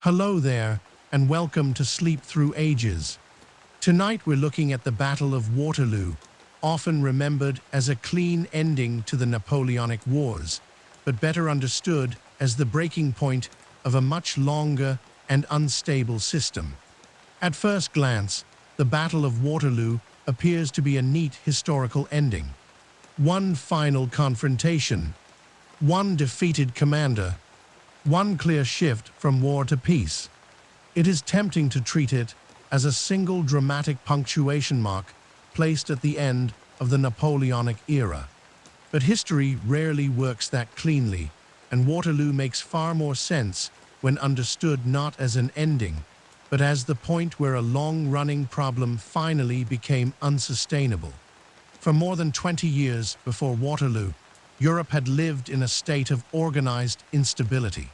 Hello there, and welcome to Sleep Through Ages. Tonight we're looking at the Battle of Waterloo, often remembered as a clean ending to the Napoleonic Wars, but better understood as the breaking point of a much longer and unstable system. At first glance, the Battle of Waterloo appears to be a neat historical ending. One final confrontation, one defeated commander, one clear shift from war to peace. It is tempting to treat it as a single dramatic punctuation mark placed at the end of the Napoleonic era. But history rarely works that cleanly, and Waterloo makes far more sense when understood not as an ending, but as the point where a long-running problem finally became unsustainable. For more than 20 years before Waterloo, Europe had lived in a state of organized instability.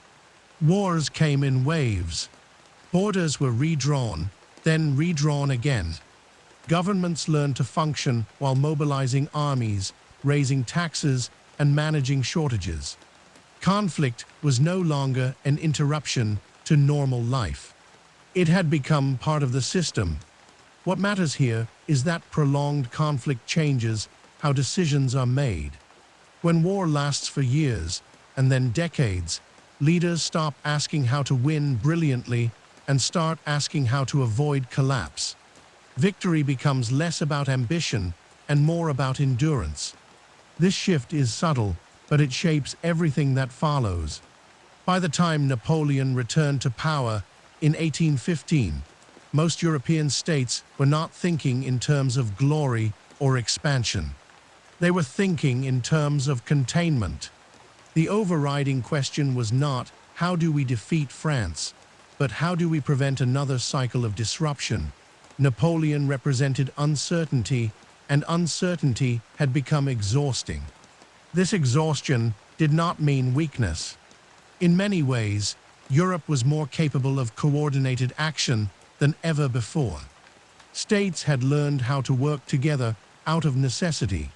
Wars came in waves. Borders were redrawn, then redrawn again. Governments learned to function while mobilizing armies, raising taxes, and managing shortages. Conflict was no longer an interruption to normal life. It had become part of the system. What matters here is that prolonged conflict changes how decisions are made. When war lasts for years, and then decades, leaders stop asking how to win brilliantly and start asking how to avoid collapse. Victory becomes less about ambition and more about endurance. This shift is subtle, but it shapes everything that follows. By the time Napoleon returned to power in 1815, most European states were not thinking in terms of glory or expansion. They were thinking in terms of containment. The overriding question was not, how do we defeat France, but how do we prevent another cycle of disruption? Napoleon represented uncertainty, and uncertainty had become exhausting. This exhaustion did not mean weakness. In many ways, Europe was more capable of coordinated action than ever before. States had learned how to work together out of necessity.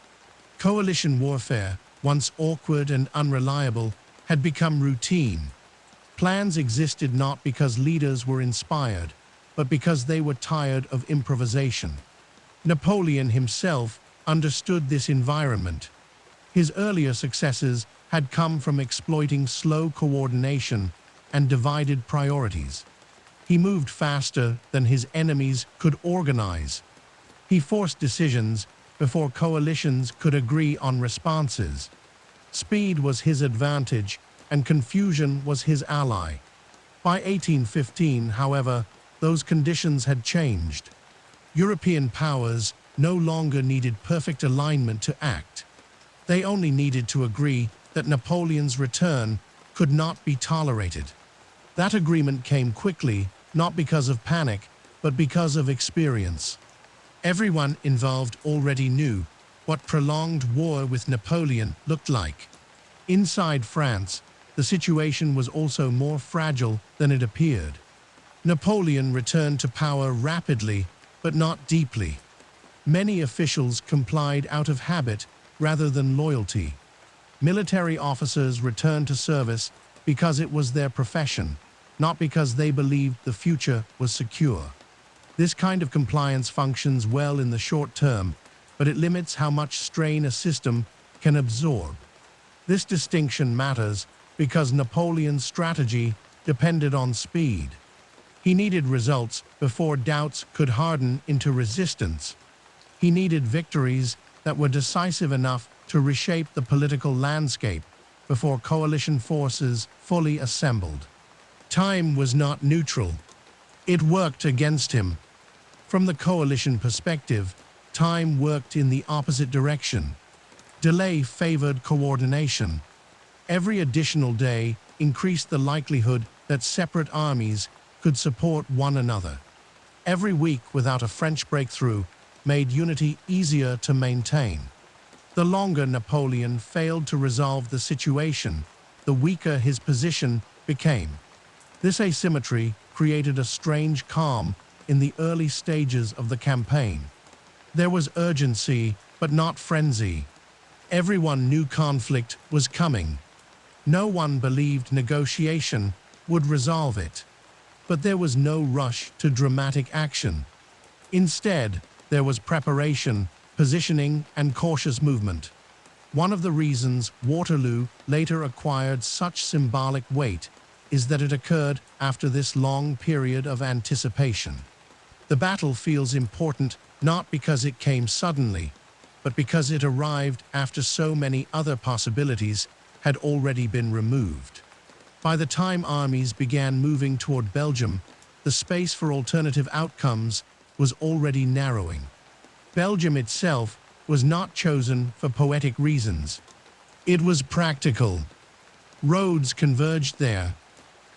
Coalition warfare, once awkward and unreliable, had become routine. Plans existed not because leaders were inspired, but because they were tired of improvisation. Napoleon himself understood this environment. His earlier successes had come from exploiting slow coordination and divided priorities. He moved faster than his enemies could organize. He forced decisions before coalitions could agree on responses. Speed was his advantage, and confusion was his ally. By 1815, however, those conditions had changed. European powers no longer needed perfect alignment to act. They only needed to agree that Napoleon's return could not be tolerated. That agreement came quickly, not because of panic, but because of experience. Everyone involved already knew what prolonged war with Napoleon looked like. Inside France, the situation was also more fragile than it appeared. Napoleon returned to power rapidly, but not deeply. Many officials complied out of habit rather than loyalty. Military officers returned to service because it was their profession, not because they believed the future was secure. This kind of compliance functions well in the short term, but it limits how much strain a system can absorb. This distinction matters because Napoleon's strategy depended on speed. He needed results before doubts could harden into resistance. He needed victories that were decisive enough to reshape the political landscape before coalition forces fully assembled. Time was not neutral. It worked against him. From the coalition perspective, time worked in the opposite direction. Delay favored coordination. Every additional day increased the likelihood that separate armies could support one another. Every week without a French breakthrough made unity easier to maintain. The longer Napoleon failed to resolve the situation, the weaker his position became. This asymmetry created a strange calm in the early stages of the campaign. There was urgency, but not frenzy. Everyone knew conflict was coming. No one believed negotiation would resolve it. But there was no rush to dramatic action. Instead, there was preparation, positioning, and cautious movement. One of the reasons Waterloo later acquired such symbolic weight is that it occurred after this long period of anticipation. The battle feels important not because it came suddenly, but because it arrived after so many other possibilities had already been removed. By the time armies began moving toward Belgium, the space for alternative outcomes was already narrowing. Belgium itself was not chosen for poetic reasons. It was practical. Roads converged there.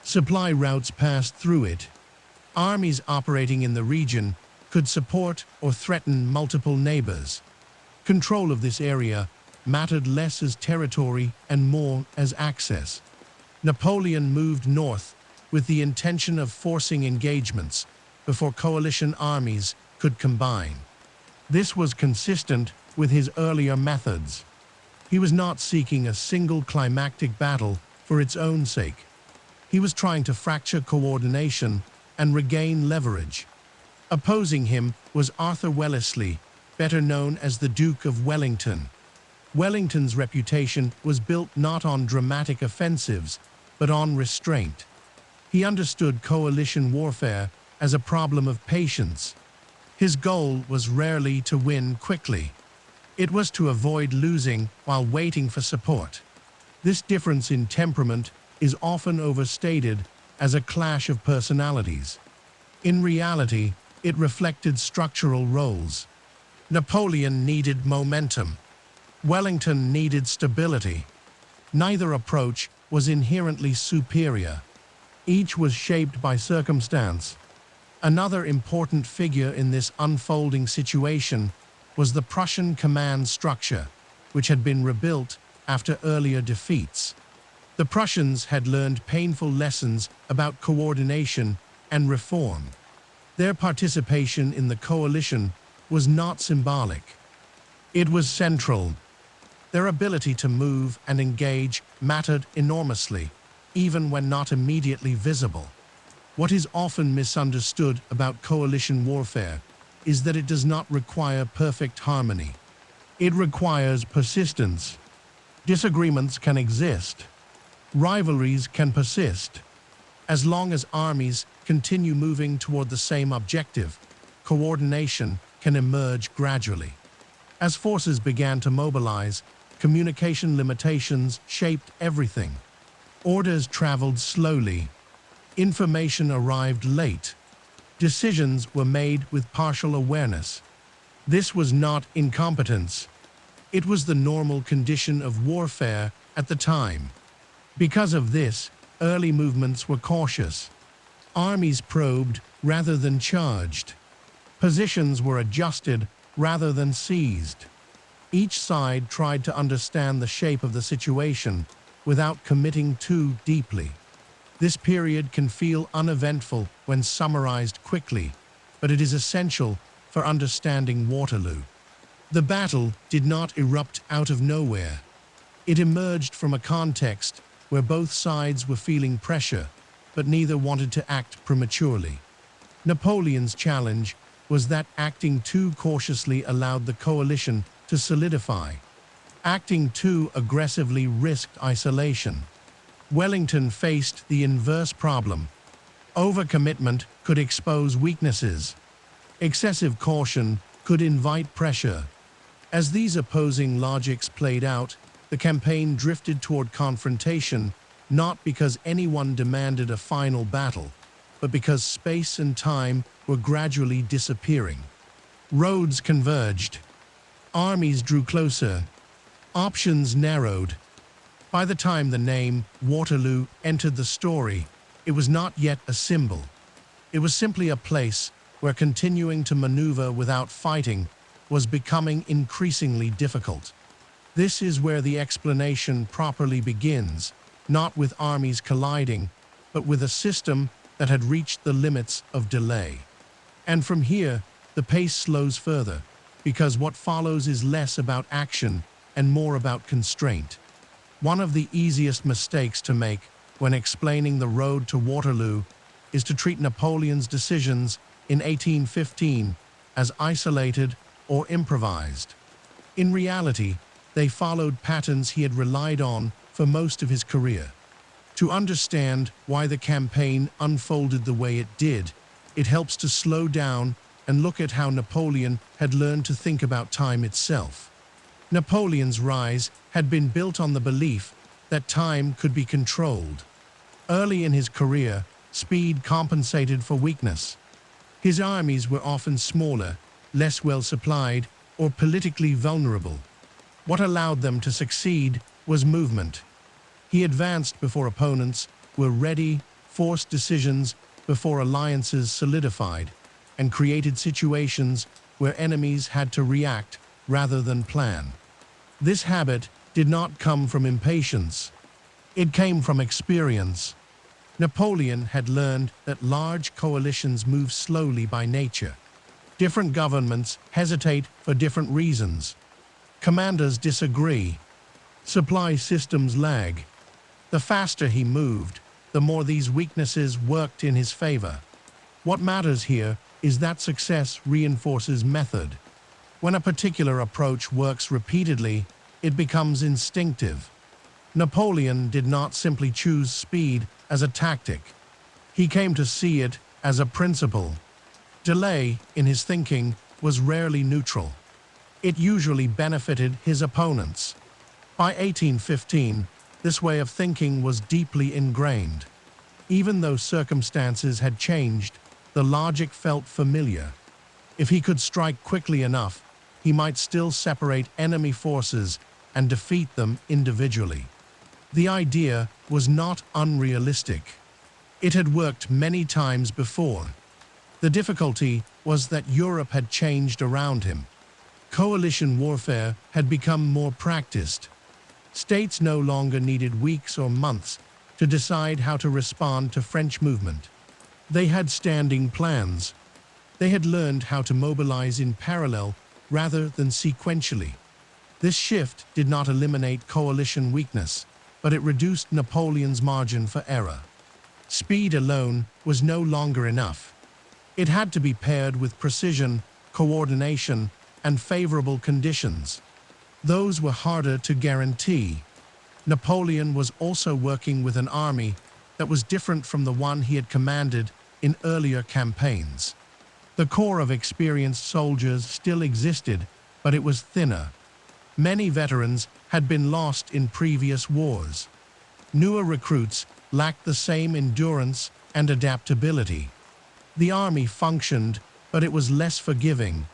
Supply routes passed through it. Armies operating in the region could support or threaten multiple neighbors. Control of this area mattered less as territory and more as access. Napoleon moved north with the intention of forcing engagements before coalition armies could combine. This was consistent with his earlier methods. He was not seeking a single climactic battle for its own sake. He was trying to fracture coordination and regain leverage. Opposing him was Arthur Wellesley, better known as the Duke of Wellington. Wellington's reputation was built not on dramatic offensives, but on restraint. He understood coalition warfare as a problem of patience. His goal was rarely to win quickly. It was to avoid losing while waiting for support. This difference in temperament is often overstated as a clash of personalities. In reality, it reflected structural roles. Napoleon needed momentum. Wellington needed stability. Neither approach was inherently superior. Each was shaped by circumstance. Another important figure in this unfolding situation was the Prussian command structure, which had been rebuilt after earlier defeats. The Prussians had learned painful lessons about coordination and reform. Their participation in the coalition was not symbolic. It was central. Their ability to move and engage mattered enormously, even when not immediately visible. What is often misunderstood about coalition warfare is that it does not require perfect harmony. It requires persistence. Disagreements can exist. Rivalries can persist. As long as armies continue moving toward the same objective, coordination can emerge gradually. As forces began to mobilize, communication limitations shaped everything. Orders traveled slowly. Information arrived late. Decisions were made with partial awareness. This was not incompetence. It was the normal condition of warfare at the time. Because of this, early movements were cautious. Armies probed rather than charged. Positions were adjusted rather than seized. Each side tried to understand the shape of the situation without committing too deeply. This period can feel uneventful when summarized quickly, but it is essential for understanding Waterloo. The battle did not erupt out of nowhere. It emerged from a context where both sides were feeling pressure, but neither wanted to act prematurely. Napoleon's challenge was that acting too cautiously allowed the coalition to solidify. Acting too aggressively risked isolation. Wellington faced the inverse problem. Overcommitment could expose weaknesses. Excessive caution could invite pressure. As these opposing logics played out, the campaign drifted toward confrontation, not because anyone demanded a final battle, but because space and time were gradually disappearing. Roads converged. Armies drew closer. Options narrowed. By the time the name Waterloo entered the story, it was not yet a symbol. It was simply a place where continuing to maneuver without fighting was becoming increasingly difficult. This is where the explanation properly begins, not with armies colliding, but with a system that had reached the limits of delay. And from here, the pace slows further, because what follows is less about action and more about constraint. One of the easiest mistakes to make when explaining the road to Waterloo is to treat Napoleon's decisions in 1815 as isolated or improvised. In reality, they followed patterns he had relied on for most of his career. To understand why the campaign unfolded the way it did, it helps to slow down and look at how Napoleon had learned to think about time itself. Napoleon's rise had been built on the belief that time could be controlled. Early in his career, speed compensated for weakness. His armies were often smaller, less well supplied, or politically vulnerable. What allowed them to succeed was movement. He advanced before opponents were ready, forced decisions before alliances solidified, and created situations where enemies had to react rather than plan. This habit did not come from impatience. It came from experience. Napoleon had learned that large coalitions move slowly by nature. Different governments hesitate for different reasons. Commanders disagree. Supply systems lag. The faster he moved, the more these weaknesses worked in his favor. What matters here is that success reinforces method. When a particular approach works repeatedly, it becomes instinctive. Napoleon did not simply choose speed as a tactic. He came to see it as a principle. Delay, in his thinking, was rarely neutral. It usually benefited his opponents. By 1815, this way of thinking was deeply ingrained. Even though circumstances had changed, the logic felt familiar. If he could strike quickly enough, he might still separate enemy forces and defeat them individually. The idea was not unrealistic. It had worked many times before. The difficulty was that Europe had changed around him. Coalition warfare had become more practiced. States no longer needed weeks or months to decide how to respond to French movement. They had standing plans. They had learned how to mobilize in parallel rather than sequentially. This shift did not eliminate coalition weakness, but it reduced Napoleon's margin for error. Speed alone was no longer enough. It had to be paired with precision, coordination, and favorable conditions. Those were harder to guarantee. Napoleon was also working with an army that was different from the one he had commanded in earlier campaigns. The core of experienced soldiers still existed, but it was thinner. Many veterans had been lost in previous wars. Newer recruits lacked the same endurance and adaptability. The army functioned, but it was less forgiving.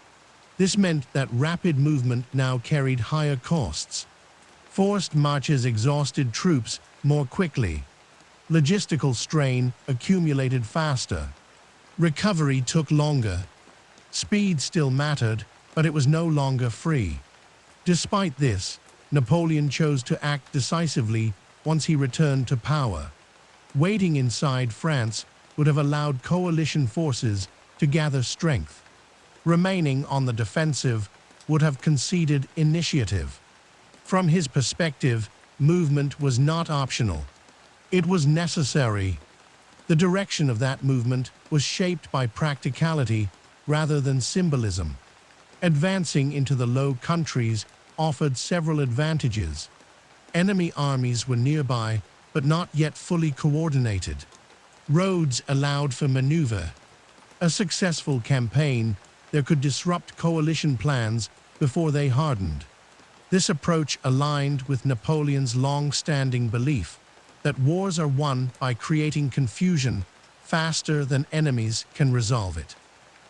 This meant that rapid movement now carried higher costs. Forced marches exhausted troops more quickly. Logistical strain accumulated faster. Recovery took longer. Speed still mattered, but it was no longer free. Despite this, Napoleon chose to act decisively once he returned to power. Waiting inside France would have allowed coalition forces to gather strength. Remaining on the defensive would have conceded initiative. From his perspective, movement was not optional. It was necessary. The direction of that movement was shaped by practicality rather than symbolism. Advancing into the Low Countries offered several advantages. Enemy armies were nearby, but not yet fully coordinated. Roads allowed for maneuver. A successful campaign there could disrupt coalition plans before they hardened. This approach aligned with Napoleon's long-standing belief that wars are won by creating confusion faster than enemies can resolve it.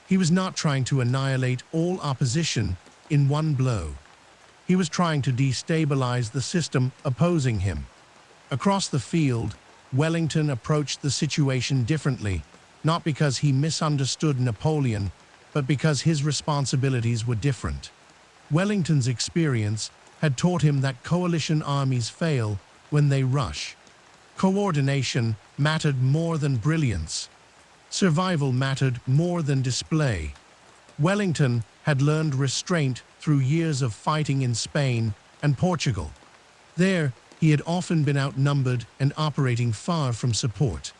He was not trying to annihilate all opposition in one blow. He was trying to destabilize the system opposing him. Across the field, Wellington approached the situation differently, not because he misunderstood Napoleon, but because his responsibilities were different. Wellington's experience had taught him that coalition armies fail when they rush. Coordination mattered more than brilliance. Survival mattered more than display. Wellington had learned restraint through years of fighting in Spain and Portugal. There, he had often been outnumbered and operating far from support.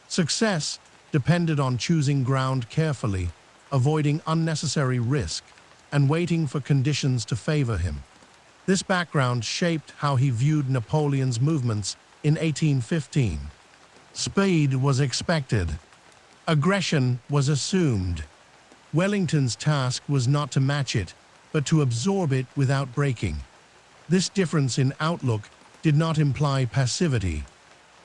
Success depended on choosing ground carefully, avoiding unnecessary risk, and waiting for conditions to favor him. This background shaped how he viewed Napoleon's movements in 1815. Speed was expected. Aggression was assumed. Wellington's task was not to match it, but to absorb it without breaking. This difference in outlook did not imply passivity.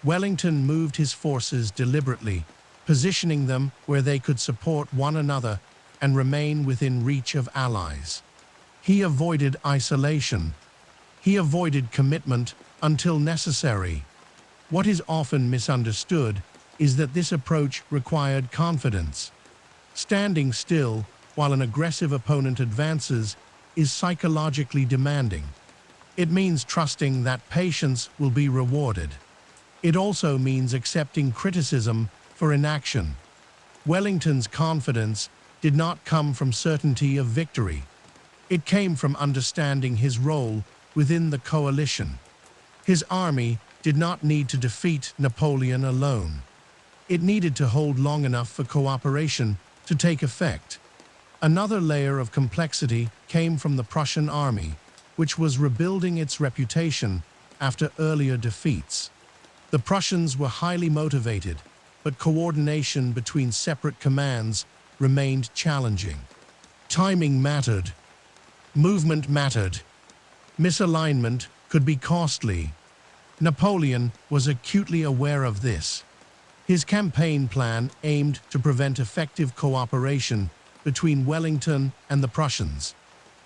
Wellington moved his forces deliberately, positioning them where they could support one another and remain within reach of allies. He avoided isolation. He avoided commitment until necessary. What is often misunderstood is that this approach required confidence. Standing still while an aggressive opponent advances is psychologically demanding. It means trusting that patience will be rewarded. It also means accepting criticism for inaction. Wellington's confidence did not come from certainty of victory. It came from understanding his role within the coalition. His army did not need to defeat Napoleon alone. It needed to hold long enough for cooperation to take effect. Another layer of complexity came from the Prussian army, which was rebuilding its reputation after earlier defeats. The Prussians were highly motivated, but coordination between separate commands remained challenging. Timing mattered. Movement mattered. Misalignment could be costly. Napoleon was acutely aware of this. His campaign plan aimed to prevent effective cooperation between Wellington and the Prussians.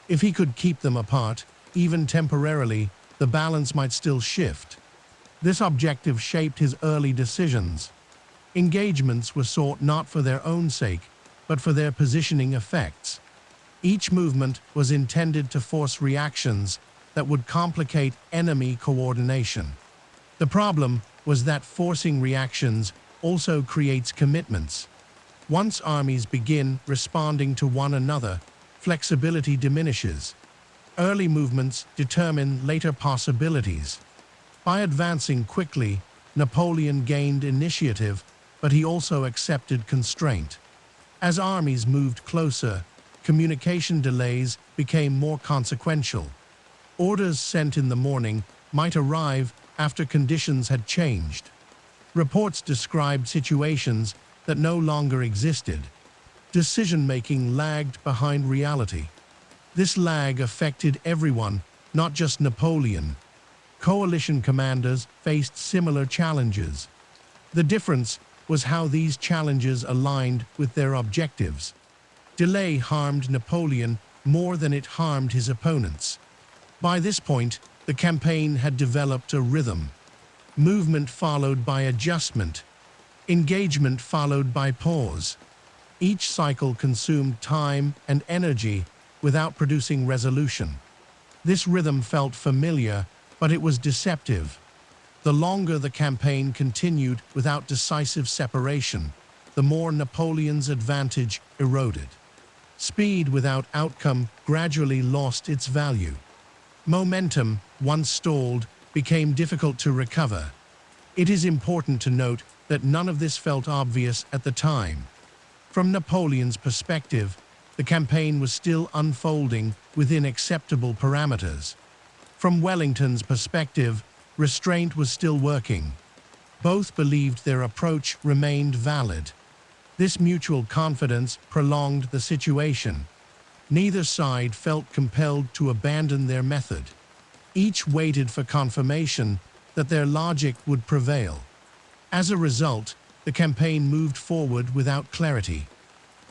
If he could keep them apart, even temporarily, the balance might still shift. This objective shaped his early decisions. Engagements were sought not for their own sake, but for their positioning effects. Each movement was intended to force reactions that would complicate enemy coordination. The problem was that forcing reactions also creates commitments. Once armies begin responding to one another, flexibility diminishes. Early movements determine later possibilities. By advancing quickly, Napoleon gained initiative, but he also accepted constraint. As armies moved closer, communication delays became more consequential. Orders sent in the morning might arrive after conditions had changed. Reports described situations that no longer existed. Decision-making lagged behind reality. This lag affected everyone, not just Napoleon. Coalition commanders faced similar challenges. The difference was how these challenges aligned with their objectives. Delay harmed Napoleon more than it harmed his opponents. By this point, the campaign had developed a rhythm. Movement followed by adjustment. Engagement followed by pause. Each cycle consumed time and energy without producing resolution. This rhythm felt familiar, but it was deceptive. The longer the campaign continued without decisive separation, the more Napoleon's advantage eroded. Speed without outcome gradually lost its value. Momentum, once stalled, became difficult to recover. It is important to note that none of this felt obvious at the time. From Napoleon's perspective, the campaign was still unfolding within acceptable parameters. From Wellington's perspective, restraint was still working. Both believed their approach remained valid. This mutual confidence prolonged the situation. Neither side felt compelled to abandon their method. Each waited for confirmation that their logic would prevail. As a result, the campaign moved forward without clarity.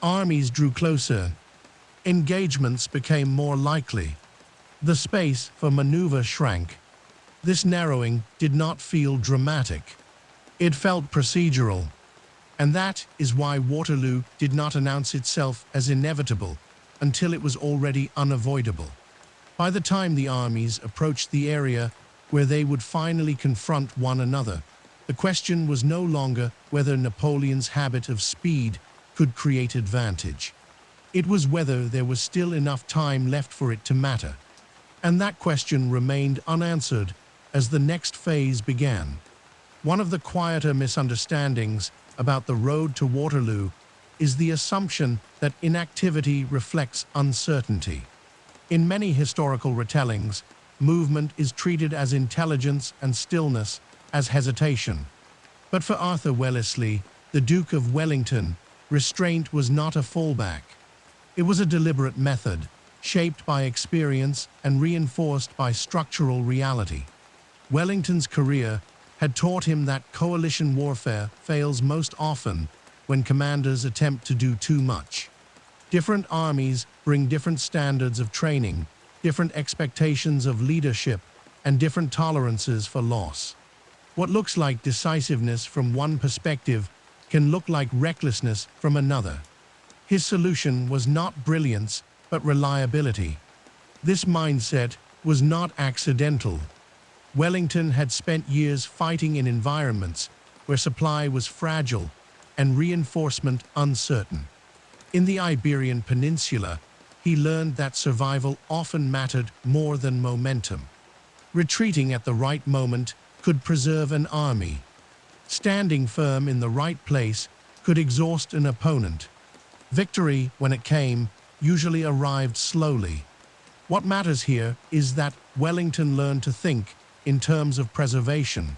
Armies drew closer. Engagements became more likely. The space for maneuver shrank. This narrowing did not feel dramatic. It felt procedural. And that is why Waterloo did not announce itself as inevitable until it was already unavoidable. By the time the armies approached the area where they would finally confront one another, the question was no longer whether Napoleon's habit of speed could create advantage. It was whether there was still enough time left for it to matter. And that question remained unanswered as the next phase began. One of the quieter misunderstandings about the road to Waterloo is the assumption that inactivity reflects uncertainty. In many historical retellings, movement is treated as intelligence and stillness as hesitation. But for Arthur Wellesley, the Duke of Wellington, restraint was not a fallback. It was a deliberate method, shaped by experience and reinforced by structural reality. Wellington's career had taught him that coalition warfare fails most often when commanders attempt to do too much. Different armies bring different standards of training, different expectations of leadership, and different tolerances for loss. What looks like decisiveness from one perspective can look like recklessness from another. His solution was not brilliance, but reliability. This mindset was not accidental. Wellington had spent years fighting in environments where supply was fragile and reinforcement uncertain. In the Iberian Peninsula, he learned that survival often mattered more than momentum. Retreating at the right moment could preserve an army. Standing firm in the right place could exhaust an opponent. Victory, when it came, usually arrived slowly. What matters here is that Wellington learned to think in terms of preservation.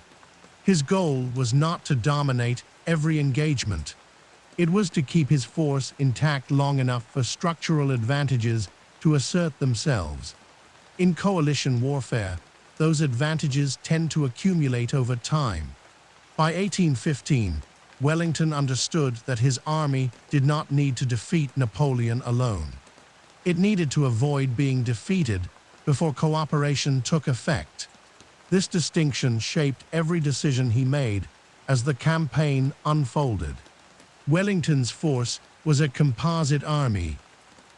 His goal was not to dominate every engagement. It was to keep his force intact long enough for structural advantages to assert themselves. In coalition warfare, those advantages tend to accumulate over time. By 1815, Wellington understood that his army did not need to defeat Napoleon alone. It needed to avoid being defeated before cooperation took effect. This distinction shaped every decision he made as the campaign unfolded. Wellington's force was a composite army.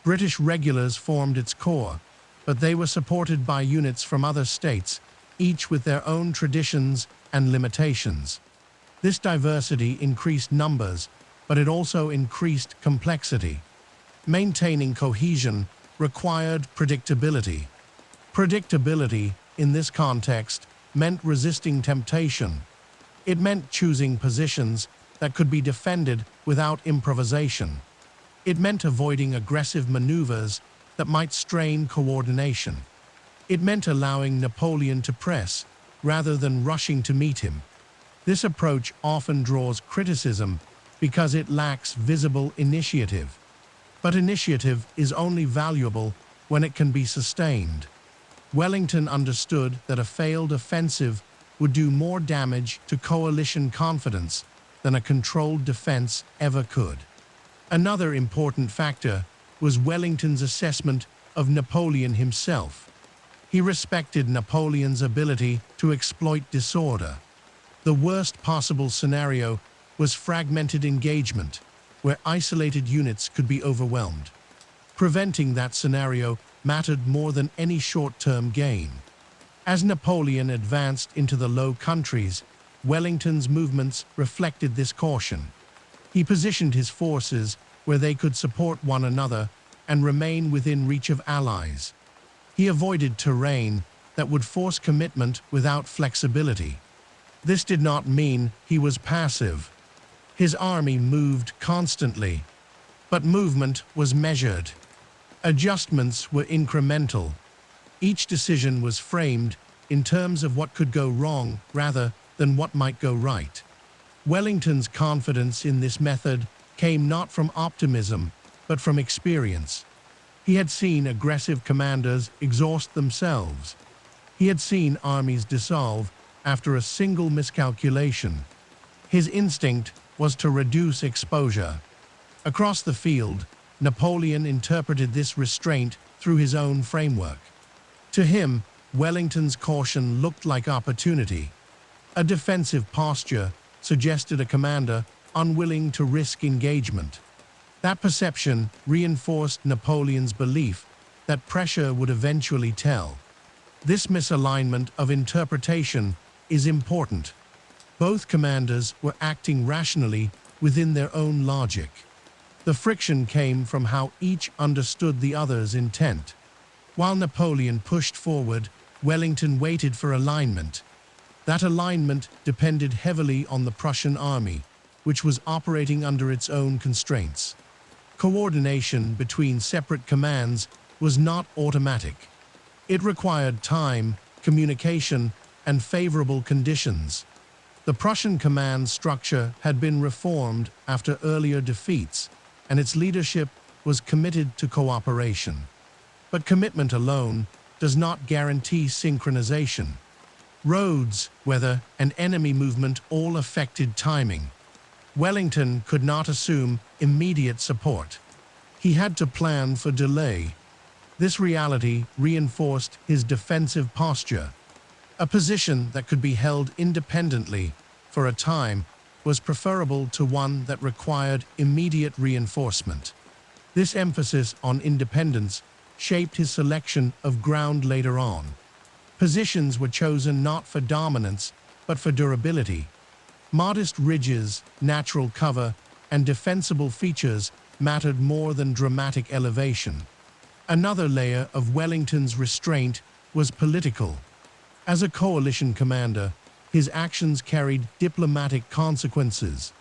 British regulars formed its core, but they were supported by units from other states, each with their own traditions and limitations. This diversity increased numbers, but it also increased complexity. Maintaining cohesion required predictability. Predictability, in this context, meant resisting temptation. It meant choosing positions that could be defended without improvisation. It meant avoiding aggressive maneuvers that might strain coordination. It meant allowing Napoleon to press, rather than rushing to meet him. This approach often draws criticism because it lacks visible initiative. But initiative is only valuable when it can be sustained. Wellington understood that a failed offensive would do more damage to coalition confidence than a controlled defense ever could. Another important factor was Wellington's assessment of Napoleon himself. He respected Napoleon's ability to exploit disorder. The worst possible scenario was fragmented engagement, where isolated units could be overwhelmed. Preventing that scenario mattered more than any short-term gain. As Napoleon advanced into the Low Countries, Wellington's movements reflected this caution. He positioned his forces where they could support one another and remain within reach of allies. He avoided terrain that would force commitment without flexibility. This did not mean he was passive. His army moved constantly, but movement was measured. Adjustments were incremental. Each decision was framed in terms of what could go wrong rather than what might go right. Wellington's confidence in this method came not from optimism, but from experience. He had seen aggressive commanders exhaust themselves. He had seen armies dissolve after a single miscalculation. His instinct was to reduce exposure. Across the field, Napoleon interpreted this restraint through his own framework. To him, Wellington's caution looked like opportunity. A defensive posture suggested a commander unwilling to risk engagement. That perception reinforced Napoleon's belief that pressure would eventually tell. This misalignment of interpretation is important. Both commanders were acting rationally within their own logic. The friction came from how each understood the other's intent. While Napoleon pushed forward, Wellington waited for alignment. That alignment depended heavily on the Prussian army. which was operating under its own constraints. Coordination between separate commands was not automatic. It required time, communication, and favorable conditions. The Prussian command structure had been reformed after earlier defeats, and its leadership was committed to cooperation. But commitment alone does not guarantee synchronization. Roads, weather, and enemy movement all affected timing. Wellington could not assume immediate support. He had to plan for delay. This reality reinforced his defensive posture. A position that could be held independently for a time was preferable to one that required immediate reinforcement. This emphasis on independence shaped his selection of ground later on. Positions were chosen not for dominance, but for durability. Modest ridges, natural cover, and defensible features mattered more than dramatic elevation. Another layer of Wellington's restraint was political. As a coalition commander, his actions carried diplomatic consequences.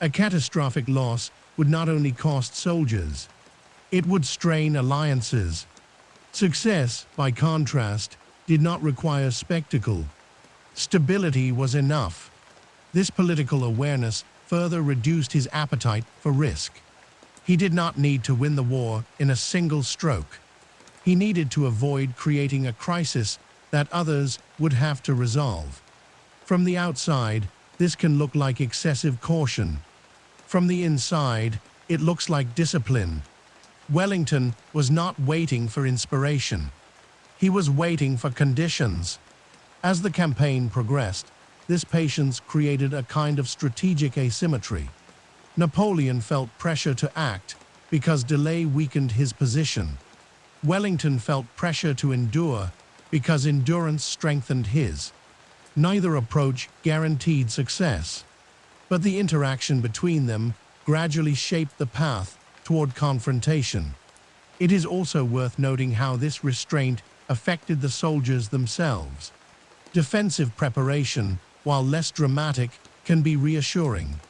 A catastrophic loss would not only cost soldiers, it would strain alliances. Success, by contrast, did not require spectacle. Stability was enough. This political awareness further reduced his appetite for risk. He did not need to win the war in a single stroke. He needed to avoid creating a crisis that others would have to resolve. From the outside, this can look like excessive caution. From the inside, it looks like discipline. Wellington was not waiting for inspiration. He was waiting for conditions. As the campaign progressed, this patience created a kind of strategic asymmetry. Napoleon felt pressure to act because delay weakened his position. Wellington felt pressure to endure because endurance strengthened his. Neither approach guaranteed success, but the interaction between them gradually shaped the path toward confrontation. It is also worth noting how this restraint affected the soldiers themselves. Defensive preparation, while less dramatic, can be reassuring.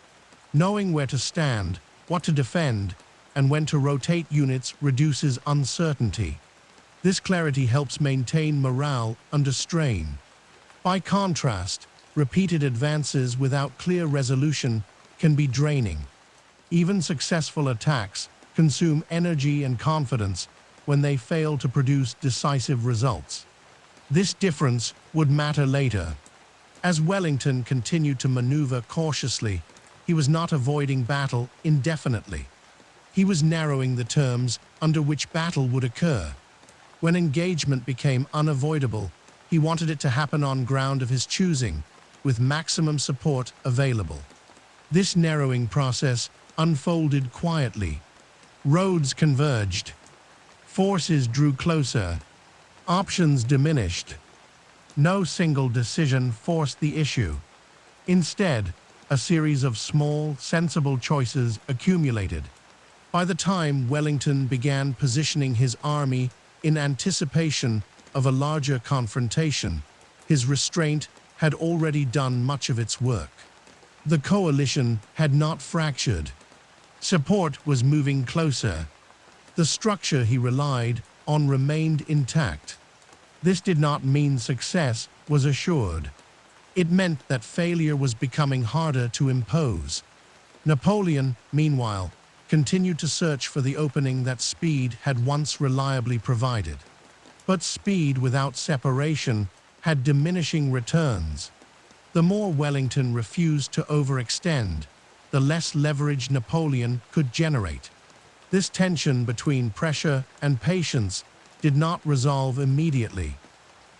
Knowing where to stand, what to defend, and when to rotate units reduces uncertainty. This clarity helps maintain morale under strain. By contrast, repeated advances without clear resolution can be draining. Even successful attacks consume energy and confidence when they fail to produce decisive results. This difference would matter later. As Wellington continued to maneuver cautiously, he was not avoiding battle indefinitely. He was narrowing the terms under which battle would occur. When engagement became unavoidable, he wanted it to happen on ground of his choosing, with maximum support available. This narrowing process unfolded quietly. Roads converged. Forces drew closer. Options diminished. No single decision forced the issue. Instead, a series of small, sensible choices accumulated. By the time Wellington began positioning his army in anticipation of a larger confrontation, his restraint had already done much of its work. The coalition had not fractured. Support was moving closer. The structure he relied on remained intact. This did not mean success was assured. It meant that failure was becoming harder to impose. Napoleon, meanwhile, continued to search for the opening that speed had once reliably provided. But speed without separation had diminishing returns. The more Wellington refused to overextend, the less leverage Napoleon could generate. This tension between pressure and patience did not resolve immediately.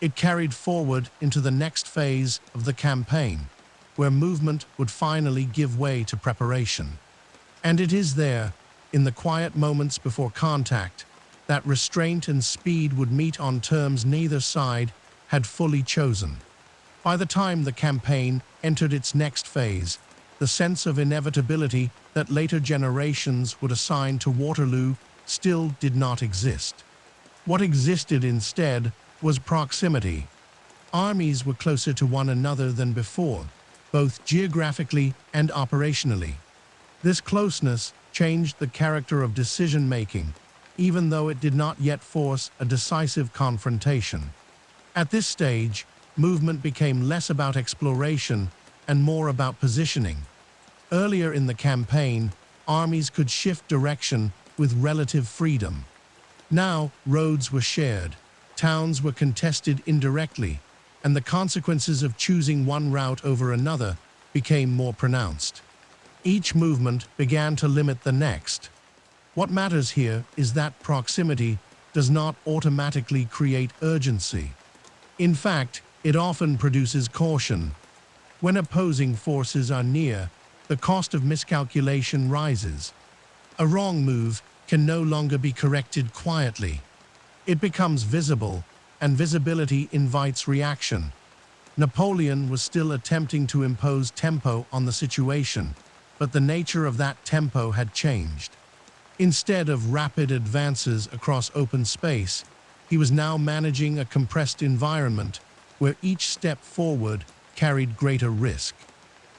It carried forward into the next phase of the campaign, where movement would finally give way to preparation. And it is there, in the quiet moments before contact, that restraint and speed would meet on terms neither side had fully chosen. By the time the campaign entered its next phase, the sense of inevitability that later generations would assign to Waterloo still did not exist. What existed instead was proximity. Armies were closer to one another than before. both geographically and operationally. This closeness changed the character of decision-making, even though it did not yet force a decisive confrontation. At this stage, movement became less about exploration and more about positioning. Earlier in the campaign, armies could shift direction with relative freedom. Now, roads were shared, towns were contested indirectly, and the consequences of choosing one route over another became more pronounced. Each movement began to limit the next. What matters here is that proximity does not automatically create urgency. In fact, it often produces caution. When opposing forces are near, the cost of miscalculation rises. A wrong move can no longer be corrected quietly. It becomes visible, and visibility invites reaction. Napoleon was still attempting to impose tempo on the situation, but the nature of that tempo had changed. Instead of rapid advances across open space, he was now managing a compressed environment where each step forward carried greater risk.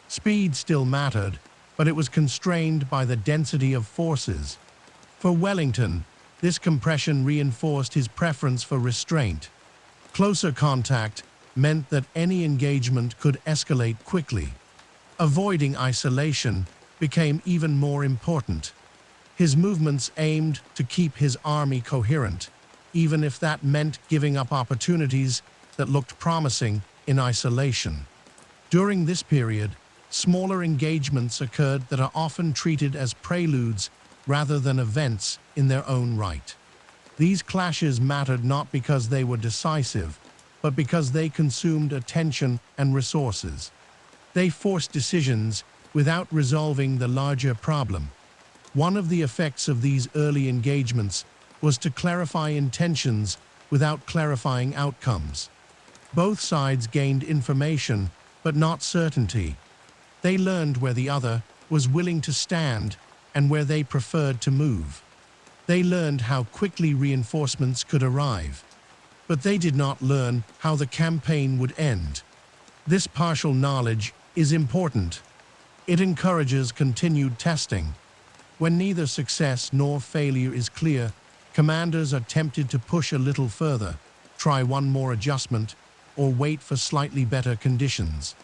Speed still mattered, but it was constrained by the density of forces. For Wellington, this compression reinforced his preference for restraint. Closer contact meant that any engagement could escalate quickly. Avoiding isolation became even more important. His movements aimed to keep his army coherent, even if that meant giving up opportunities that looked promising in isolation. During this period, smaller engagements occurred that are often treated as preludes rather than events in their own right. These clashes mattered not because they were decisive, but because they consumed attention and resources. They forced decisions without resolving the larger problem. One of the effects of these early engagements was to clarify intentions without clarifying outcomes. Both sides gained information, but not certainty. They learned where the other was willing to stand and where they preferred to move. They learned how quickly reinforcements could arrive. But they did not learn how the campaign would end. This partial knowledge is important. It encourages continued testing. When neither success nor failure is clear, commanders are tempted to push a little further, try one more adjustment, or wait for slightly better conditions.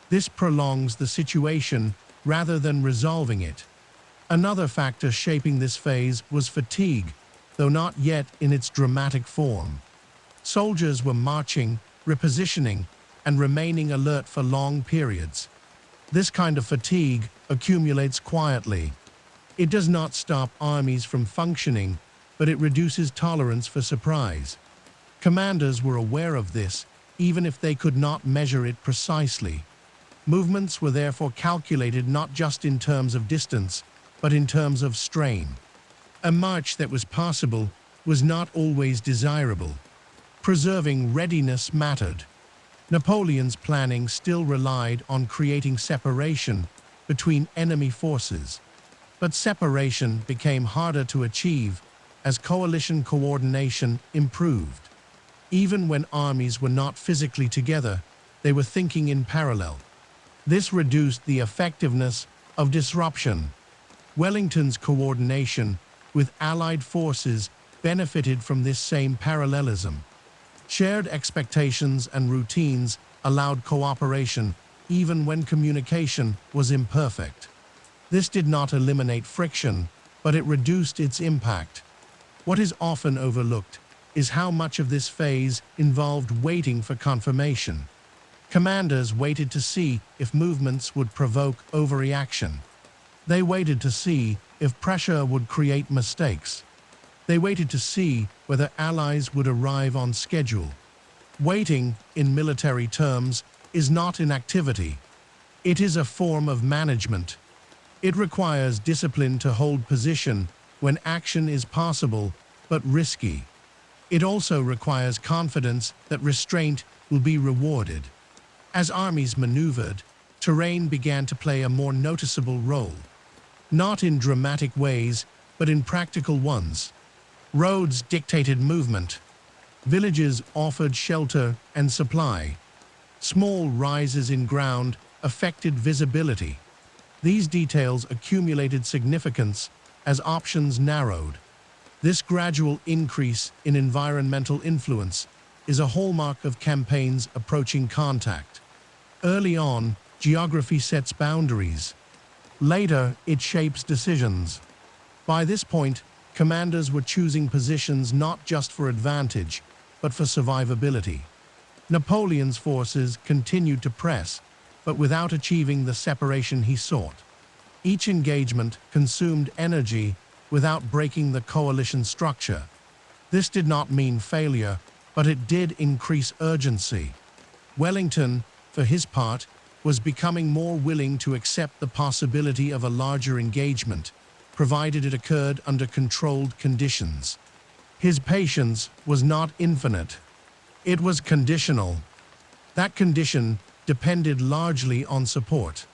This prolongs the situation rather than resolving it. Another factor shaping this phase was fatigue, though not yet in its dramatic form. Soldiers were marching, repositioning, and remaining alert for long periods. This kind of fatigue accumulates quietly. It does not stop armies from functioning, but it reduces tolerance for surprise. Commanders were aware of this, even if they could not measure it precisely. Movements were therefore calculated not just in terms of distance, but in terms of strain. A march that was possible was not always desirable. Preserving readiness mattered. Napoleon's planning still relied on creating separation between enemy forces. But separation became harder to achieve as coalition coordination improved. Even when armies were not physically together, they were thinking in parallel. This reduced the effectiveness of disruption. Wellington's coordination with Allied forces benefited from this same parallelism. Shared expectations and routines allowed cooperation even when communication was imperfect. This did not eliminate friction, but it reduced its impact. What is often overlooked is how much of this phase involved waiting for confirmation. Commanders waited to see if movements would provoke overreaction. They waited to see if pressure would create mistakes. They waited to see whether allies would arrive on schedule. Waiting, in military terms, is not inactivity. It is a form of management. It requires discipline to hold position when action is possible but risky. It also requires confidence that restraint will be rewarded. As armies maneuvered, terrain began to play a more noticeable role. Not in dramatic ways, but in practical ones. Roads dictated movement. Villages offered shelter and supply. Small rises in ground affected visibility. These details accumulated significance as options narrowed. This gradual increase in environmental influence is a hallmark of campaigns approaching contact. Early on, geography sets boundaries. Later, it shapes decisions. By this point, commanders were choosing positions not just for advantage, but for survivability. Napoleon's forces continued to press, but without achieving the separation he sought. Each engagement consumed energy without breaking the coalition structure. This did not mean failure, but it did increase urgency. Wellington, for his part, was becoming more willing to accept the possibility of a larger engagement, provided it occurred under controlled conditions. His patience was not infinite. It was conditional. That condition depended largely on support.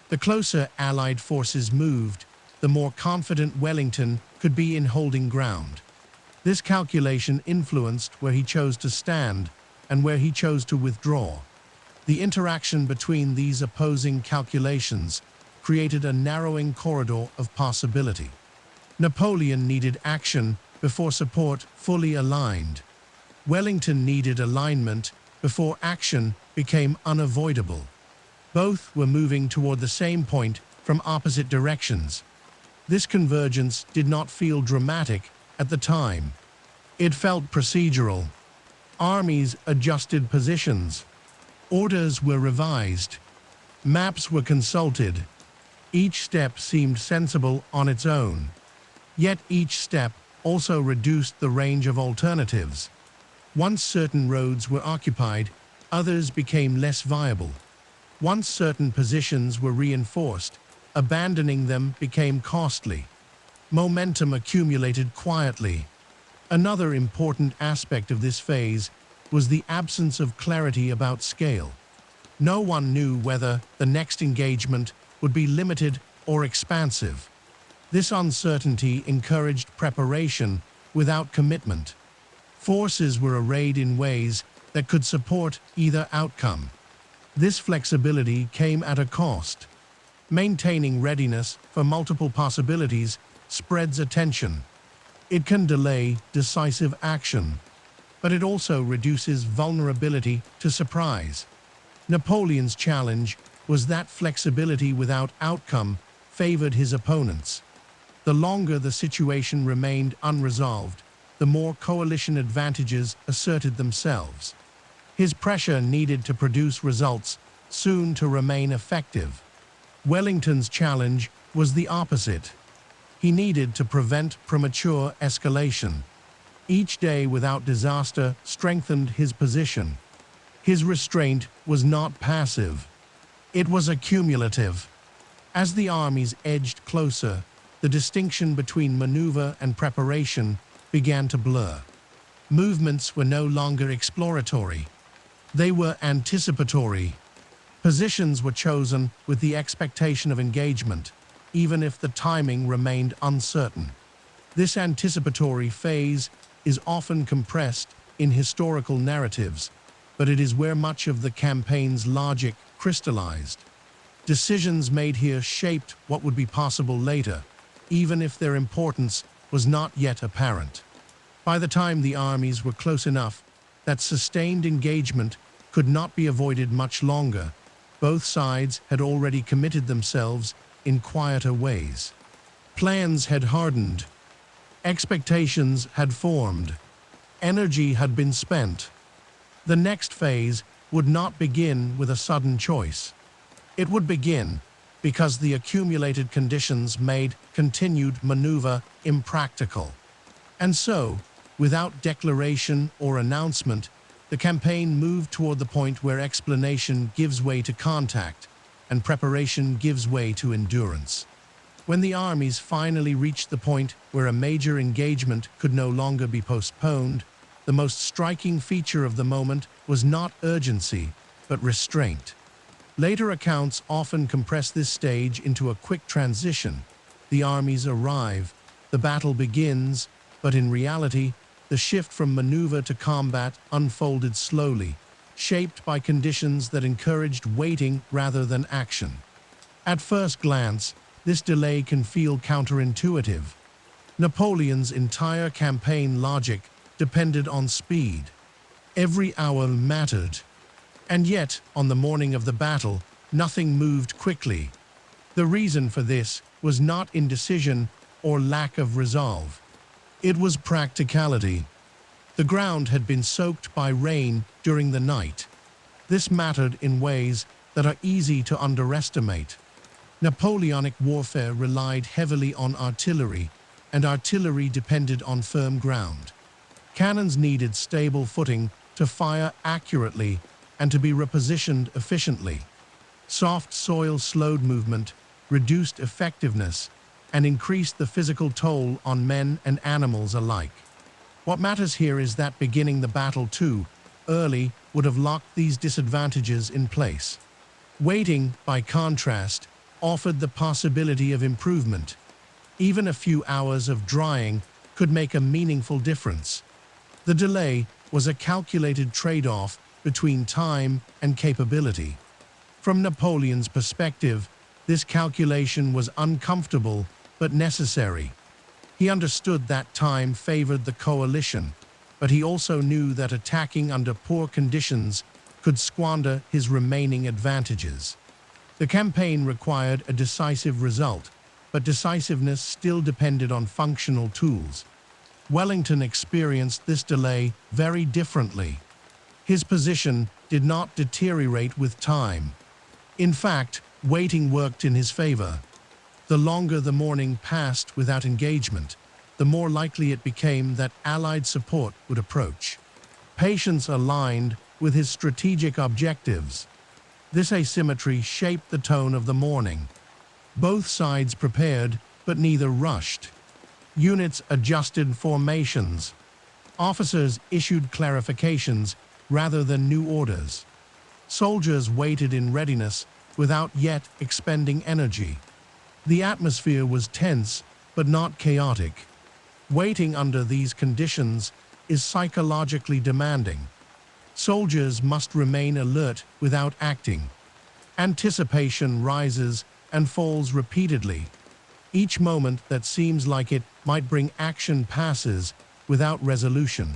The closer Allied forces moved, the more confident Wellington could be in holding ground. This calculation influenced where he chose to stand and where he chose to withdraw. The interaction between these opposing calculations created a narrowing corridor of possibility. Napoleon needed action before support fully aligned. Wellington needed alignment before action became unavoidable. Both were moving toward the same point from opposite directions. This convergence did not feel dramatic at the time. It felt procedural. Armies adjusted positions. Orders were revised. Maps were consulted. Each step seemed sensible on its own. Yet each step also reduced the range of alternatives. Once certain roads were occupied, others became less viable. Once certain positions were reinforced, abandoning them became costly. Momentum accumulated quietly. Another important aspect of this phase was the absence of clarity about scale. No one knew whether the next engagement would be limited or expansive. This uncertainty encouraged preparation without commitment. Forces were arrayed in ways that could support either outcome. This flexibility came at a cost. Maintaining readiness for multiple possibilities spreads attention. It can delay decisive action, but it also reduces vulnerability to surprise. Napoleon's challenge was that flexibility without outcome favored his opponents. The longer the situation remained unresolved, the more coalition advantages asserted themselves. His pressure needed to produce results soon to remain effective. Wellington's challenge was the opposite. He needed to prevent premature escalation. Each day without disaster strengthened his position. His restraint was not passive. It was accumulative. As the armies edged closer, the distinction between maneuver and preparation began to blur. Movements were no longer exploratory. They were anticipatory. Positions were chosen with the expectation of engagement, even if the timing remained uncertain. This anticipatory phase is often compressed in historical narratives, but it is where much of the campaign's logic crystallized. Decisions made here shaped what would be possible later, even if their importance was not yet apparent. By the time the armies were close enough that sustained engagement could not be avoided much longer, both sides had already committed themselves in quieter ways. Plans had hardened. Expectations had formed. Energy had been spent. The next phase would not begin with a sudden choice. It would begin because the accumulated conditions made continued maneuver impractical. And so, without declaration or announcement, the campaign moved toward the point where explanation gives way to contact and preparation gives way to endurance. When the armies finally reached the point where a major engagement could no longer be postponed, the most striking feature of the moment was not urgency, but restraint. Later accounts often compress this stage into a quick transition. The armies arrive, the battle begins, but in reality, the shift from maneuver to combat unfolded slowly, shaped by conditions that encouraged waiting rather than action. At first glance, this delay can feel counterintuitive. Napoleon's entire campaign logic depended on speed. Every hour mattered. And yet, on the morning of the battle, nothing moved quickly. The reason for this was not indecision or lack of resolve. It was practicality. The ground had been soaked by rain during the night. This mattered in ways that are easy to underestimate. Napoleonic warfare relied heavily on artillery, and artillery depended on firm ground. Cannons needed stable footing to fire accurately and to be repositioned efficiently. Soft soil slowed movement, reduced effectiveness, and increased the physical toll on men and animals alike. What matters here is that beginning the battle too early would have locked these disadvantages in place. Waiting, by contrast, offered the possibility of improvement. Even a few hours of drying could make a meaningful difference. The delay was a calculated trade-off between time and capability. From Napoleon's perspective, this calculation was uncomfortable but necessary. He understood that time favored the coalition, but he also knew that attacking under poor conditions could squander his remaining advantages. The campaign required a decisive result, but decisiveness still depended on functional tools. Wellington experienced this delay very differently. His position did not deteriorate with time. In fact, waiting worked in his favor. The longer the morning passed without engagement, the more likely it became that Allied support would approach. Patience aligned with his strategic objectives. This asymmetry shaped the tone of the morning. Both sides prepared, but neither rushed. Units adjusted formations. Officers issued clarifications rather than new orders. Soldiers waited in readiness without yet expending energy. The atmosphere was tense, but not chaotic. Waiting under these conditions is psychologically demanding. Soldiers must remain alert without acting. Anticipation rises and falls repeatedly. Each moment that seems like it might bring action passes without resolution.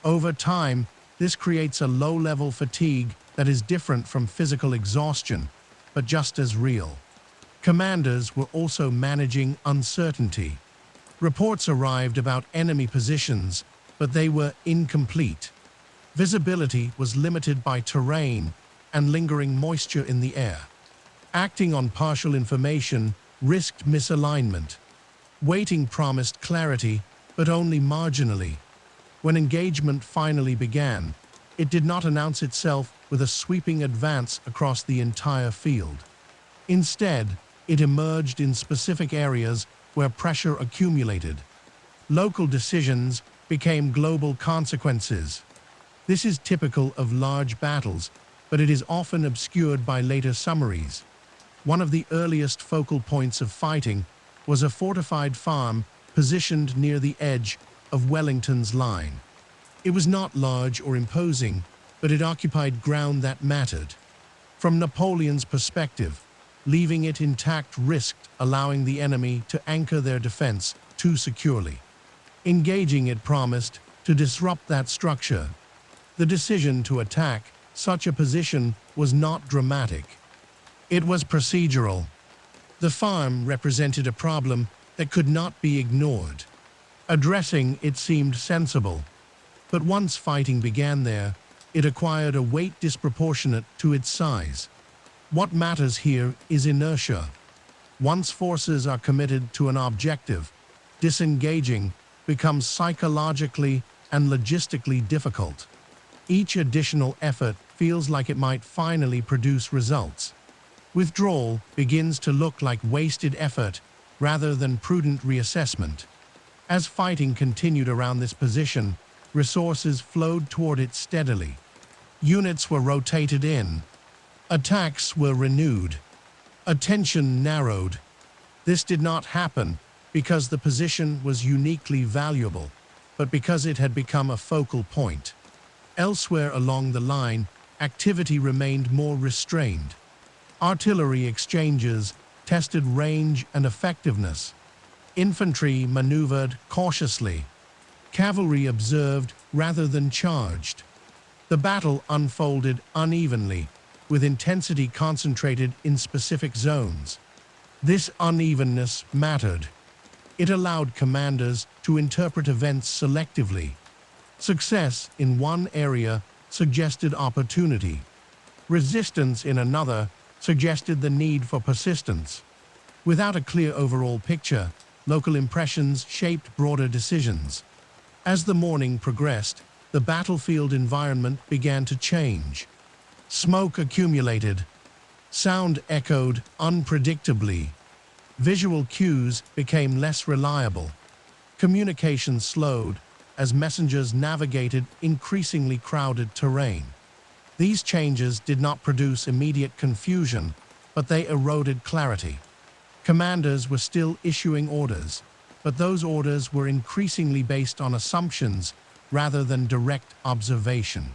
Over time, this creates a low-level fatigue that is different from physical exhaustion, but just as real. Commanders were also managing uncertainty. Reports arrived about enemy positions, but they were incomplete. Visibility was limited by terrain and lingering moisture in the air. Acting on partial information risked misalignment. Waiting promised clarity, but only marginally. When engagement finally began, it did not announce itself with a sweeping advance across the entire field. Instead, it emerged in specific areas where pressure accumulated. Local decisions became global consequences. This is typical of large battles, but it is often obscured by later summaries. One of the earliest focal points of fighting was a fortified farm positioned near the edge of Wellington's line. It was not large or imposing, but it occupied ground that mattered. From Napoleon's perspective, leaving it intact risked allowing the enemy to anchor their defense too securely. Engaging it promised to disrupt that structure. The decision to attack such a position was not dramatic. It was procedural. The farm represented a problem that could not be ignored. Addressing it seemed sensible. But once fighting began there, it acquired a weight disproportionate to its size. What matters here is inertia. Once forces are committed to an objective, disengaging becomes psychologically and logistically difficult. Each additional effort feels like it might finally produce results. Withdrawal begins to look like wasted effort rather than prudent reassessment. As fighting continued around this position, resources flowed toward it steadily. Units were rotated in. Attacks were renewed. Attention narrowed. This did not happen because the position was uniquely valuable, but because it had become a focal point. Elsewhere along the line, activity remained more restrained. Artillery exchanges tested range and effectiveness. Infantry maneuvered cautiously. Cavalry observed rather than charged. The battle unfolded unevenly, with intensity concentrated in specific zones. This unevenness mattered. It allowed commanders to interpret events selectively. Success in one area suggested opportunity. Resistance in another suggested the need for persistence. Without a clear overall picture, local impressions shaped broader decisions. As the morning progressed, the battlefield environment began to change. Smoke accumulated. Sound echoed unpredictably. Visual cues became less reliable. Communication slowed as messengers navigated increasingly crowded terrain. These changes did not produce immediate confusion, but they eroded clarity. Commanders were still issuing orders, but those orders were increasingly based on assumptions rather than direct observation.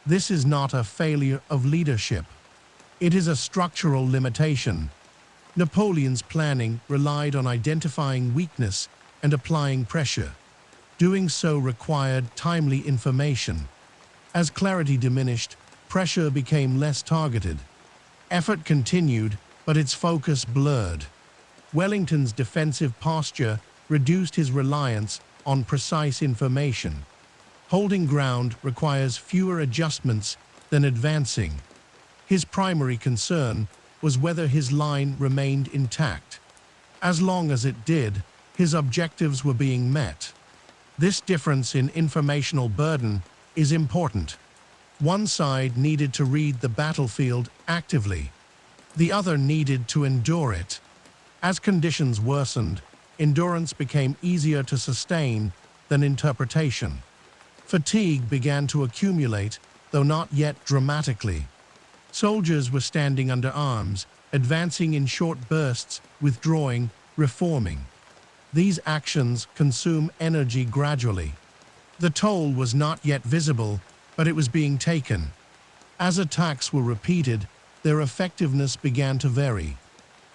This is not a failure of leadership. It is a structural limitation. Napoleon's planning relied on identifying weakness and applying pressure. Doing so required timely information. As clarity diminished, pressure became less targeted. Effort continued, but its focus blurred. Wellington's defensive posture reduced his reliance on precise information. Holding ground requires fewer adjustments than advancing. His primary concern was whether his line remained intact. As long as it did, his objectives were being met. This difference in informational burden is important. One side needed to read the battlefield actively. The other needed to endure it. As conditions worsened, endurance became easier to sustain than interpretation. Fatigue began to accumulate, though not yet dramatically. Soldiers were standing under arms, advancing in short bursts, withdrawing, reforming. These actions consume energy gradually. The toll was not yet visible, but it was being taken. As attacks were repeated, their effectiveness began to vary.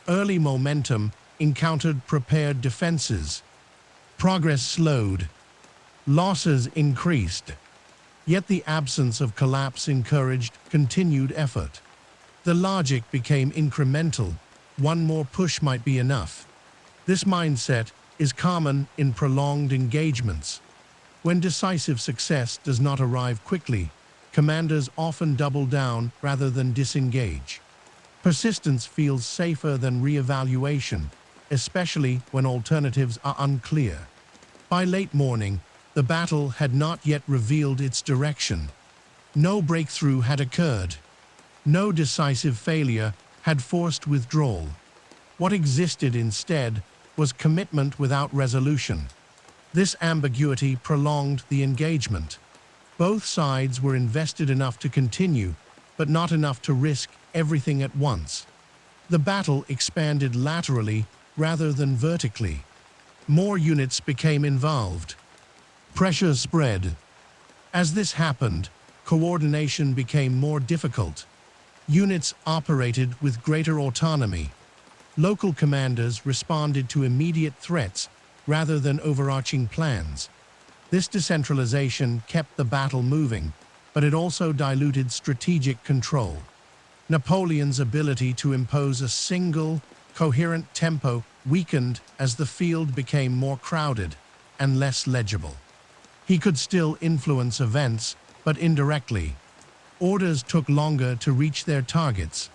Early momentum encountered prepared defenses. Progress slowed. Losses increased. Yet the absence of collapse encouraged continued effort. The logic became incremental. One more push might be enough. This mindset is common in prolonged engagements. When decisive success does not arrive quickly, commanders often double down rather than disengage. Persistence feels safer than re-evaluation, especially when alternatives are unclear. By late morning, the battle had not yet revealed its direction. No breakthrough had occurred. No decisive failure had forced withdrawal. What existed instead was commitment without resolution. This ambiguity prolonged the engagement. Both sides were invested enough to continue, but not enough to risk everything at once. The battle expanded laterally rather than vertically. More units became involved. Pressure spread. As this happened, coordination became more difficult. Units operated with greater autonomy. Local commanders responded to immediate threats rather than overarching plans. This decentralization kept the battle moving, but it also diluted strategic control. Napoleon's ability to impose a single, coherent tempo weakened as the field became more crowded and less legible. He could still influence events, but indirectly. Orders took longer to reach their targets.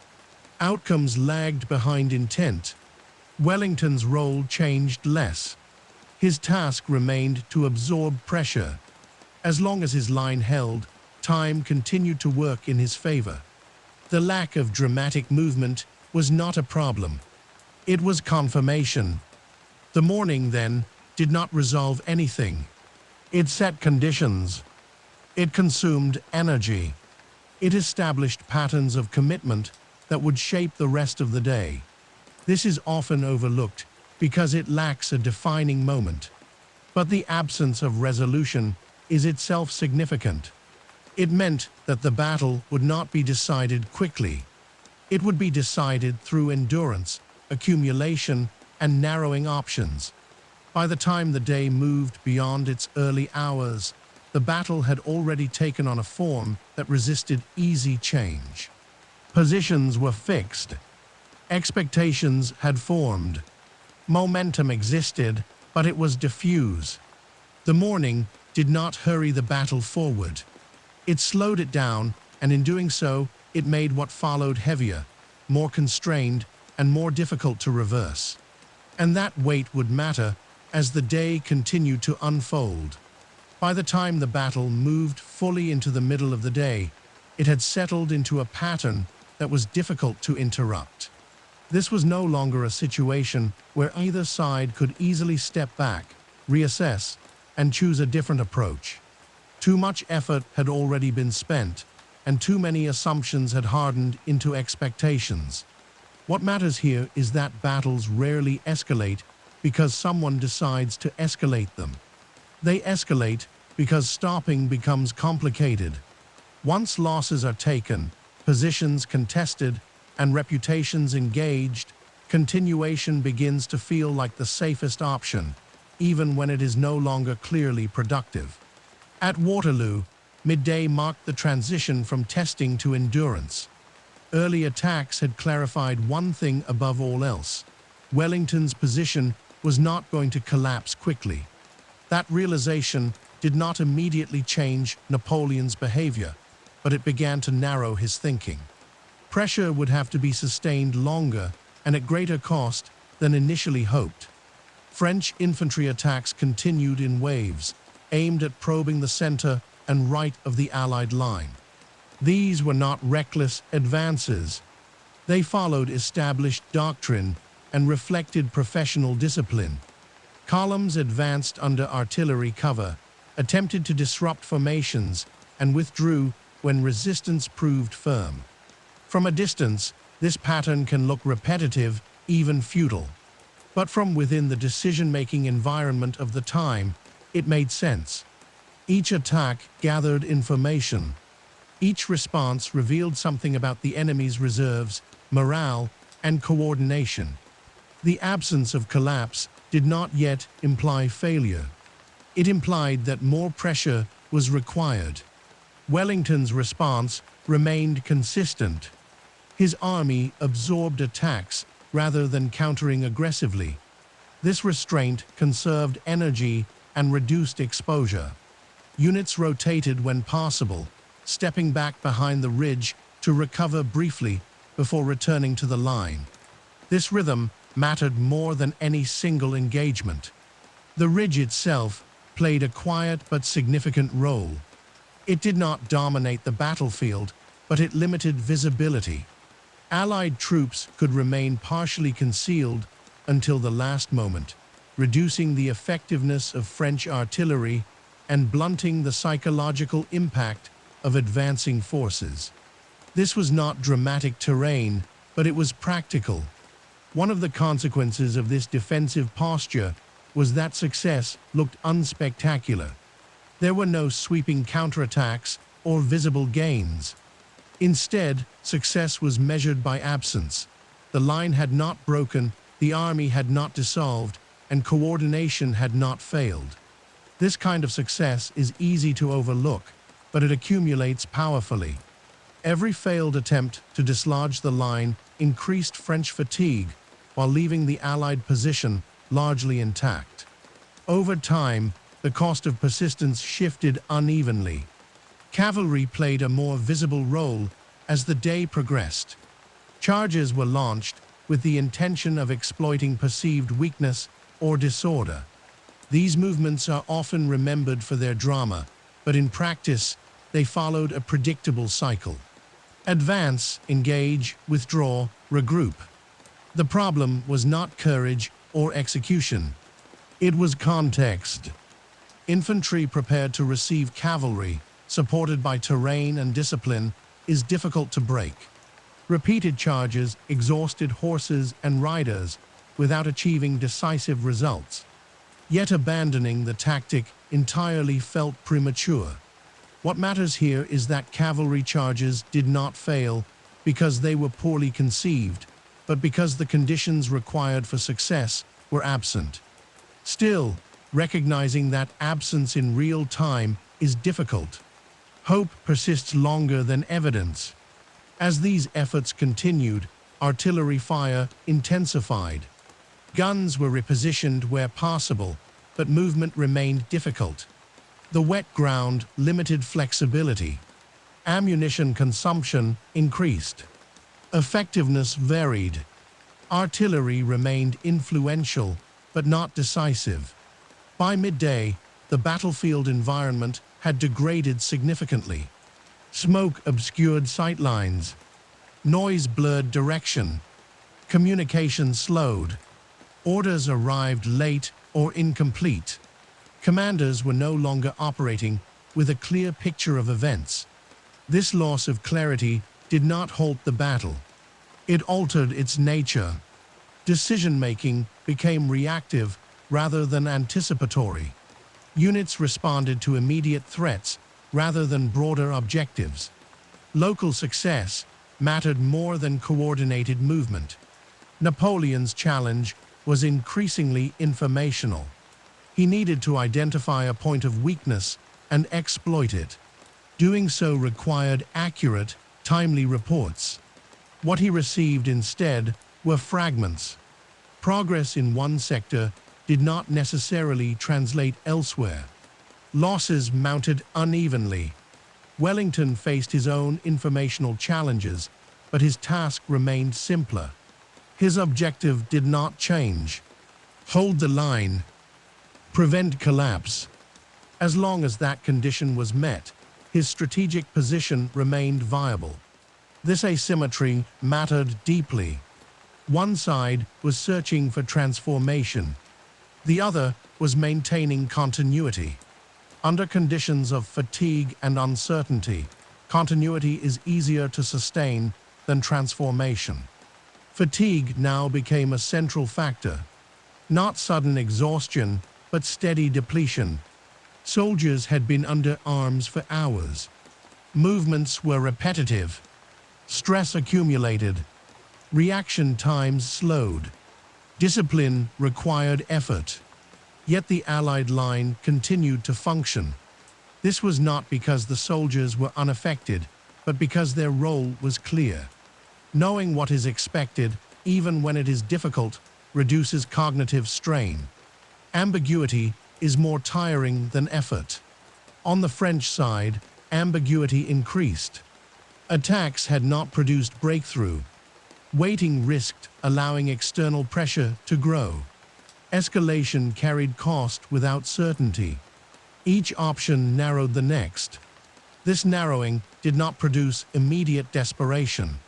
Outcomes lagged behind intent. Wellington's role changed less. His task remained to absorb pressure. As long as his line held, time continued to work in his favor. The lack of dramatic movement was not a problem. It was confirmation. The morning, then, did not resolve anything. It set conditions. It consumed energy. It established patterns of commitment that would shape the rest of the day. This is often overlooked because it lacks a defining moment. But the absence of resolution is itself significant. It meant that the battle would not be decided quickly. It would be decided through endurance, accumulation, and narrowing options. By the time the day moved beyond its early hours, the battle had already taken on a form that resisted easy change. Positions were fixed. Expectations had formed. Momentum existed, but it was diffuse. The morning did not hurry the battle forward. It slowed it down, and in doing so, it made what followed heavier, more constrained, and more difficult to reverse. And that weight would matter as the day continued to unfold. By the time the battle moved fully into the middle of the day, it had settled into a pattern that was difficult to interrupt. This was no longer a situation where either side could easily step back, reassess, and choose a different approach. Too much effort had already been spent, and too many assumptions had hardened into expectations. What matters here is that battles rarely escalate because someone decides to escalate them. They escalate because stopping becomes complicated. Once losses are taken, positions contested, and reputations engaged, continuation begins to feel like the safest option, even when it is no longer clearly productive. At Waterloo, midday marked the transition from testing to endurance. Early attacks had clarified one thing above all else: Wellington's position was not going to collapse quickly. That realization did not immediately change Napoleon's behavior, but it began to narrow his thinking. Pressure would have to be sustained longer and at greater cost than initially hoped. French infantry attacks continued in waves, aimed at probing the center and right of the Allied line. These were not reckless advances. They followed established doctrine and reflected professional discipline. Columns advanced under artillery cover, attempted to disrupt formations, and withdrew when resistance proved firm. From a distance, this pattern can look repetitive, even futile. But from within the decision-making environment of the time, it made sense. Each attack gathered information. Each response revealed something about the enemy's reserves, morale, and coordination. The absence of collapse did not yet imply failure. It implied that more pressure was required. Wellington's response remained consistent. His army absorbed attacks rather than countering aggressively. This restraint conserved energy and reduced exposure. Units rotated when possible, stepping back behind the ridge to recover briefly before returning to the line. This rhythm mattered more than any single engagement. The ridge itself played a quiet but significant role. It did not dominate the battlefield, but it limited visibility. Allied troops could remain partially concealed until the last moment, reducing the effectiveness of French artillery and blunting the psychological impact of advancing forces. This was not dramatic terrain, but it was practical. One of the consequences of this defensive posture was that success looked unspectacular. There were no sweeping counterattacks or visible gains. Instead, success was measured by absence. The line had not broken, the army had not dissolved, and coordination had not failed. This kind of success is easy to overlook, but it accumulates powerfully. Every failed attempt to dislodge the line increased French fatigue while leaving the Allied position largely intact. Over time, the cost of persistence shifted unevenly. Cavalry played a more visible role as the day progressed. Charges were launched with the intention of exploiting perceived weakness or disorder. These movements are often remembered for their drama, but in practice, they followed a predictable cycle. Advance, engage, withdraw, regroup. The problem was not courage or execution. It was context. Infantry prepared to receive cavalry, supported by terrain and discipline, is difficult to break. Repeated charges exhausted horses and riders without achieving decisive results. Yet abandoning the tactic entirely felt premature. What matters here is that cavalry charges did not fail because they were poorly conceived, but because the conditions required for success were absent. Still, recognizing that absence in real time is difficult. Hope persists longer than evidence. As these efforts continued, artillery fire intensified. Guns were repositioned where possible, but movement remained difficult. The wet ground limited flexibility. Ammunition consumption increased. Effectiveness varied. Artillery remained influential, but not decisive. By midday, the battlefield environment had degraded significantly. Smoke obscured sightlines. Noise blurred direction. Communication slowed. Orders arrived late or incomplete. Commanders were no longer operating with a clear picture of events. This loss of clarity did not halt the battle. It altered its nature. Decision-making became reactive rather than anticipatory. Units responded to immediate threats rather than broader objectives. Local success mattered more than coordinated movement. Napoleon's challenge was increasingly informational. He needed to identify a point of weakness and exploit it. Doing so required accurate, timely reports. What he received instead were fragments. Progress in one sector did not necessarily translate elsewhere. Losses mounted unevenly. Wellington faced his own informational challenges, but his task remained simpler. His objective did not change. Hold the line. Prevent collapse. As long as that condition was met, his strategic position remained viable. This asymmetry mattered deeply. One side was searching for transformation. The other was maintaining continuity. Under conditions of fatigue and uncertainty, continuity is easier to sustain than transformation. Fatigue now became a central factor. Not sudden exhaustion, but steady depletion. Soldiers had been under arms for hours. Movements were repetitive. Stress accumulated. Reaction times slowed. Discipline required effort. Yet the Allied line continued to function. This was not because the soldiers were unaffected, but because their role was clear. Knowing what is expected, even when it is difficult, reduces cognitive strain. Ambiguity is more tiring than effort. On the French side, ambiguity increased. Attacks had not produced breakthrough. Waiting risked allowing external pressure to grow. Escalation carried cost without certainty. Each option narrowed the next. This narrowing did not produce immediate desperation.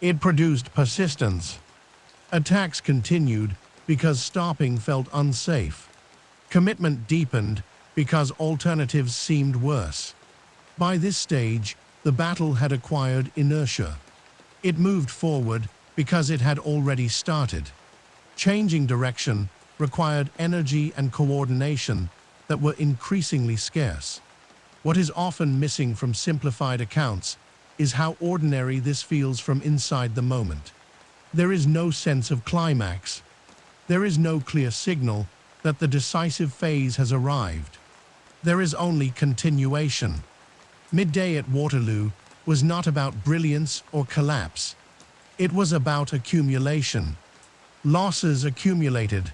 It produced persistence. Attacks continued because stopping felt unsafe. Commitment deepened because alternatives seemed worse. By this stage, the battle had acquired inertia. It moved forward because it had already started. Changing direction required energy and coordination that were increasingly scarce. What is often missing from simplified accounts is how ordinary this feels from inside the moment. There is no sense of climax. There is no clear signal that the decisive phase has arrived. There is only continuation. Midday at Waterloo was not about brilliance or collapse. It was about accumulation. Losses accumulated.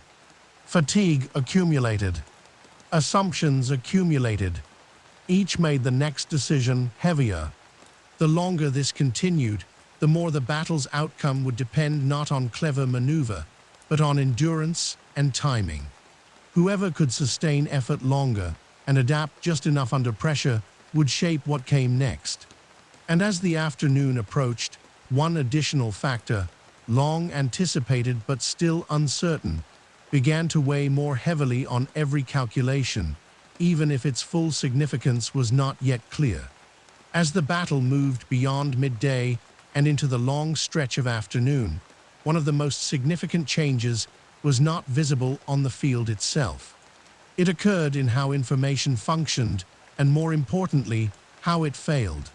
Fatigue accumulated. Assumptions accumulated. Each made the next decision heavier. The longer this continued, the more the battle's outcome would depend not on clever maneuver, but on endurance and timing. Whoever could sustain effort longer and adapt just enough under pressure would shape what came next. And as the afternoon approached, one additional factor, long anticipated but still uncertain, began to weigh more heavily on every calculation, even if its full significance was not yet clear. As the battle moved beyond midday and into the long stretch of afternoon, one of the most significant changes was not visible on the field itself. It occurred in how information functioned and, more importantly, how it failed.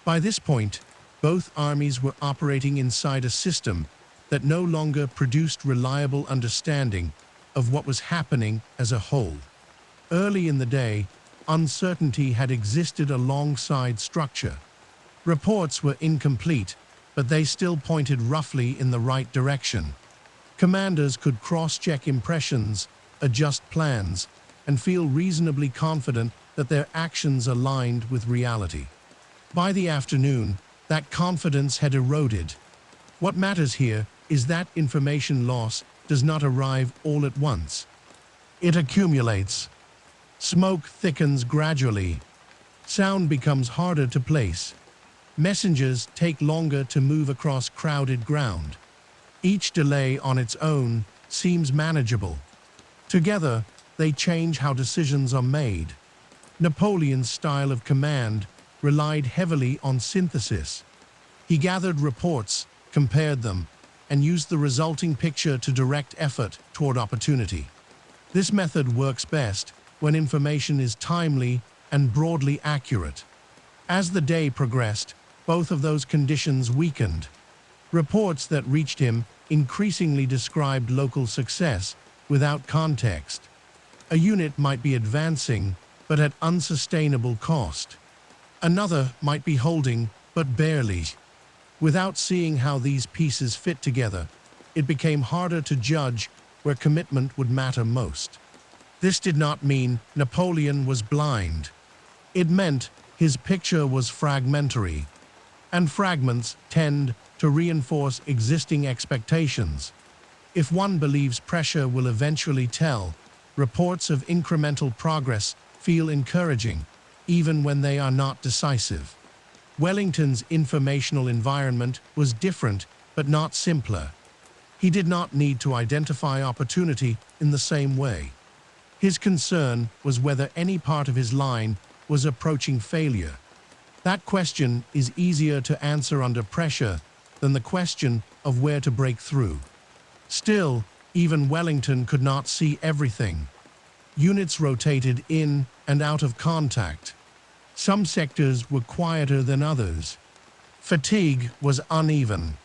By this point, both armies were operating inside a system that no longer produced reliable understanding of what was happening as a whole. Early in the day, uncertainty had existed alongside structure. Reports were incomplete, but they still pointed roughly in the right direction. Commanders could cross-check impressions, adjust plans, and feel reasonably confident that their actions aligned with reality. By the afternoon, that confidence had eroded. What matters here is that information loss does not arrive all at once. It accumulates. Smoke thickens gradually. Sound becomes harder to place. Messengers take longer to move across crowded ground. Each delay on its own seems manageable. Together, they change how decisions are made. Napoleon's style of command relied heavily on synthesis. He gathered reports, compared them, and used the resulting picture to direct effort toward opportunity. This method works best when information is timely and broadly accurate. As the day progressed, both of those conditions weakened. Reports that reached him increasingly described local success without context. A unit might be advancing, but at unsustainable cost. Another might be holding, but barely. Without seeing how these pieces fit together, it became harder to judge where commitment would matter most. This did not mean Napoleon was blind. It meant his picture was fragmentary, and fragments tend to reinforce existing expectations. If one believes pressure will eventually tell, reports of incremental progress feel encouraging, even when they are not decisive. Wellington's informational environment was different, but not simpler. He did not need to identify opportunity in the same way. His concern was whether any part of his line was approaching failure. That question is easier to answer under pressure than the question of where to break through. Still, even Wellington could not see everything. Units rotated in and out of contact. Some sectors were quieter than others. Fatigue was uneven.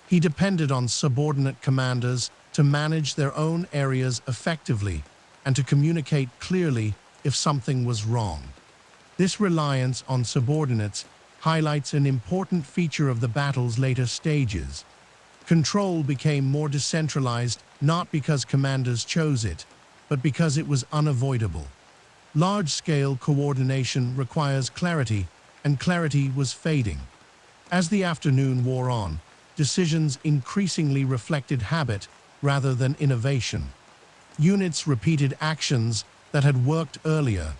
He depended on subordinate commanders to manage their own areas effectively and to communicate clearly if something was wrong. This reliance on subordinates highlights an important feature of the battle's later stages. Control became more decentralized not because commanders chose it, but because it was unavoidable. Large-scale coordination requires clarity, and clarity was fading. As the afternoon wore on, decisions increasingly reflected habit rather than innovation. Units repeated actions that had worked earlier.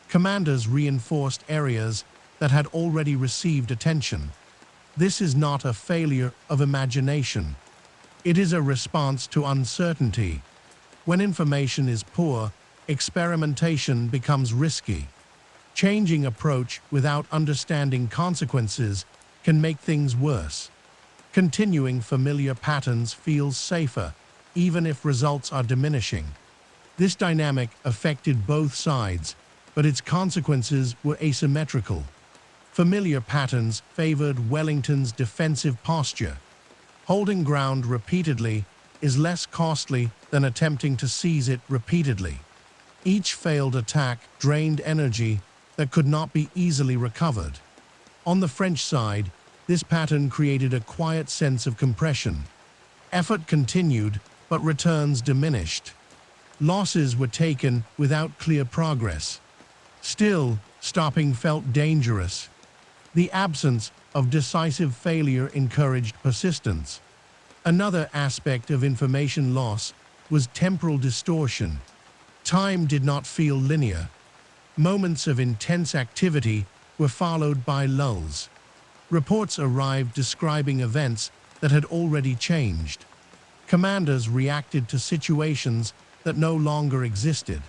Commanders reinforced areas that had already received attention. This is not a failure of imagination. It is a response to uncertainty. When information is poor, experimentation becomes risky. Changing approach without understanding consequences can make things worse. Continuing familiar patterns feels safer, even if results are diminishing. This dynamic affected both sides, but its consequences were asymmetrical. Familiar patterns favored Wellington's defensive posture. Holding ground repeatedly is less costly than attempting to seize it repeatedly. Each failed attack drained energy that could not be easily recovered. On the French side, this pattern created a quiet sense of compression. Effort continued, but returns diminished. Losses were taken without clear progress. Still, stopping felt dangerous. The absence of decisive failure encouraged persistence. Another aspect of information loss was temporal distortion. Time did not feel linear. Moments of intense activity were followed by lulls. Reports arrived describing events that had already changed. Commanders reacted to situations that no longer existed.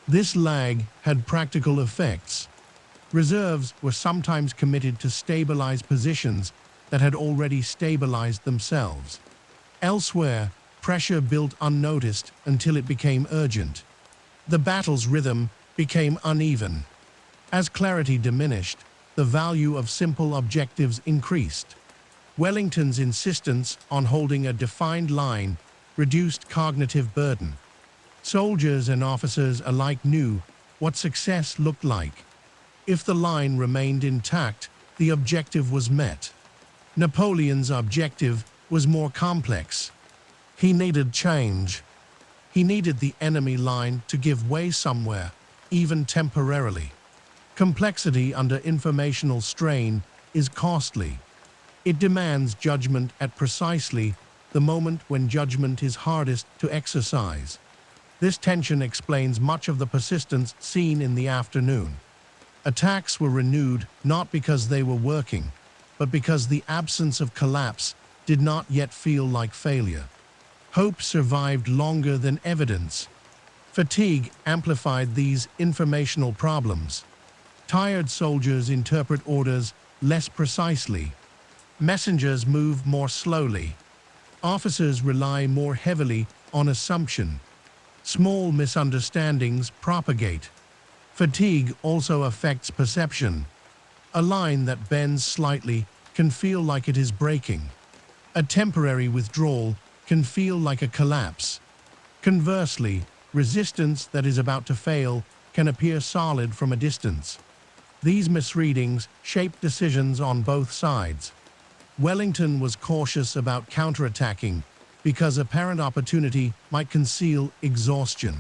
This lag had practical effects. Reserves were sometimes committed to stabilize positions that had already stabilized themselves. Elsewhere, pressure built unnoticed until it became urgent. The battle's rhythm became uneven. As clarity diminished, the value of simple objectives increased. Wellington's insistence on holding a defined line reduced cognitive burden. Soldiers and officers alike knew what success looked like. If the line remained intact, the objective was met. Napoleon's objective was more complex. He needed change. He needed the enemy line to give way somewhere, even temporarily. Complexity under informational strain is costly. It demands judgment at precisely the moment when judgment is hardest to exercise. This tension explains much of the persistence seen in the afternoon. Attacks were renewed not because they were working, but because the absence of collapse did not yet feel like failure. Hope survived longer than evidence. Fatigue amplified these informational problems. Tired soldiers interpret orders less precisely. Messengers move more slowly. Officers rely more heavily on assumption. Small misunderstandings propagate. Fatigue also affects perception. A line that bends slightly can feel like it is breaking. A temporary withdrawal can feel like a collapse. Conversely, resistance that is about to fail can appear solid from a distance. These misreadings shape decisions on both sides. Wellington was cautious about counterattacking because apparent opportunity might conceal exhaustion.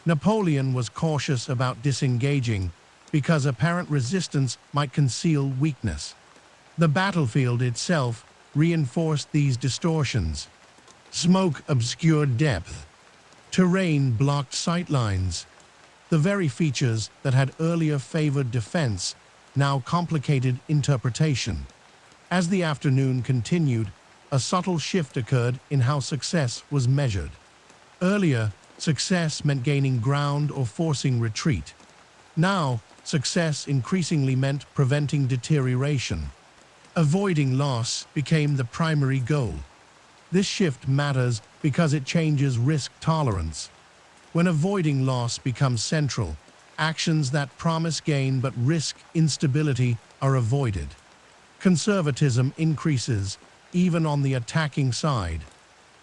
Napoleon was cautious about disengaging because apparent resistance might conceal weakness. The battlefield itself reinforced these distortions. Smoke obscured depth. Terrain blocked sightlines. The very features that had earlier favored defense now complicated interpretation. As the afternoon continued, a subtle shift occurred in how success was measured. Earlier, success meant gaining ground or forcing retreat. Now, success increasingly meant preventing deterioration. Avoiding loss became the primary goal. This shift matters because it changes risk tolerance. When avoiding loss becomes central, actions that promise gain but risk instability are avoided. Conservatism increases, even on the attacking side.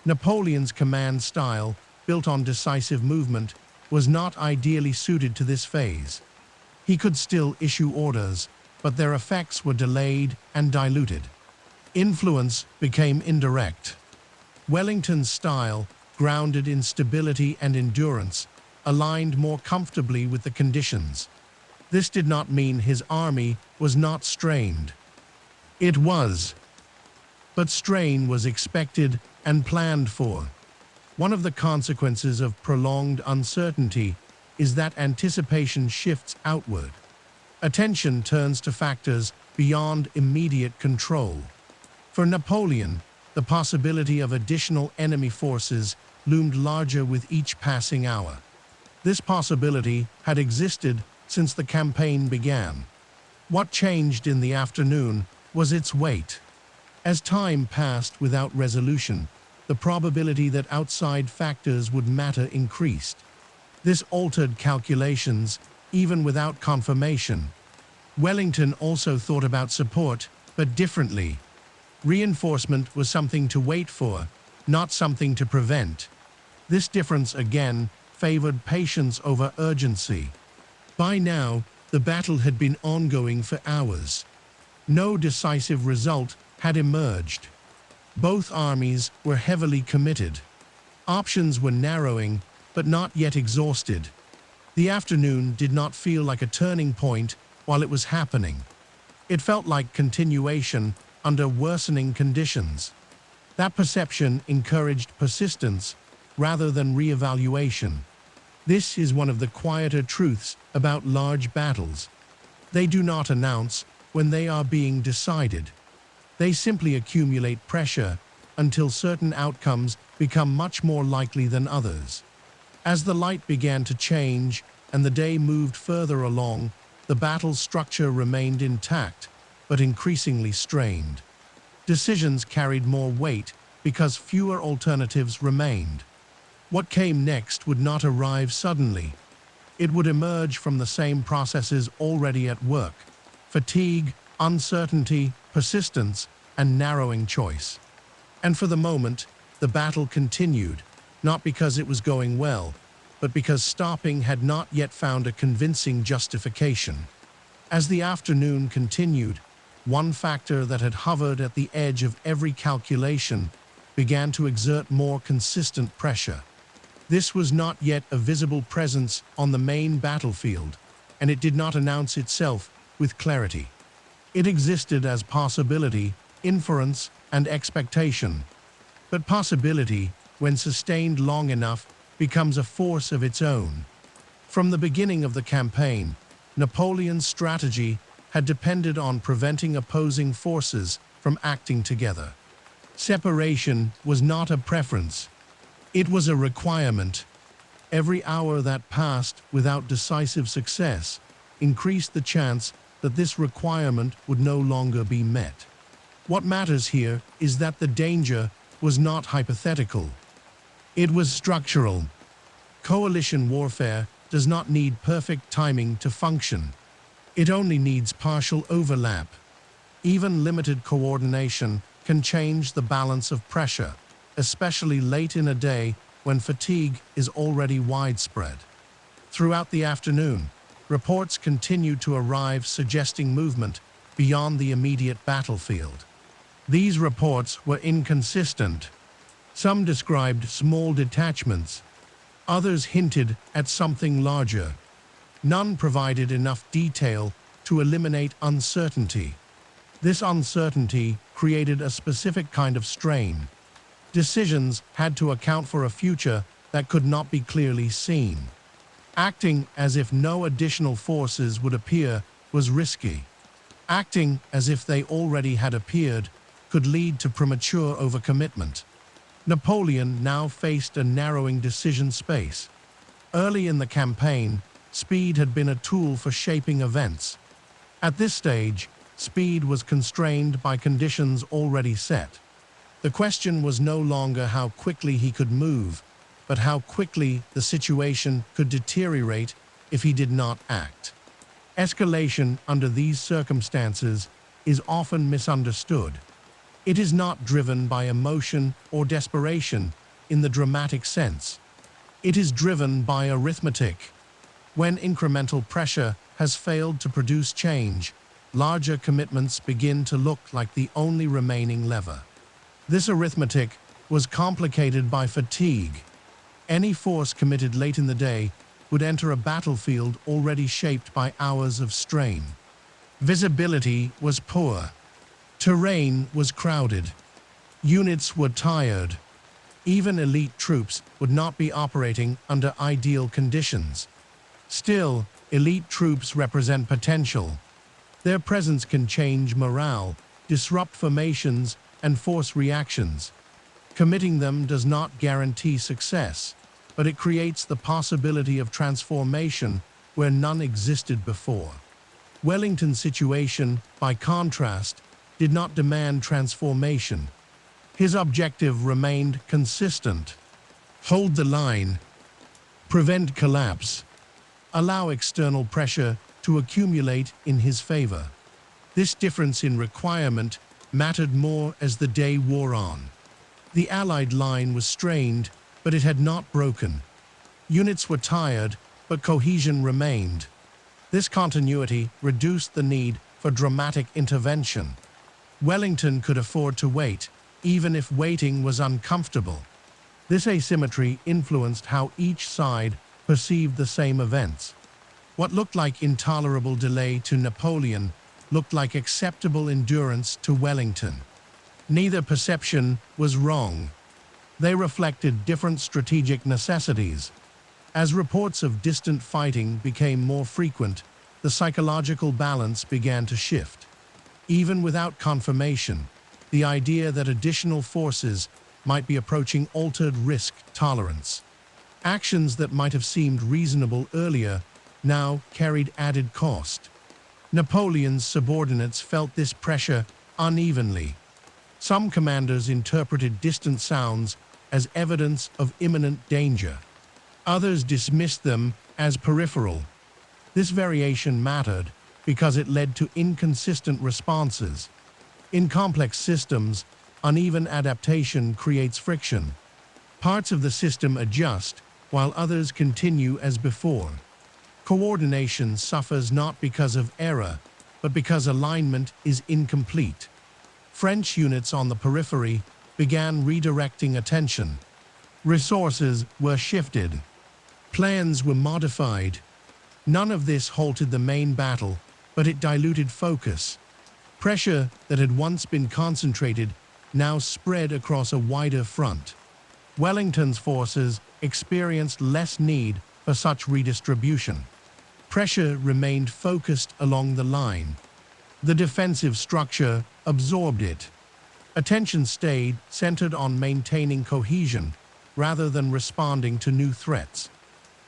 Napoleon's command style, built on decisive movement, was not ideally suited to this phase. He could still issue orders, but their effects were delayed and diluted. Influence became indirect. Wellington's style, grounded in stability and endurance, aligned more comfortably with the conditions. This did not mean his army was not strained. It was. But strain was expected and planned for. One of the consequences of prolonged uncertainty is that anticipation shifts outward. Attention turns to factors beyond immediate control. For Napoleon, the possibility of additional enemy forces loomed larger with each passing hour. This possibility had existed since the campaign began. What changed in the afternoon was its weight. As time passed without resolution, the probability that outside factors would matter increased. This altered calculations, even without confirmation. Wellington also thought about support, but differently. Reinforcement was something to wait for, not something to prevent. This difference again favored patience over urgency. By now, the battle had been ongoing for hours. No decisive result had emerged. Both armies were heavily committed. Options were narrowing, but not yet exhausted. The afternoon did not feel like a turning point while it was happening. It felt like continuation under worsening conditions. That perception encouraged persistence rather than reevaluation. This is one of the quieter truths about large battles. They do not announce when they are being decided. They simply accumulate pressure until certain outcomes become much more likely than others. As the light began to change and the day moved further along, the battle's structure remained intact, but increasingly strained. Decisions carried more weight because fewer alternatives remained. What came next would not arrive suddenly. It would emerge from the same processes already at work. fatigue, uncertainty, persistence, and narrowing choice. And for the moment, the battle continued, not because it was going well, but because stopping had not yet found a convincing justification. As the afternoon continued, one factor that had hovered at the edge of every calculation began to exert more consistent pressure. This was not yet a visible presence on the main battlefield, and it did not announce itself with clarity. It existed as possibility, inference, and expectation. But possibility, when sustained long enough, becomes a force of its own. From the beginning of the campaign, Napoleon's strategy had depended on preventing opposing forces from acting together. Separation was not a preference. It was a requirement. Every hour that passed without decisive success increased the chance that this requirement would no longer be met. What matters here is that the danger was not hypothetical. It was structural. Coalition warfare does not need perfect timing to function. It only needs partial overlap. Even limited coordination can change the balance of pressure, especially late in a day when fatigue is already widespread. Throughout the afternoon, reports continued to arrive suggesting movement beyond the immediate battlefield. These reports were inconsistent. Some described small detachments. Others hinted at something larger. None provided enough detail to eliminate uncertainty. This uncertainty created a specific kind of strain. Decisions had to account for a future that could not be clearly seen. Acting as if no additional forces would appear was risky. Acting as if they already had appeared could lead to premature overcommitment. Napoleon now faced a narrowing decision space. Early in the campaign, speed had been a tool for shaping events. At this stage, speed was constrained by conditions already set. The question was no longer how quickly he could move, but how quickly the situation could deteriorate if he did not act. Escalation under these circumstances is often misunderstood. It is not driven by emotion or desperation in the dramatic sense. It is driven by arithmetic. When incremental pressure has failed to produce change, larger commitments begin to look like the only remaining lever. This arithmetic was complicated by fatigue. Any force committed late in the day would enter a battlefield already shaped by hours of strain. Visibility was poor. Terrain was crowded. Units were tired. Even elite troops would not be operating under ideal conditions. Still, elite troops represent potential. Their presence can change morale, disrupt formations, and force reactions. Committing them does not guarantee success, but it creates the possibility of transformation where none existed before. Wellington's situation, by contrast, did not demand transformation. His objective remained consistent. Hold the line. Prevent collapse. Allow external pressure to accumulate in his favor. This difference in requirement mattered more as the day wore on. The Allied line was strained, but it had not broken. Units were tired, but cohesion remained. This continuity reduced the need for dramatic intervention. Wellington could afford to wait, even if waiting was uncomfortable. This asymmetry influenced how each side perceived the same events. What looked like intolerable delay to Napoleon looked like acceptable endurance to Wellington. Neither perception was wrong. They reflected different strategic necessities. As reports of distant fighting became more frequent, the psychological balance began to shift. Even without confirmation, the idea that additional forces might be approaching altered risk tolerance. Actions that might have seemed reasonable earlier now carried added cost. Napoleon's subordinates felt this pressure unevenly. Some commanders interpreted distant sounds as evidence of imminent danger. Others dismissed them as peripheral. This variation mattered because it led to inconsistent responses. In complex systems, uneven adaptation creates friction. Parts of the system adjust, while others continue as before. Coordination suffers not because of error, but because alignment is incomplete. French units on the periphery began redirecting attention. Resources were shifted. Plans were modified. None of this halted the main battle, but it diluted focus. Pressure that had once been concentrated now spread across a wider front. Wellington's forces experienced less need for such redistribution. Pressure remained focused along the line. The defensive structure absorbed it. Attention stayed centered on maintaining cohesion rather than responding to new threats.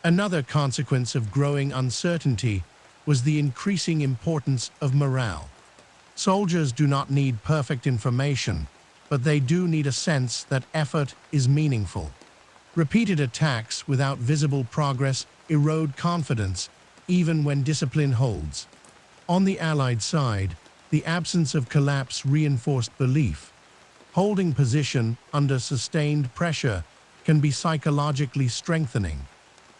Another consequence of growing uncertainty was the increasing importance of morale. Soldiers do not need perfect information, but they do need a sense that effort is meaningful. Repeated attacks without visible progress erode confidence, even when discipline holds. On the Allied side, the absence of collapse reinforced belief. Holding position under sustained pressure can be psychologically strengthening.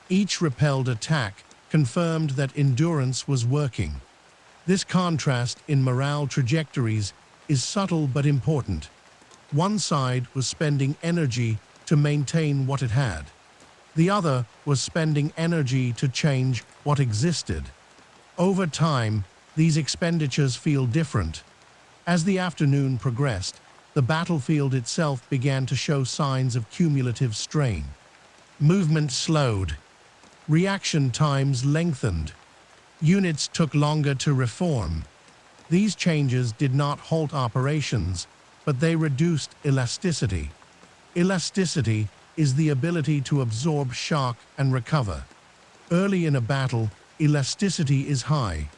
Each repelled attack confirmed that endurance was working. This contrast in morale trajectories is subtle but important. One side was spending energy to maintain what it had. The other was spending energy to change what existed. Over time, these expenditures feel different. As the afternoon progressed, the battlefield itself began to show signs of cumulative strain. Movement slowed. Reaction times lengthened. Units took longer to reform. These changes did not halt operations, but they reduced elasticity. Elasticity is the ability to absorb shock and recover. Early in a battle, elasticity is high.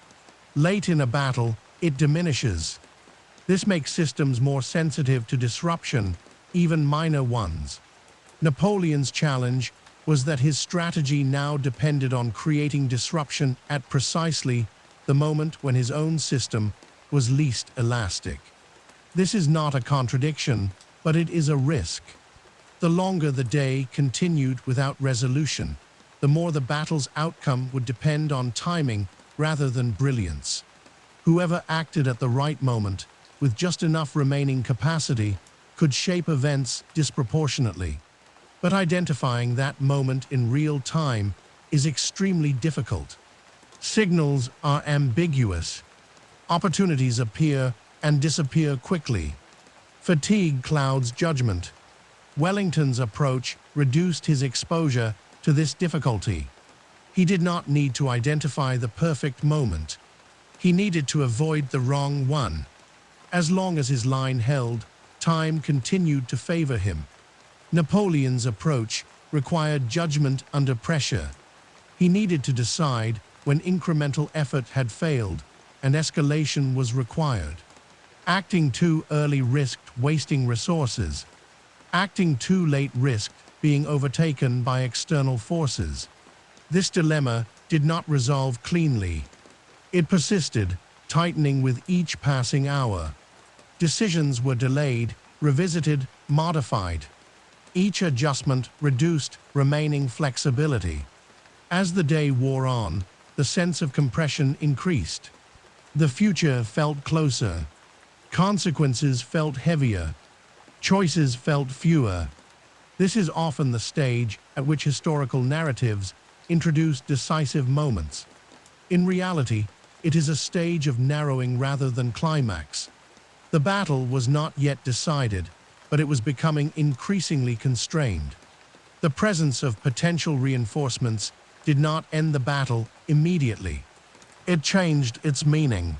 Late in a battle, it diminishes. This makes systems more sensitive to disruption, even minor ones. Napoleon's challenge was that his strategy now depended on creating disruption at precisely the moment when his own system was least elastic. This is not a contradiction, but it is a risk. The longer the day continued without resolution, the more the battle's outcome would depend on timing rather than brilliance. Whoever acted at the right moment, with just enough remaining capacity, could shape events disproportionately. But identifying that moment in real time is extremely difficult. Signals are ambiguous. Opportunities appear and disappear quickly. Fatigue clouds judgment. Wellington's approach reduced his exposure to this difficulty. He did not need to identify the perfect moment. He needed to avoid the wrong one. As long as his line held, time continued to favor him. Napoleon's approach required judgment under pressure. He needed to decide when incremental effort had failed and escalation was required. Acting too early risked wasting resources. Acting too late risked being overtaken by external forces. This dilemma did not resolve cleanly. It persisted, tightening with each passing hour. Decisions were delayed, revisited, modified. Each adjustment reduced remaining flexibility. As the day wore on, the sense of compression increased. The future felt closer. Consequences felt heavier. Choices felt fewer. This is often the stage at which historical narratives introduce decisive moments. In reality, it is a stage of narrowing rather than climax. The battle was not yet decided, but it was becoming increasingly constrained. The presence of potential reinforcements did not end the battle immediately. It changed its meaning.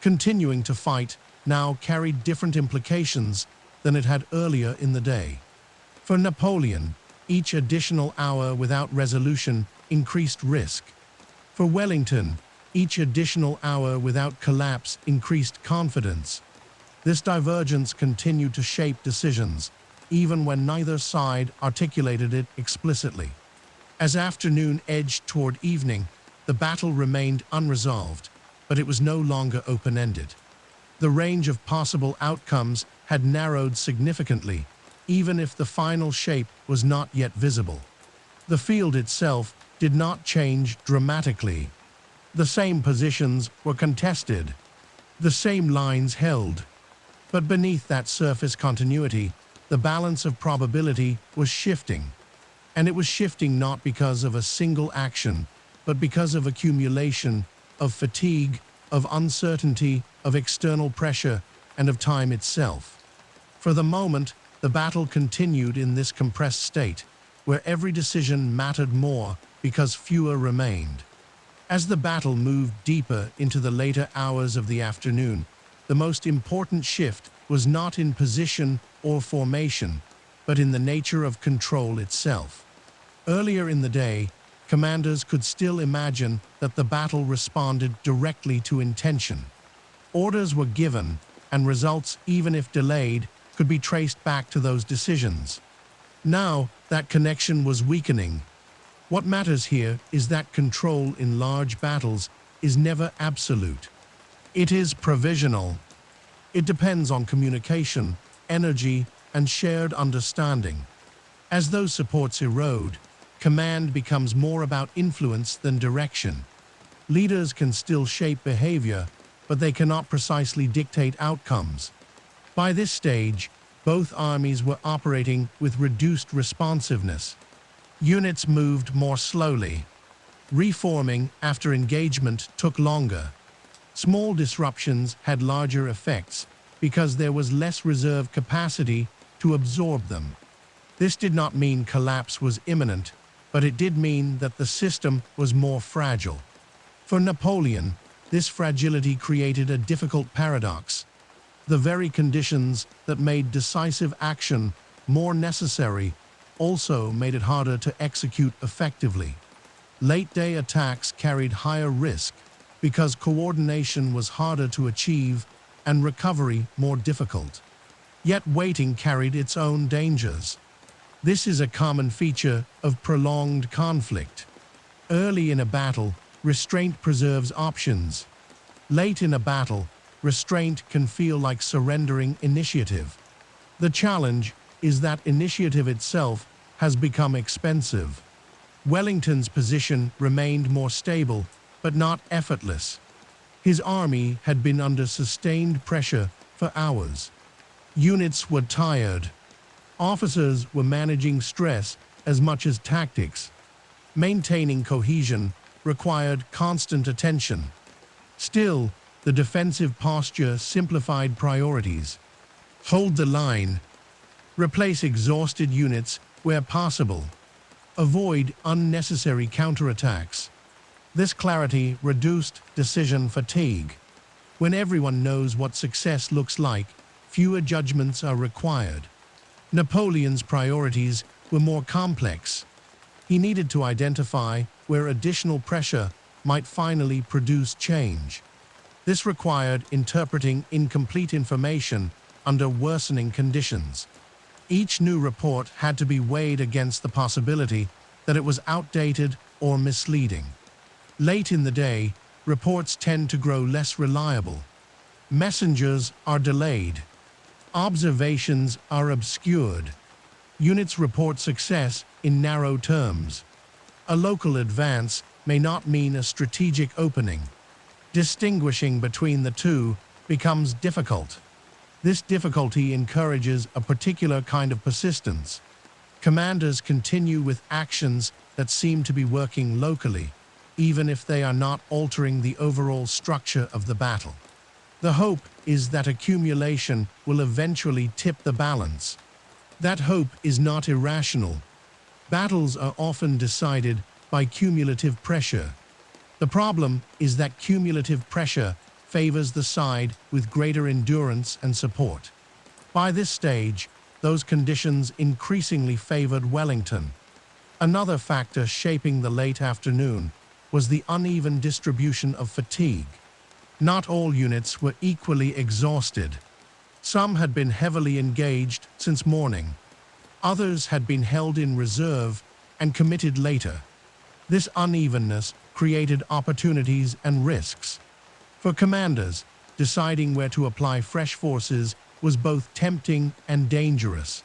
Continuing to fight now carried different implications than it had earlier in the day. For Napoleon, each additional hour without resolution increased risk. For Wellington, each additional hour without collapse increased confidence. This divergence continued to shape decisions, even when neither side articulated it explicitly. As afternoon edged toward evening, the battle remained unresolved, but it was no longer open-ended. The range of possible outcomes had narrowed significantly, even if the final shape was not yet visible. The field itself did not change dramatically. The same positions were contested, the same lines held. But beneath that surface continuity, the balance of probability was shifting. And it was shifting not because of a single action, but because of accumulation, of fatigue, of uncertainty, of external pressure, and of time itself. For the moment, the battle continued in this compressed state, where every decision mattered more because fewer remained. As the battle moved deeper into the later hours of the afternoon, the most important shift was not in position or formation, but in the nature of control itself. Earlier in the day, commanders could still imagine that the battle responded directly to intention. Orders were given, and results, even if delayed, could be traced back to those decisions. Now, that connection was weakening. What matters here is that control in large battles is never absolute. It is provisional. It depends on communication, energy, and shared understanding. As those supports erode, command becomes more about influence than direction. Leaders can still shape behavior, but they cannot precisely dictate outcomes. By this stage, both armies were operating with reduced responsiveness. Units moved more slowly. Reforming after engagement took longer. Small disruptions had larger effects because there was less reserve capacity to absorb them. This did not mean collapse was imminent, but it did mean that the system was more fragile. For Napoleon, this fragility created a difficult paradox. The very conditions that made decisive action more necessary also made it harder to execute effectively. Late-day attacks carried higher risk because coordination was harder to achieve and recovery more difficult. Yet waiting carried its own dangers. This is a common feature of prolonged conflict. Early in a battle, restraint preserves options. Late in a battle, restraint can feel like surrendering initiative. The challenge is that initiative itself has become expensive. Wellington's position remained more stable, but not effortless. His army had been under sustained pressure for hours. Units were tired. Officers were managing stress as much as tactics. Maintaining cohesion required constant attention. Still, the defensive posture simplified priorities. Hold the line. Replace exhausted units where possible. Avoid unnecessary counterattacks. This clarity reduced decision fatigue. When everyone knows what success looks like, fewer judgments are required. Napoleon's priorities were more complex. He needed to identify where additional pressure might finally produce change. This required interpreting incomplete information under worsening conditions. Each new report had to be weighed against the possibility that it was outdated or misleading. Late in the day, reports tend to grow less reliable. Messengers are delayed. Observations are obscured. Units report success in narrow terms. A local advance may not mean a strategic opening. Distinguishing between the two becomes difficult. This difficulty encourages a particular kind of persistence. Commanders continue with actions that seem to be working locally, even if they are not altering the overall structure of the battle. The hope is that accumulation will eventually tip the balance. That hope is not irrational. Battles are often decided by cumulative pressure. The problem is that cumulative pressure favors the side with greater endurance and support. By this stage, those conditions increasingly favored Wellington. Another factor shaping the late afternoon was the uneven distribution of fatigue. Not all units were equally exhausted. Some had been heavily engaged since morning. Others had been held in reserve and committed later. This unevenness created opportunities and risks. For commanders, deciding where to apply fresh forces was both tempting and dangerous.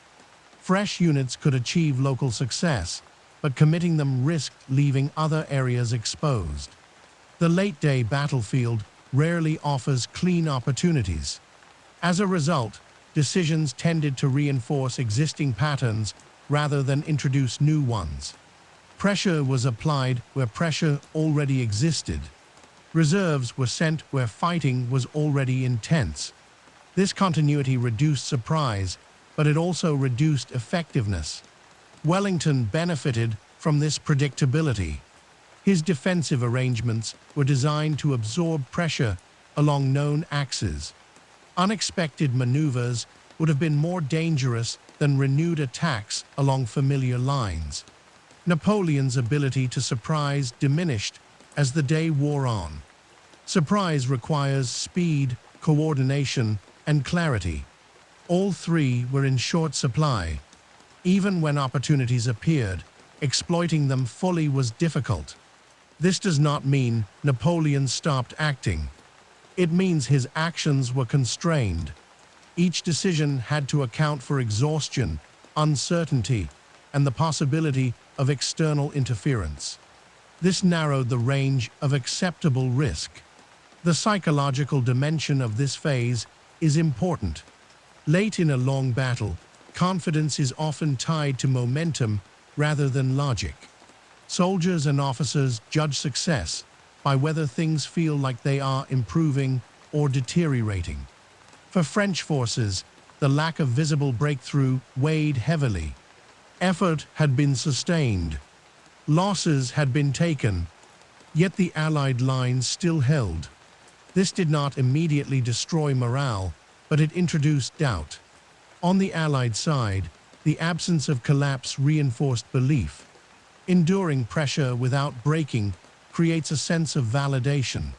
Fresh units could achieve local success, but committing them risked leaving other areas exposed. The late-day battlefield rarely offers clean opportunities. As a result, decisions tended to reinforce existing patterns rather than introduce new ones. Pressure was applied where pressure already existed. Reserves were sent where fighting was already intense. This continuity reduced surprise, but it also reduced effectiveness. Wellington benefited from this predictability. His defensive arrangements were designed to absorb pressure along known axes. Unexpected maneuvers would have been more dangerous than renewed attacks along familiar lines. Napoleon's ability to surprise diminished as the day wore on. Surprise requires speed, coordination, and clarity. All three were in short supply. Even when opportunities appeared, exploiting them fully was difficult. This does not mean Napoleon stopped acting. It means his actions were constrained. Each decision had to account for exhaustion, uncertainty, and the possibility of external interference. This narrowed the range of acceptable risk. The psychological dimension of this phase is important. Late in a long battle, confidence is often tied to momentum rather than logic. Soldiers and officers judge success by whether things feel like they are improving or deteriorating. For French forces, the lack of visible breakthrough weighed heavily. Effort had been sustained. Losses had been taken, yet the Allied lines still held. This did not immediately destroy morale, but it introduced doubt. On the Allied side, the absence of collapse reinforced belief. Enduring pressure without breaking creates a sense of validation.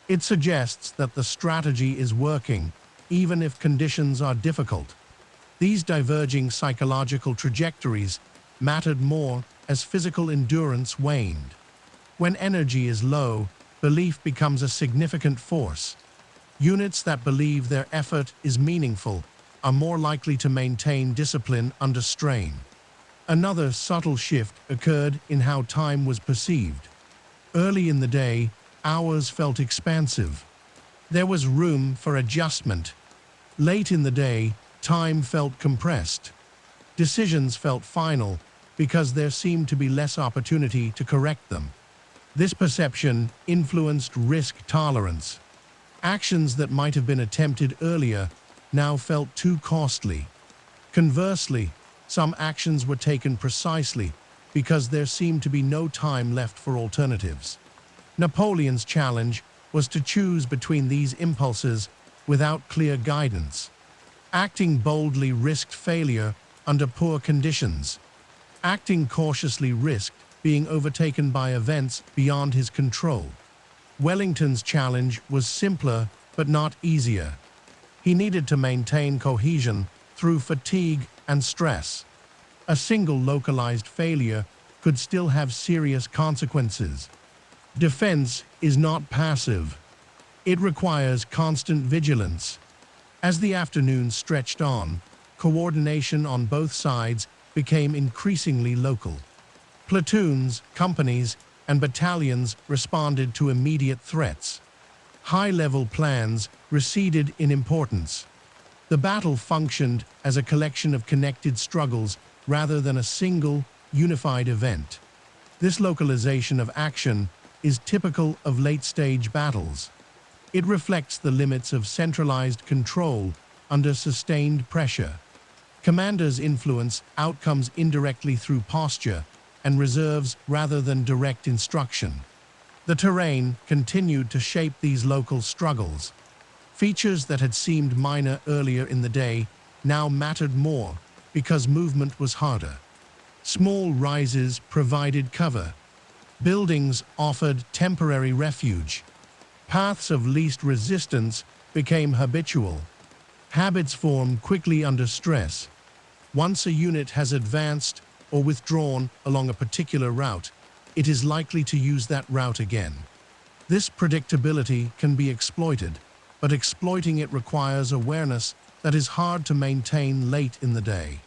It suggests that the strategy is working, even if conditions are difficult. These diverging psychological trajectories mattered more as physical endurance waned. When energy is low, belief becomes a significant force. Units that believe their effort is meaningful are more likely to maintain discipline under strain. Another subtle shift occurred in how time was perceived. Early in the day, hours felt expansive. There was room for adjustment. Late in the day, time felt compressed. Decisions felt final because there seemed to be less opportunity to correct them. This perception influenced risk tolerance. Actions that might have been attempted earlier now felt too costly. Conversely, some actions were taken precisely because there seemed to be no time left for alternatives. Napoleon's challenge was to choose between these impulses without clear guidance. Acting boldly risked failure under poor conditions. Acting cautiously risked being overtaken by events beyond his control. Wellington's challenge was simpler but not easier. He needed to maintain cohesion through fatigue and stress. A single localized failure could still have serious consequences. Defense is not passive. It requires constant vigilance. As the afternoon stretched on, coordination on both sides became increasingly local. Platoons, companies, and battalions responded to immediate threats. High-level plans receded in importance. The battle functioned as a collection of connected struggles rather than a single, unified event. This localization of action is typical of late-stage battles. It reflects the limits of centralized control under sustained pressure. Commanders influence outcomes indirectly through posture and reserves rather than direct instruction. The terrain continued to shape these local struggles. Features that had seemed minor earlier in the day now mattered more because movement was harder. Small rises provided cover. Buildings offered temporary refuge. Paths of least resistance became habitual. Habits form quickly under stress. Once a unit has advanced or withdrawn along a particular route, it is likely to use that route again. This predictability can be exploited, but exploiting it requires awareness that is hard to maintain late in the day.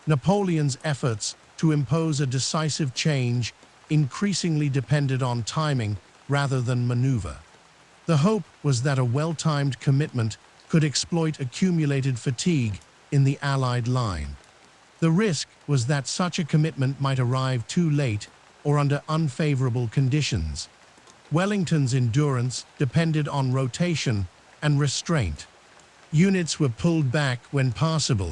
Napoleon's efforts to impose a decisive change increasingly depended on timing rather than maneuver. The hope was that a well-timed commitment could exploit accumulated fatigue in the Allied line. The risk was that such a commitment might arrive too late or under unfavorable conditions. Wellington's endurance depended on rotation and restraint. Units were pulled back when possible.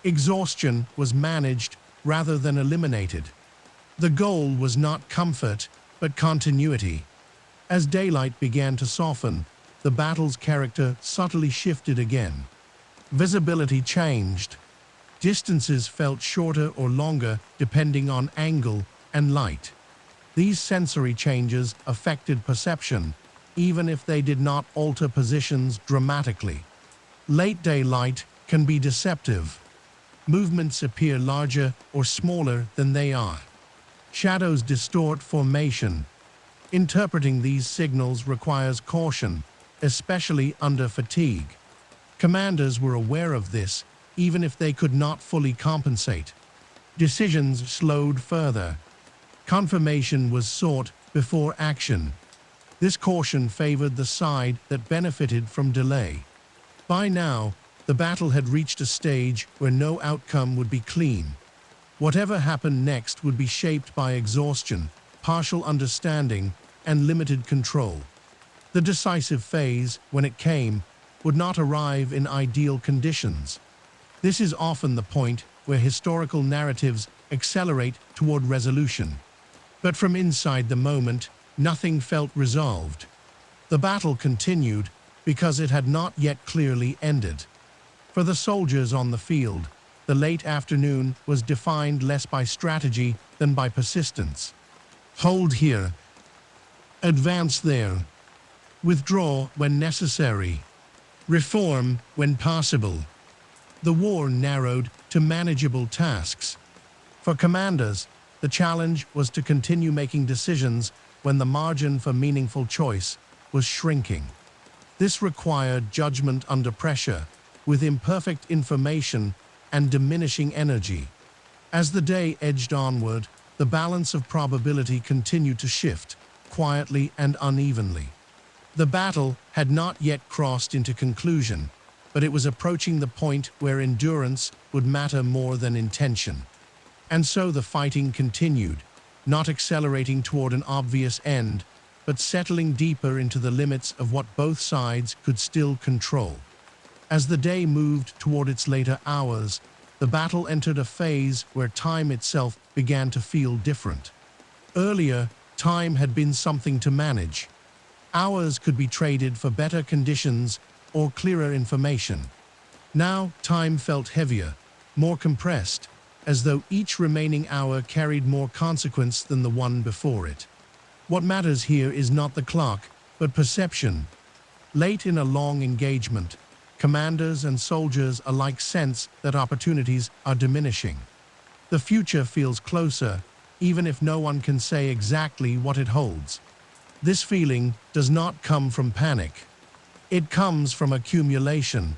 Exhaustion was managed rather than eliminated. The goal was not comfort, but continuity. As daylight began to soften, the battle's character subtly shifted again. Visibility changed. Distances felt shorter or longer depending on angle and light. These sensory changes affected perception, even if they did not alter positions dramatically. Late daylight can be deceptive. Movements appear larger or smaller than they are. Shadows distort formation. Interpreting these signals requires caution, especially under fatigue. Commanders were aware of this, even if they could not fully compensate. Decisions slowed further. Confirmation was sought before action. This caution favored the side that benefited from delay. By now, the battle had reached a stage where no outcome would be clean. Whatever happened next would be shaped by exhaustion, partial understanding, and limited control. The decisive phase, when it came, would not arrive in ideal conditions. This is often the point where historical narratives accelerate toward resolution. But from inside the moment, nothing felt resolved. The battle continued because it had not yet clearly ended. For the soldiers on the field, the late afternoon was defined less by strategy than by persistence. Hold here. Advance there. Withdraw when necessary. Reform when possible. The war narrowed to manageable tasks. For commanders, the challenge was to continue making decisions when the margin for meaningful choice was shrinking. This required judgment under pressure, with imperfect information and diminishing energy. As the day edged onward, the balance of probability continued to shift, quietly and unevenly. The battle had not yet crossed into conclusion, but it was approaching the point where endurance would matter more than intention. And so the fighting continued, not accelerating toward an obvious end, but settling deeper into the limits of what both sides could still control. As the day moved toward its later hours, the battle entered a phase where time itself began to feel different. Earlier, time had been something to manage. Hours could be traded for better conditions or clearer information. Now, time felt heavier, more compressed, as though each remaining hour carried more consequence than the one before it. What matters here is not the clock, but perception. Late in a long engagement, commanders and soldiers alike sense that opportunities are diminishing. The future feels closer, even if no one can say exactly what it holds. This feeling does not come from panic. It comes from accumulation.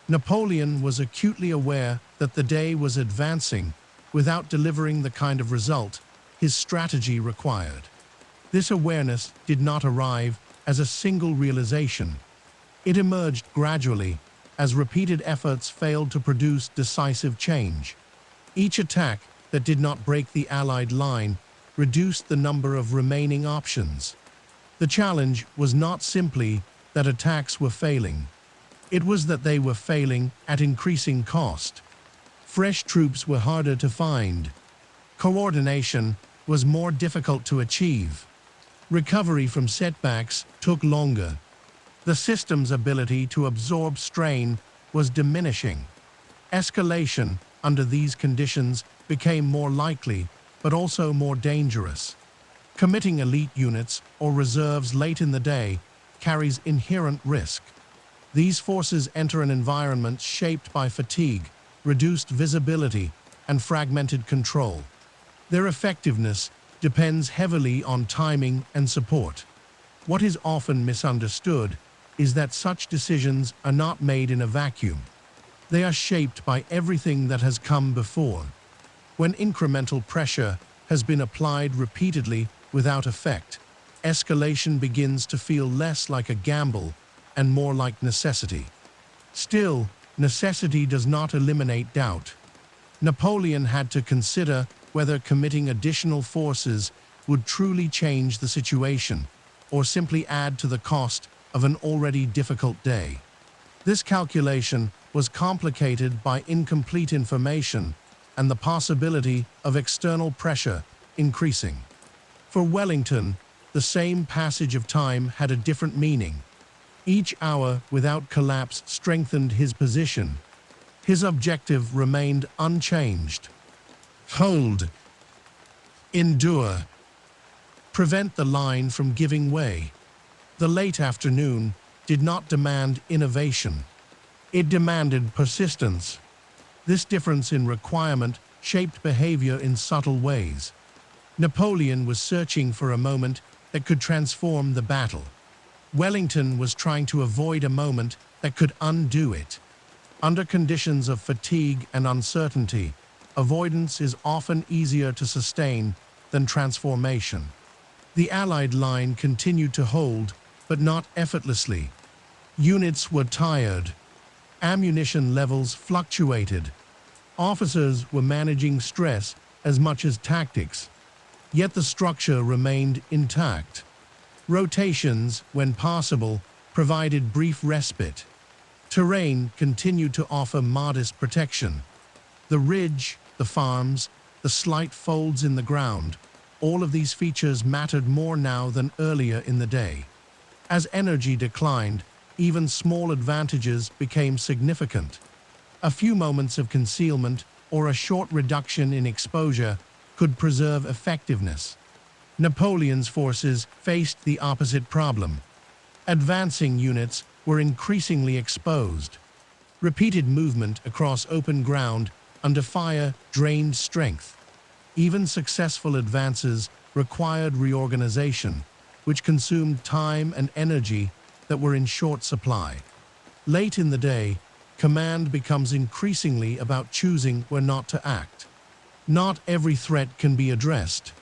Napoleon was acutely aware that the day was advancing without delivering the kind of result his strategy required. This awareness did not arrive as a single realization. It emerged gradually as repeated efforts failed to produce decisive change. Each attack that did not break the Allied line reduced the number of remaining options. The challenge was not simply that attacks were failing. It was that they were failing at increasing cost. Fresh troops were harder to find. Coordination was more difficult to achieve. Recovery from setbacks took longer. The system's ability to absorb strain was diminishing. Escalation under these conditions became more likely, but also more dangerous. Committing elite units or reserves late in the day carries inherent risk. These forces enter an environment shaped by fatigue, reduced visibility, and fragmented control. Their effectiveness depends heavily on timing and support. What is often misunderstood is that such decisions are not made in a vacuum. They are shaped by everything that has come before. When incremental pressure has been applied repeatedly without effect, escalation begins to feel less like a gamble and more like necessity. Still, necessity does not eliminate doubt. Napoleon had to consider whether committing additional forces would truly change the situation or simply add to the cost of an already difficult day. This calculation was complicated by incomplete information and the possibility of external pressure increasing. For Wellington, the same passage of time had a different meaning. Each hour without collapse strengthened his position. His objective remained unchanged. Hold. Endure. Prevent the line from giving way. The late afternoon did not demand innovation. It demanded persistence. This difference in requirement shaped behavior in subtle ways. Napoleon was searching for a moment that could transform the battle. Wellington was trying to avoid a moment that could undo it. Under conditions of fatigue and uncertainty, avoidance is often easier to sustain than transformation. The Allied line continued to hold, but not effortlessly. Units were tired. Ammunition levels fluctuated. Officers were managing stress as much as tactics. Yet the structure remained intact. Rotations, when possible, provided brief respite. Terrain continued to offer modest protection. The ridge, the farms, the slight folds in the ground, all of these features mattered more now than earlier in the day. As energy declined, even small advantages became significant. A few moments of concealment or a short reduction in exposure could preserve effectiveness. Napoleon's forces faced the opposite problem. Advancing units were increasingly exposed. Repeated movement across open ground under fire drained strength. Even successful advances required reorganization, which consumed time and energy that were in short supply. Late in the day, command becomes increasingly about choosing where not to act. Not every threat can be addressed.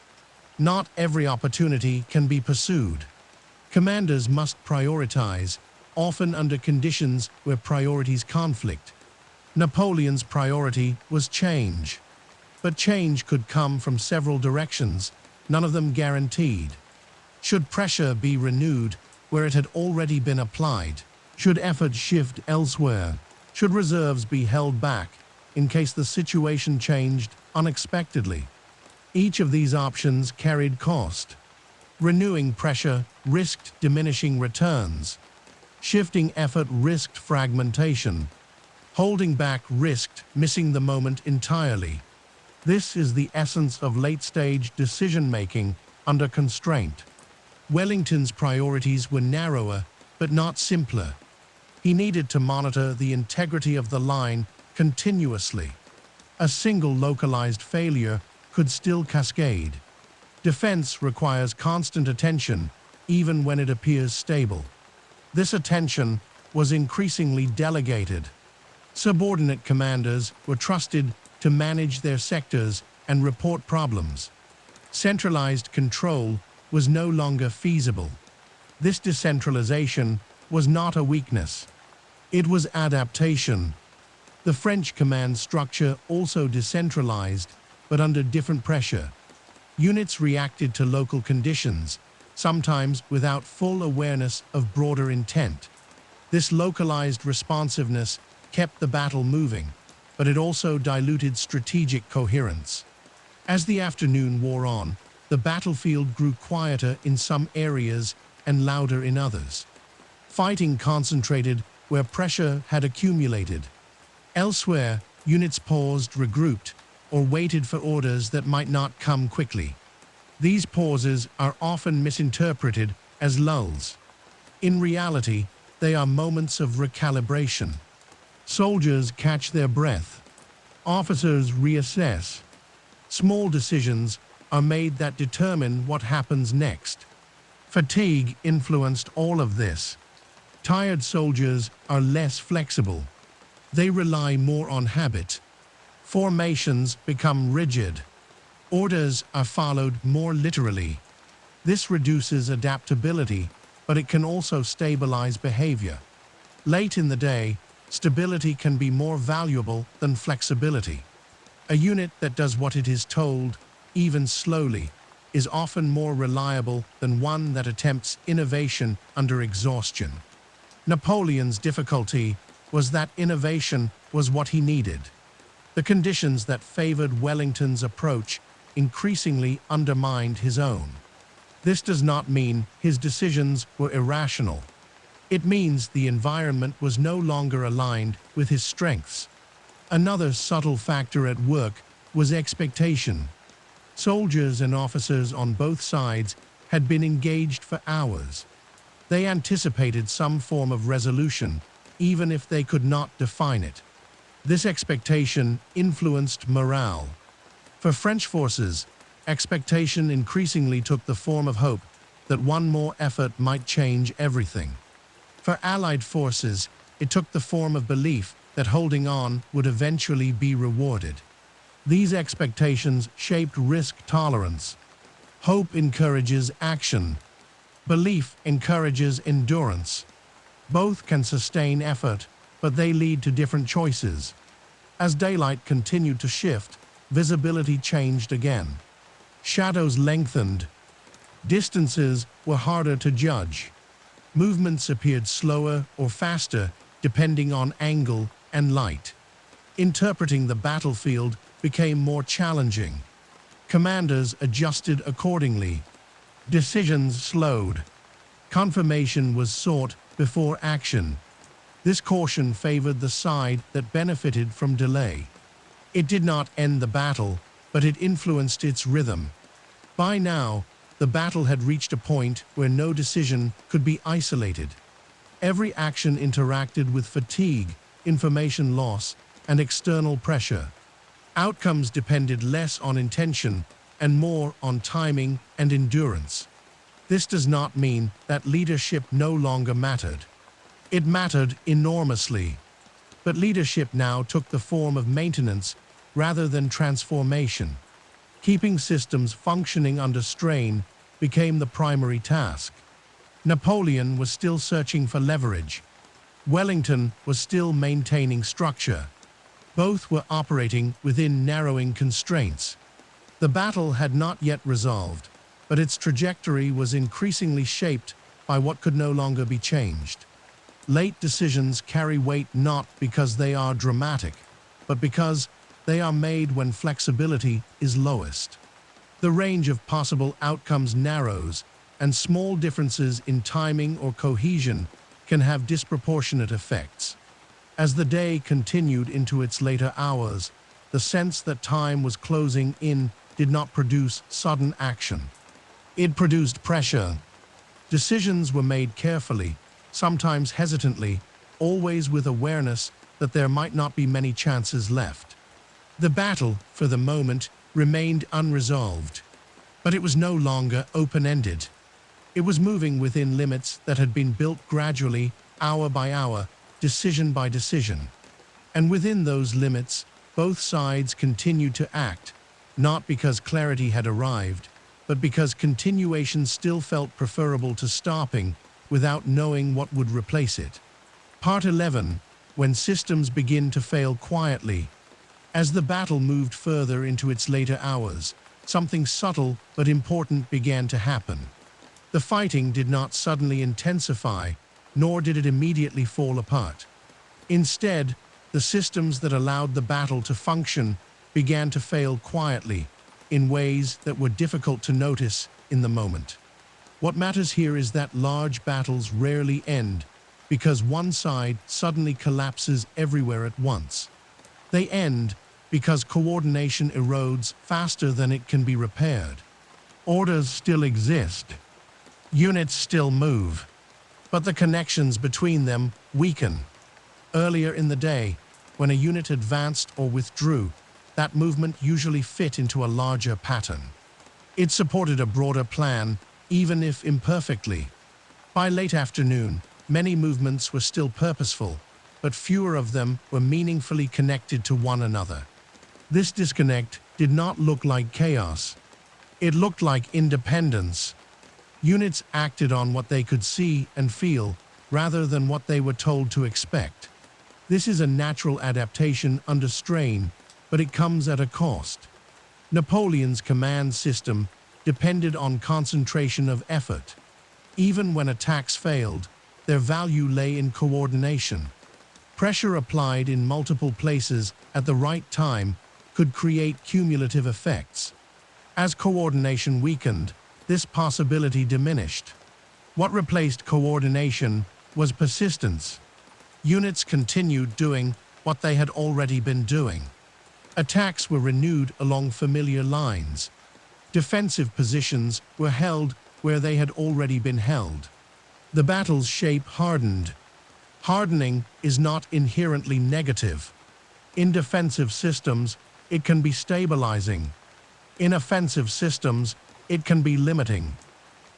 Not every opportunity can be pursued. Commanders must prioritize, often under conditions where priorities conflict. Napoleon's priority was change. But change could come from several directions, none of them guaranteed. Should pressure be renewed where it had already been applied? Should effort shift elsewhere? Should reserves be held back in case the situation changed unexpectedly? Each of these options carried cost. Renewing pressure risked diminishing returns. Shifting effort risked fragmentation. Holding back risked missing the moment entirely. This is the essence of late-stage decision-making under constraint. Wellington's priorities were narrower, but not simpler. He needed to monitor the integrity of the line continuously. A single localized failure could still cascade. Defense requires constant attention, even when it appears stable. This attention was increasingly delegated. Subordinate commanders were trusted to manage their sectors and report problems. Centralized control was no longer feasible. This decentralization was not a weakness. It was adaptation. The French command structure also decentralized, but under different pressure. Units reacted to local conditions, sometimes without full awareness of broader intent. This localized responsiveness kept the battle moving, but it also diluted strategic coherence. As the afternoon wore on, the battlefield grew quieter in some areas and louder in others. Fighting concentrated where pressure had accumulated. Elsewhere, units paused, regrouped, or waited for orders that might not come quickly. These pauses are often misinterpreted as lulls. In reality, they are moments of recalibration. Soldiers catch their breath. Officers reassess. Small decisions are made that determine what happens next. Fatigue influenced all of this. Tired soldiers are less flexible. They rely more on habit. Formations become rigid. Orders are followed more literally. This reduces adaptability, but it can also stabilize behavior. Late in the day, stability can be more valuable than flexibility. A unit that does what it is told, even slowly, is often more reliable than one that attempts innovation under exhaustion. Napoleon's difficulty was that innovation was what he needed. The conditions that favored Wellington's approach increasingly undermined his own. This does not mean his decisions were irrational. It means the environment was no longer aligned with his strengths. Another subtle factor at work was expectation. Soldiers and officers on both sides had been engaged for hours. They anticipated some form of resolution, even if they could not define it. This expectation influenced morale. For French forces, expectation increasingly took the form of hope that one more effort might change everything. For Allied forces, it took the form of belief that holding on would eventually be rewarded. These expectations shaped risk tolerance. Hope encourages action. Belief encourages endurance. Both can sustain effort, but they lead to different choices. As daylight continued to shift, visibility changed again. Shadows lengthened. Distances were harder to judge. Movements appeared slower or faster, depending on angle and light. Interpreting the battlefield became more challenging. Commanders adjusted accordingly. Decisions slowed. Confirmation was sought before action. This caution favored the side that benefited from delay. It did not end the battle, but it influenced its rhythm. By now, the battle had reached a point where no decision could be isolated. Every action interacted with fatigue, information loss, and external pressure. Outcomes depended less on intention and more on timing and endurance. This does not mean that leadership no longer mattered. It mattered enormously. But leadership now took the form of maintenance rather than transformation. Keeping systems functioning under strain became the primary task. Napoleon was still searching for leverage. Wellington was still maintaining structure. Both were operating within narrowing constraints. The battle had not yet resolved, but its trajectory was increasingly shaped by what could no longer be changed. Late decisions carry weight not because they are dramatic, but because they are made when flexibility is lowest. The range of possible outcomes narrows, and small differences in timing or cohesion can have disproportionate effects. As the day continued into its later hours, the sense that time was closing in did not produce sudden action. It produced pressure. Decisions were made carefully, sometimes hesitantly, always with awareness that there might not be many chances left. The battle, for the moment, remained unresolved, but it was no longer open-ended. It was moving within limits that had been built gradually, hour by hour, decision by decision. And within those limits, both sides continued to act, not because clarity had arrived, but because continuation still felt preferable to stopping without knowing what would replace it. Part 11. When systems begin to fail quietly. As the battle moved further into its later hours, something subtle but important began to happen. The fighting did not suddenly intensify, nor did it immediately fall apart. Instead, the systems that allowed the battle to function began to fail quietly, in ways that were difficult to notice in the moment. What matters here is that large battles rarely end because one side suddenly collapses everywhere at once. They end because coordination erodes faster than it can be repaired. Orders still exist. Units still move, but the connections between them weaken. Earlier in the day, when a unit advanced or withdrew, that movement usually fit into a larger pattern. It supported a broader plan, even if imperfectly. By late afternoon, many movements were still purposeful, but fewer of them were meaningfully connected to one another. This disconnect did not look like chaos. It looked like independence. Units acted on what they could see and feel, rather than what they were told to expect. This is a natural adaptation under strain, but it comes at a cost. Napoleon's command system depended on concentration of effort. Even when attacks failed, their value lay in coordination. Pressure applied in multiple places at the right time could create cumulative effects. As coordination weakened, this possibility diminished. What replaced coordination was persistence. Units continued doing what they had already been doing. Attacks were renewed along familiar lines. Defensive positions were held where they had already been held. The battle's shape hardened. Hardening is not inherently negative. In defensive systems, it can be stabilizing. In offensive systems, it can be limiting.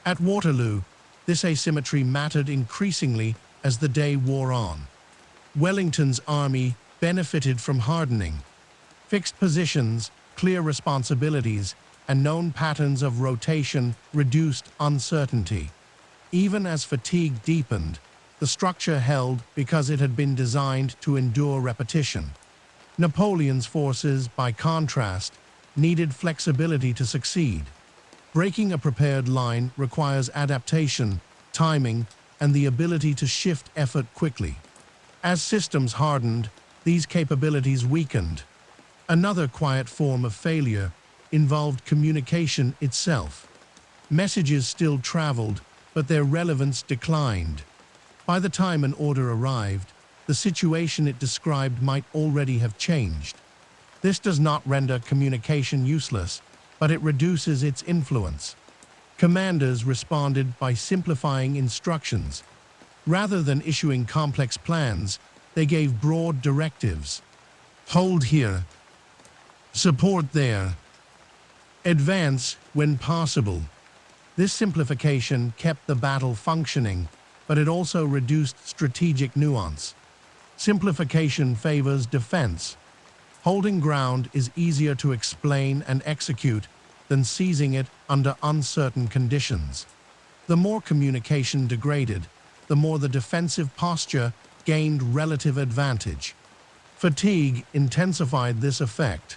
At Waterloo, this asymmetry mattered increasingly as the day wore on. Wellington's army benefited from hardening. Fixed positions, clear responsibilities, and known patterns of rotation reduced uncertainty. Even as fatigue deepened, the structure held because it had been designed to endure repetition. Napoleon's forces, by contrast, needed flexibility to succeed. Breaking a prepared line requires adaptation, timing, and the ability to shift effort quickly. As systems hardened, these capabilities weakened. Another quiet form of failure involved communication itself. Messages still traveled, but their relevance declined. By the time an order arrived, the situation it described might already have changed. This does not render communication useless, but it reduces its influence. Commanders responded by simplifying instructions. Rather than issuing complex plans, they gave broad directives. Hold here. Support there. Advance when possible. This simplification kept the battle functioning, but it also reduced strategic nuance. Simplification favors defense. Holding ground is easier to explain and execute than seizing it under uncertain conditions. The more communication degraded, the more the defensive posture gained relative advantage. Fatigue intensified this effect.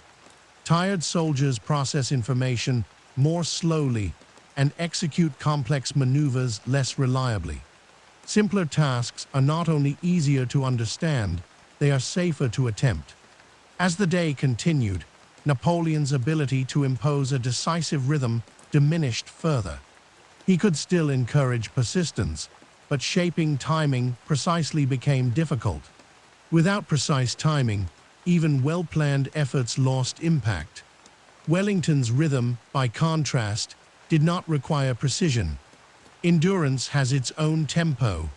Tired soldiers process information more slowly and execute complex maneuvers less reliably. Simpler tasks are not only easier to understand, they are safer to attempt. As the day continued, Napoleon's ability to impose a decisive rhythm diminished further. He could still encourage persistence, but shaping timing precisely became difficult. Without precise timing, even well-planned efforts lost impact. Wellington's rhythm, by contrast, did not require precision. Endurance has its own tempo.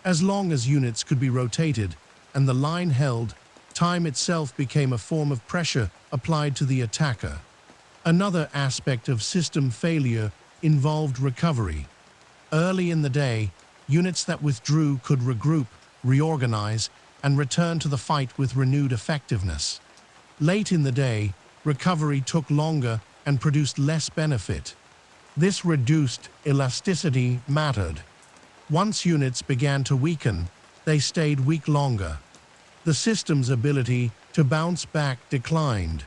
As long as units could be rotated and the line held, time itself became a form of pressure applied to the attacker. Another aspect of system failure involved recovery. Early in the day, units that withdrew could regroup, reorganize, and return to the fight with renewed effectiveness. Late in the day, recovery took longer and produced less benefit. This reduced elasticity mattered. Once units began to weaken, they stayed weak longer. The system's ability to bounce back declined.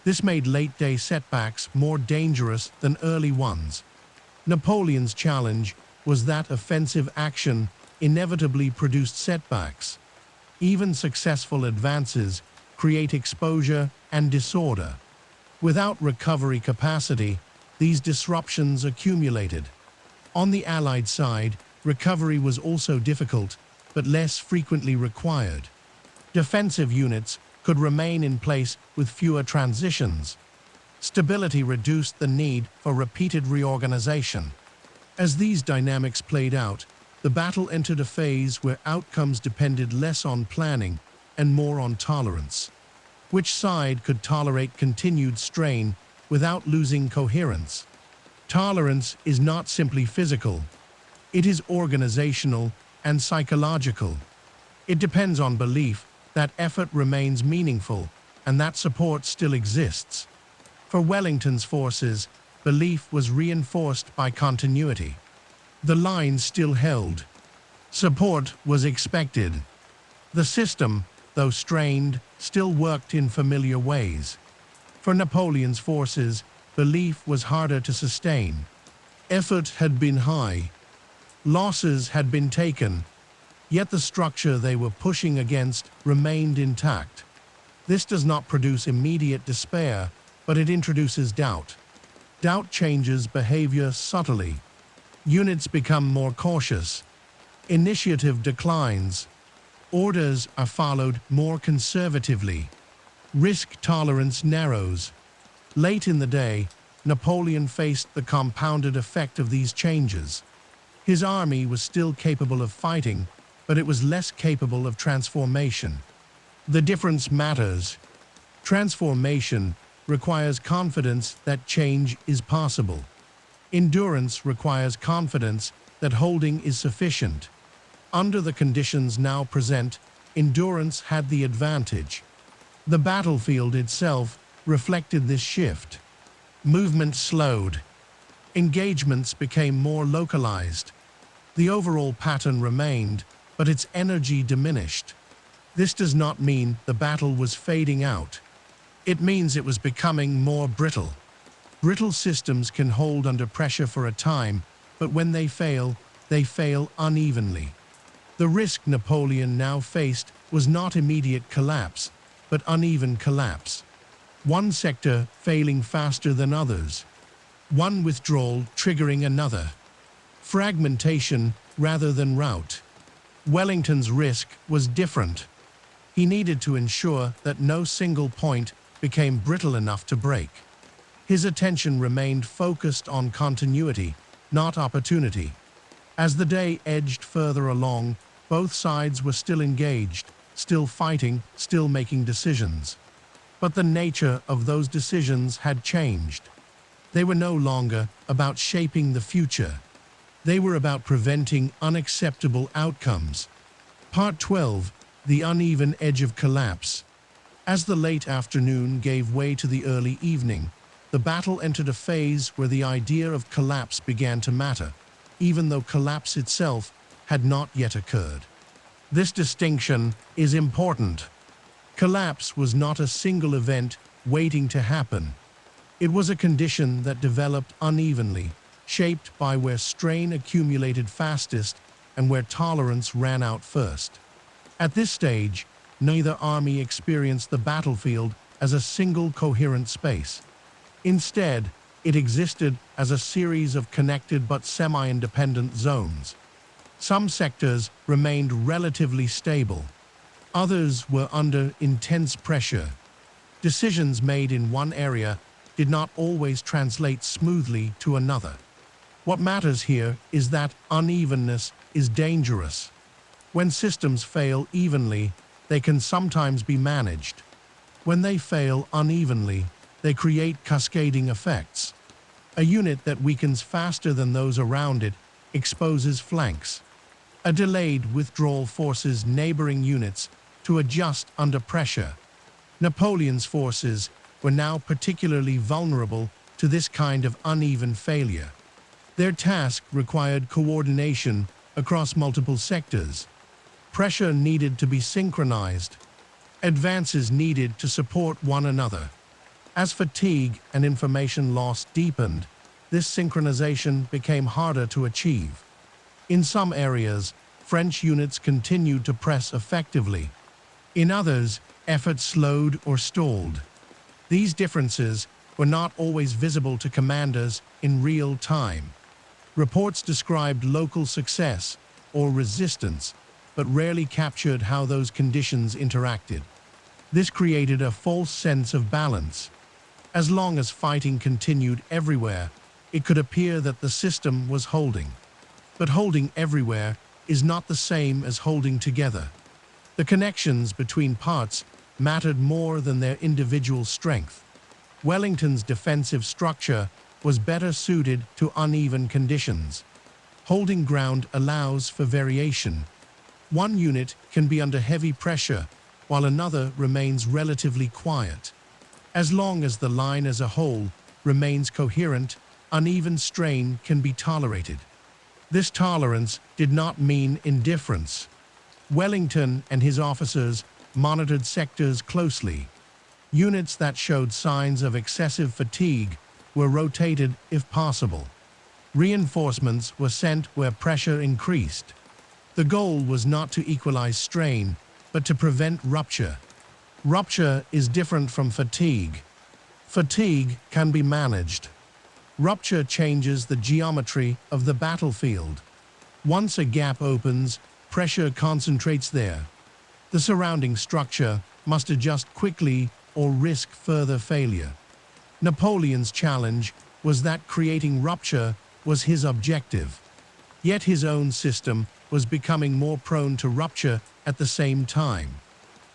This made late-day setbacks more dangerous than early ones. Napoleon's challenge was that offensive action inevitably produced setbacks. Even successful advances create exposure and disorder. Without recovery capacity, these disruptions accumulated. On the Allied side, recovery was also difficult, but less frequently required. Defensive units could remain in place with fewer transitions. Stability reduced the need for repeated reorganization. As these dynamics played out, the battle entered a phase where outcomes depended less on planning and more on tolerance. Which side could tolerate continued strain without losing coherence? Tolerance is not simply physical. It is organizational and psychological. It depends on belief that effort remains meaningful and that support still exists. For Wellington's forces, belief was reinforced by continuity. The line still held. Support was expected. The system, though strained, still worked in familiar ways. For Napoleon's forces, belief was harder to sustain. Effort had been high. Losses had been taken. Yet the structure they were pushing against remained intact. This does not produce immediate despair, but it introduces doubt. Doubt changes behavior subtly. Units become more cautious. Initiative declines. Orders are followed more conservatively. Risk tolerance narrows. Late in the day, Napoleon faced the compounded effect of these changes. His army was still capable of fighting, but it was less capable of transformation. The difference matters. Transformation requires confidence that change is possible. Endurance requires confidence that holding is sufficient. Under the conditions now present, endurance had the advantage. The battlefield itself reflected this shift. Movement slowed. Engagements became more localized. The overall pattern remained, but its energy diminished. This does not mean the battle was fading out. It means it was becoming more brittle. Brittle systems can hold under pressure for a time, but when they fail unevenly. The risk Napoleon now faced was not immediate collapse, but uneven collapse. One sector failing faster than others. One withdrawal triggering another. Fragmentation rather than rout. Wellington's risk was different. He needed to ensure that no single point became brittle enough to break. His attention remained focused on continuity, not opportunity. As the day edged further along, both sides were still engaged, still fighting, still making decisions. But the nature of those decisions had changed. They were no longer about shaping the future. They were about preventing unacceptable outcomes. Part 12. The uneven edge of collapse. As the late afternoon gave way to the early evening, the battle entered a phase where the idea of collapse began to matter, even though collapse itself had not yet occurred. This distinction is important. Collapse was not a single event waiting to happen. It was a condition that developed unevenly, shaped by where strain accumulated fastest and where tolerance ran out first. At this stage, neither army experienced the battlefield as a single coherent space. Instead, it existed as a series of connected but semi-independent zones. Some sectors remained relatively stable. Others were under intense pressure. Decisions made in one area did not always translate smoothly to another. What matters here is that unevenness is dangerous. When systems fail evenly, they can sometimes be managed. When they fail unevenly, they create cascading effects. A unit that weakens faster than those around it exposes flanks. A delayed withdrawal forces neighboring units to adjust under pressure. Napoleon's forces were now particularly vulnerable to this kind of uneven failure. Their task required coordination across multiple sectors. Pressure needed to be synchronized. Advances needed to support one another. As fatigue and information loss deepened, this synchronization became harder to achieve. In some areas, French units continued to press effectively. In others, effort slowed or stalled. These differences were not always visible to commanders in real time. Reports described local success or resistance, but rarely captured how those conditions interacted. This created a false sense of balance. As long as fighting continued everywhere, it could appear that the system was holding. But holding everywhere is not the same as holding together. The connections between parts mattered more than their individual strength. Wellington's defensive structure was better suited to uneven conditions. Holding ground allows for variation. One unit can be under heavy pressure, while another remains relatively quiet. As long as the line as a whole remains coherent, uneven strain can be tolerated. This tolerance did not mean indifference. Wellington and his officers monitored sectors closely. Units that showed signs of excessive fatigue were rotated if possible. Reinforcements were sent where pressure increased. The goal was not to equalize strain, but to prevent rupture. Rupture is different from fatigue. Fatigue can be managed. Rupture changes the geometry of the battlefield. Once a gap opens, pressure concentrates there. The surrounding structure must adjust quickly or risk further failure. Napoleon's challenge was that creating rupture was his objective. Yet his own system was becoming more prone to rupture at the same time.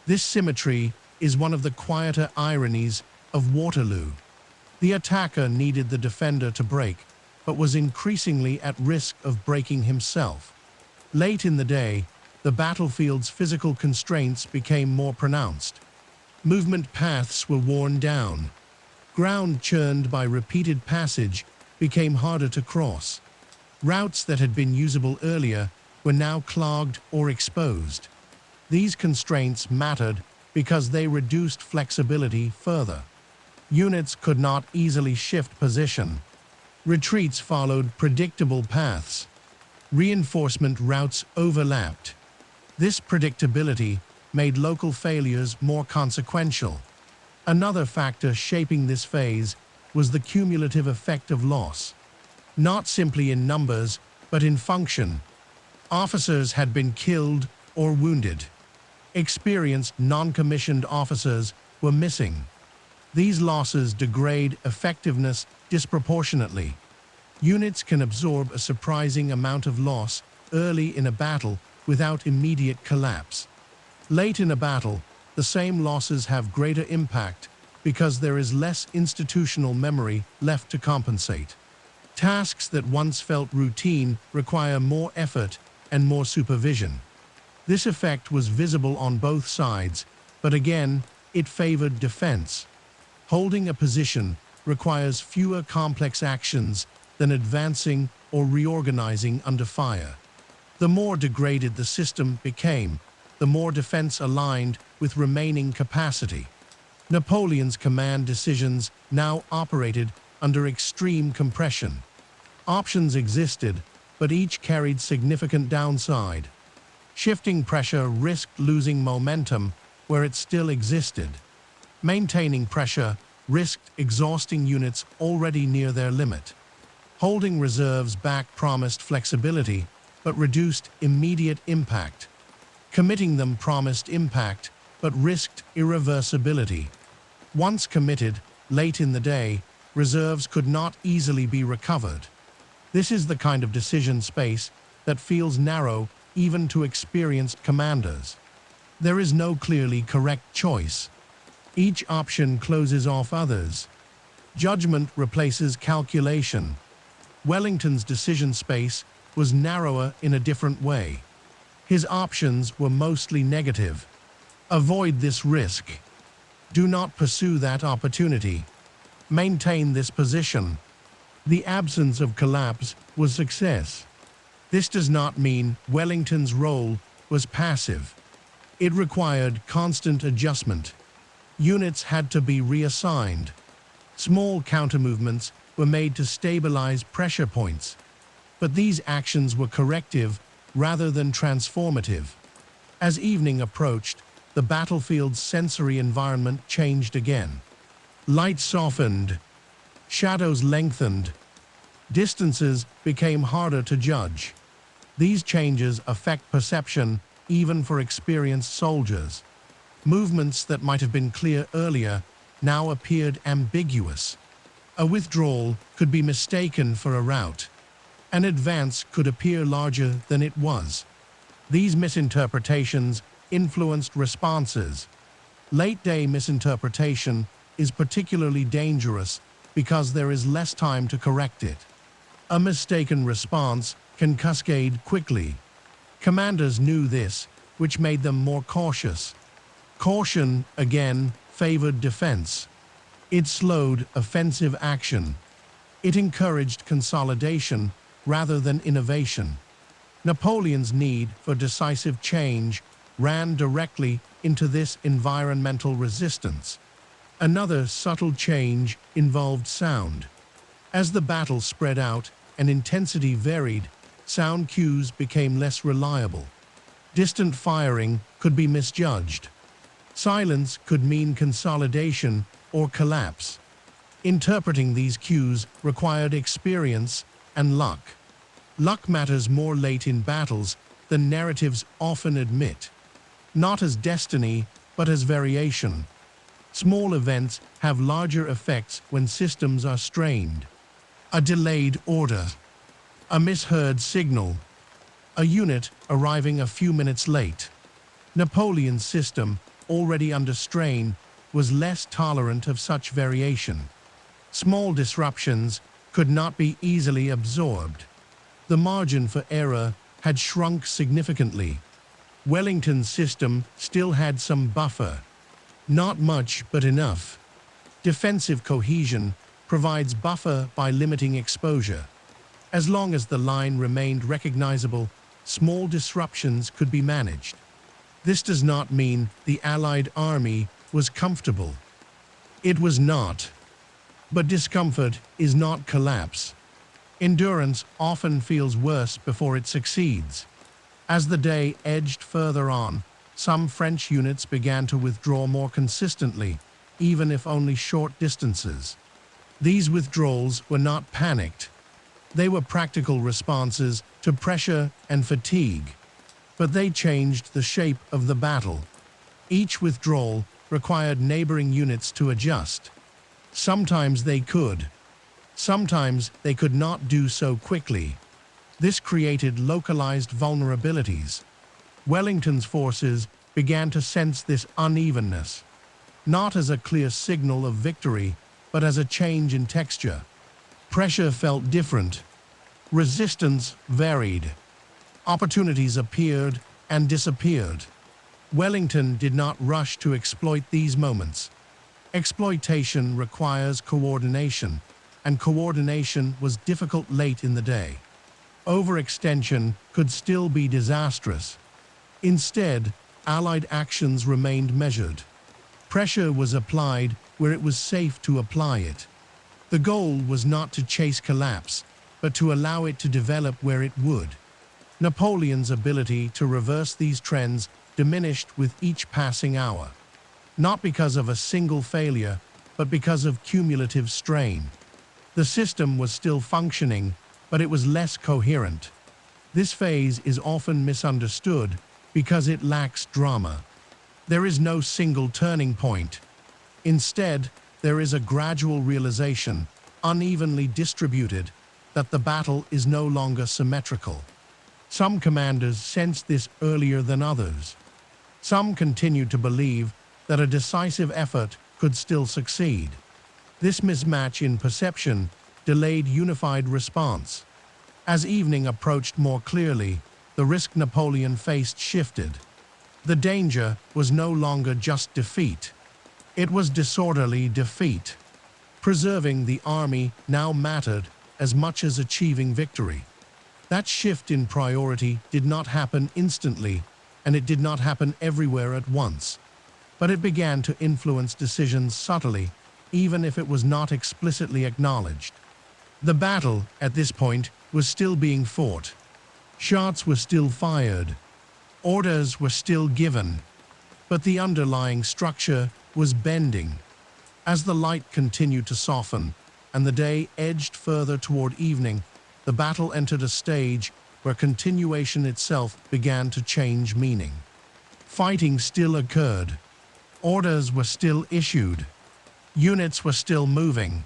This symmetry is one of the quieter ironies of Waterloo. The attacker needed the defender to break, but was increasingly at risk of breaking himself. Late in the day, the battlefield's physical constraints became more pronounced. Movement paths were worn down. Ground churned by repeated passage became harder to cross. Routes that had been usable earlier were now clogged or exposed. These constraints mattered because they reduced flexibility further. Units could not easily shift position. Retreats followed predictable paths. Reinforcement routes overlapped. This predictability made local failures more consequential. Another factor shaping this phase was the cumulative effect of loss. Not simply in numbers, but in function. Officers had been killed or wounded. Experienced non-commissioned officers were missing. These losses degrade effectiveness disproportionately. Units can absorb a surprising amount of loss early in a battle without immediate collapse. Late in a battle, the same losses have greater impact because there is less institutional memory left to compensate. Tasks that once felt routine require more effort and more supervision. This effect was visible on both sides, but again, it favored defense. Holding a position requires fewer complex actions than advancing or reorganizing under fire. The more degraded the system became, the more defense aligned with remaining capacity. Napoleon's command decisions now operated under extreme compression. Options existed, but each carried significant downside. Shifting pressure risked losing momentum where it still existed. Maintaining pressure risked exhausting units already near their limit. Holding reserves back promised flexibility, but reduced immediate impact. Committing them promised impact, but risked irreversibility. Once committed, late in the day, reserves could not easily be recovered. This is the kind of decision space that feels narrow even to experienced commanders. There is no clearly correct choice. Each option closes off others. Judgment replaces calculation. Wellington's decision space was narrower in a different way. His options were mostly negative. Avoid this risk. Do not pursue that opportunity. Maintain this position. The absence of collapse was success. This does not mean Wellington's role was passive. It required constant adjustment. Units had to be reassigned. Small countermovements were made to stabilize pressure points. But these actions were corrective rather than transformative. As evening approached, the battlefield's sensory environment changed again. Light softened. Shadows lengthened. Distances became harder to judge. These changes affect perception even for experienced soldiers. Movements that might have been clear earlier now appeared ambiguous. A withdrawal could be mistaken for a rout. An advance could appear larger than it was. These misinterpretations influenced responses. Late-day misinterpretation is particularly dangerous because there is less time to correct it. A mistaken response can cascade quickly. Commanders knew this, which made them more cautious. Caution, again, favored defense. It slowed offensive action. It encouraged consolidation rather than innovation. Napoleon's need for decisive change ran directly into this environmental resistance. Another subtle change involved sound. As the battle spread out and intensity varied, sound cues became less reliable. Distant firing could be misjudged. Silence could mean consolidation or collapse. Interpreting these cues required experience and luck. Luck matters more late in battles than narratives often admit. Not as destiny, but as variation. Small events have larger effects when systems are strained. A delayed order. A misheard signal. A unit arriving a few minutes late. Napoleon's system, already under strain, was less tolerant of such variation. Small disruptions could not be easily absorbed. The margin for error had shrunk significantly. Wellington's system still had some buffer. Not much, but enough. Defensive cohesion provides buffer by limiting exposure. As long as the line remained recognizable, small disruptions could be managed. This does not mean the Allied army was comfortable. It was not. But discomfort is not collapse. Endurance often feels worse before it succeeds. As the day edged further on, some French units began to withdraw more consistently, even if only short distances. These withdrawals were not panicked. They were practical responses to pressure and fatigue. But they changed the shape of the battle. Each withdrawal required neighboring units to adjust. Sometimes they could. Sometimes they could not do so quickly. This created localized vulnerabilities. Wellington's forces began to sense this unevenness, not as a clear signal of victory, but as a change in texture. Pressure felt different. Resistance varied. Opportunities appeared and disappeared. Wellington did not rush to exploit these moments. Exploitation requires coordination, and coordination was difficult late in the day. Overextension could still be disastrous. Instead, Allied actions remained measured. Pressure was applied where it was safe to apply it. The goal was not to chase collapse, but to allow it to develop where it would. Napoleon's ability to reverse these trends diminished with each passing hour. Not because of a single failure, but because of cumulative strain. The system was still functioning, but it was less coherent. This phase is often misunderstood because it lacks drama. There is no single turning point. Instead, there is a gradual realization, unevenly distributed, that the battle is no longer symmetrical. Some commanders sensed this earlier than others. Some continued to believe that a decisive effort could still succeed. This mismatch in perception delayed unified response. As evening approached more clearly, the risk Napoleon faced shifted. The danger was no longer just defeat. It was disorderly defeat. Preserving the army now mattered as much as achieving victory. That shift in priority did not happen instantly, and it did not happen everywhere at once. But it began to influence decisions subtly, even if it was not explicitly acknowledged. The battle, at this point, was still being fought. Shots were still fired. Orders were still given. But the underlying structure was bending. As the light continued to soften, and the day edged further toward evening, the battle entered a stage where continuation itself began to change meaning. Fighting still occurred. Orders were still issued. Units were still moving.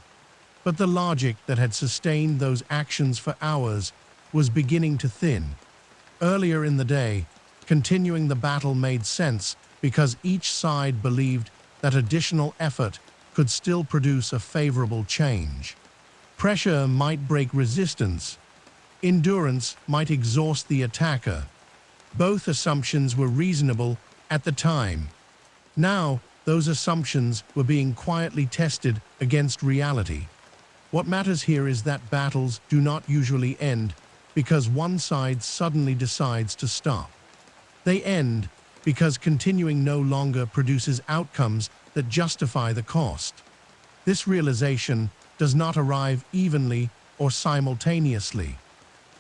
But the logic that had sustained those actions for hours was beginning to thin. Earlier in the day, continuing the battle made sense because each side believed that additional effort could still produce a favorable change. Pressure might break resistance. Endurance might exhaust the attacker. Both assumptions were reasonable at the time. Now, those assumptions were being quietly tested against reality. What matters here is that battles do not usually end because one side suddenly decides to stop. They end because continuing no longer produces outcomes that justify the cost. This realization does not arrive evenly or simultaneously.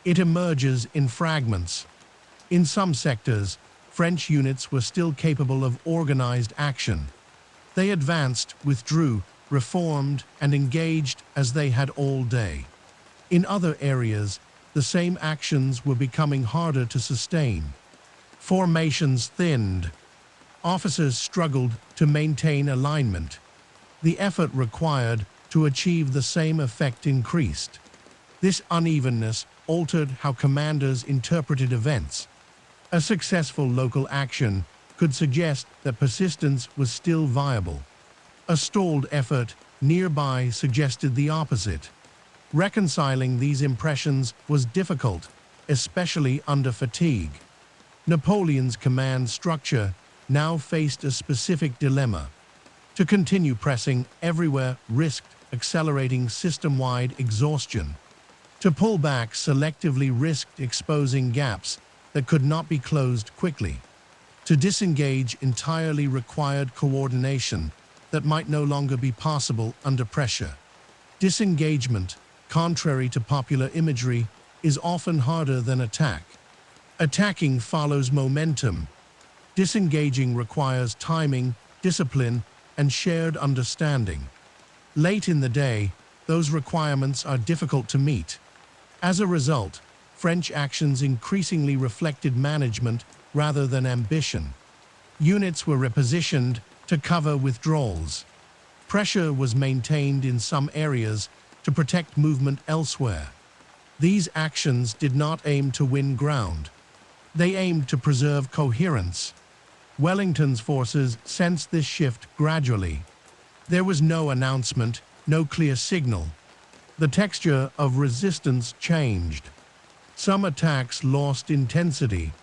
It emerges in fragments. In some sectors, French units were still capable of organized action. They advanced, withdrew, reformed, and engaged as they had all day. In other areas, the same actions were becoming harder to sustain. Formations thinned. Officers struggled to maintain alignment. The effort required to achieve the same effect increased. This unevenness altered how commanders interpreted events. A successful local action could suggest that persistence was still viable. A stalled effort nearby suggested the opposite. Reconciling these impressions was difficult, especially under fatigue. Napoleon's command structure now faced a specific dilemma. To continue pressing everywhere risked accelerating system-wide exhaustion. To pull back selectively risked exposing gaps that could not be closed quickly. To disengage entirely required coordination that might no longer be possible under pressure. Disengagement, contrary to popular imagery, is often harder than attack. Attacking follows momentum. Disengaging requires timing, discipline, and shared understanding. Late in the day, those requirements are difficult to meet. As a result, French actions increasingly reflected management rather than ambition. Units were repositioned to cover withdrawals. Pressure was maintained in some areas to protect movement elsewhere. These actions did not aim to win ground. They aimed to preserve coherence. Wellington's forces sensed this shift gradually. There was no announcement, no clear signal. The texture of resistance changed. Some attacks lost intensity.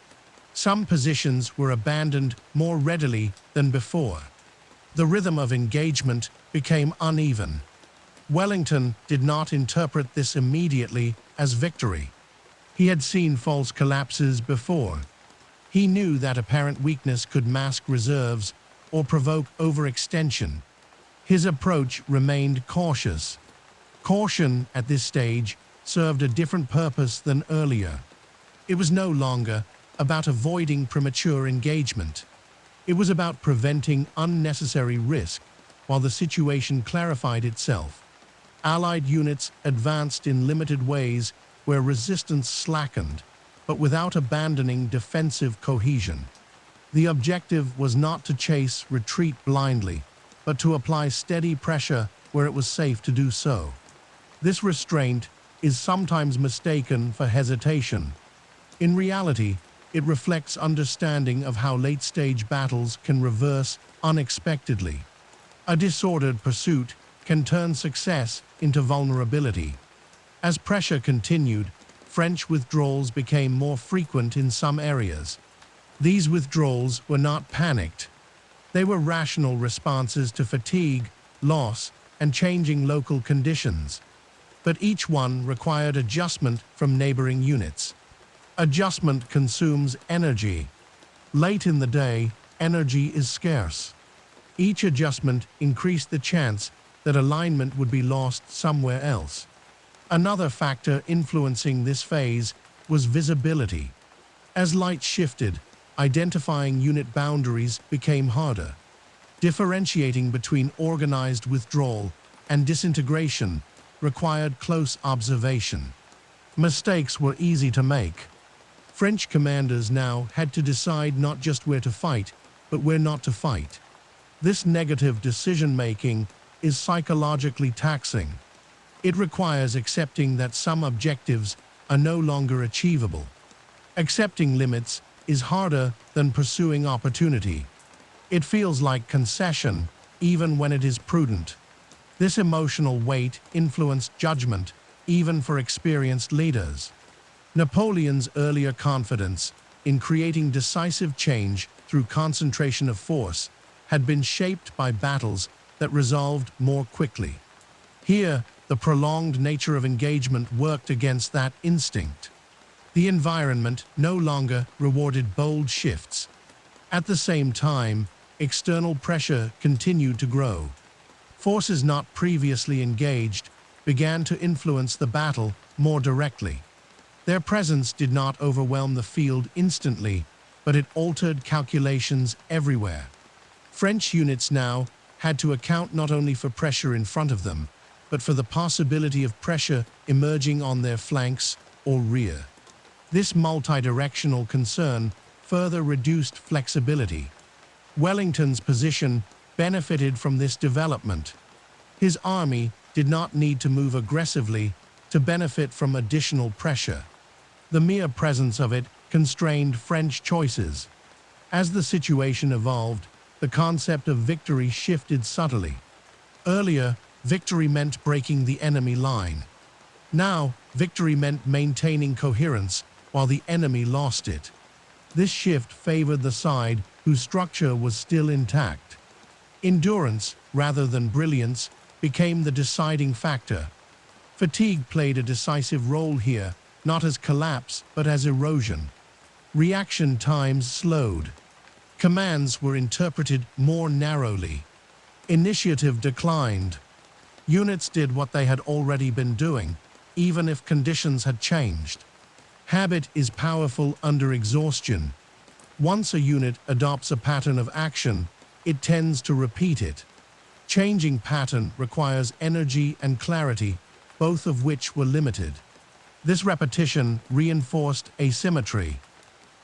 Some positions were abandoned more readily than before. The rhythm of engagement became uneven. Wellington did not interpret this immediately as victory. He had seen false collapses before. He knew that apparent weakness could mask reserves or provoke overextension. His approach remained cautious. Caution at this stage served a different purpose than earlier. It was no longer about avoiding premature engagement. It was about preventing unnecessary risk while the situation clarified itself. Allied units advanced in limited ways where resistance slackened, but without abandoning defensive cohesion. The objective was not to chase retreat blindly, but to apply steady pressure where it was safe to do so. This restraint is sometimes mistaken for hesitation. In reality, it reflects understanding of how late-stage battles can reverse unexpectedly. A disordered pursuit can turn success into vulnerability. As pressure continued, French withdrawals became more frequent in some areas. These withdrawals were not panicked. They were rational responses to fatigue, loss, and changing local conditions. But each one required adjustment from neighboring units. Adjustment consumes energy. Late in the day, energy is scarce. Each adjustment increased the chance that alignment would be lost somewhere else. Another factor influencing this phase was visibility. As light shifted, identifying unit boundaries became harder. Differentiating between organized withdrawal and disintegration required close observation. Mistakes were easy to make. French commanders now had to decide not just where to fight, but where not to fight. This negative decision-making is psychologically taxing. It requires accepting that some objectives are no longer achievable. Accepting limits is harder than pursuing opportunity. It feels like concession, even when it is prudent. This emotional weight influenced judgment, even for experienced leaders. Napoleon's earlier confidence in creating decisive change through concentration of force had been shaped by battles that resolved more quickly. Here, the prolonged nature of engagement worked against that instinct. The environment no longer rewarded bold shifts. At the same time, external pressure continued to grow. Forces not previously engaged began to influence the battle more directly. Their presence did not overwhelm the field instantly, but it altered calculations everywhere. French units now had to account not only for pressure in front of them, but for the possibility of pressure emerging on their flanks or rear. This multidirectional concern further reduced flexibility. Wellington's position benefited from this development. His army did not need to move aggressively to benefit from additional pressure. The mere presence of it constrained French choices. As the situation evolved, the concept of victory shifted subtly. Earlier, victory meant breaking the enemy line. Now, victory meant maintaining coherence while the enemy lost it. This shift favored the side whose structure was still intact. Endurance, rather than brilliance, became the deciding factor. Fatigue played a decisive role here, not as collapse, but as erosion. Reaction times slowed. Commands were interpreted more narrowly. Initiative declined. Units did what they had already been doing, even if conditions had changed. Habit is powerful under exhaustion. Once a unit adopts a pattern of action, it tends to repeat it. Changing pattern requires energy and clarity, both of which were limited. This repetition reinforced asymmetry.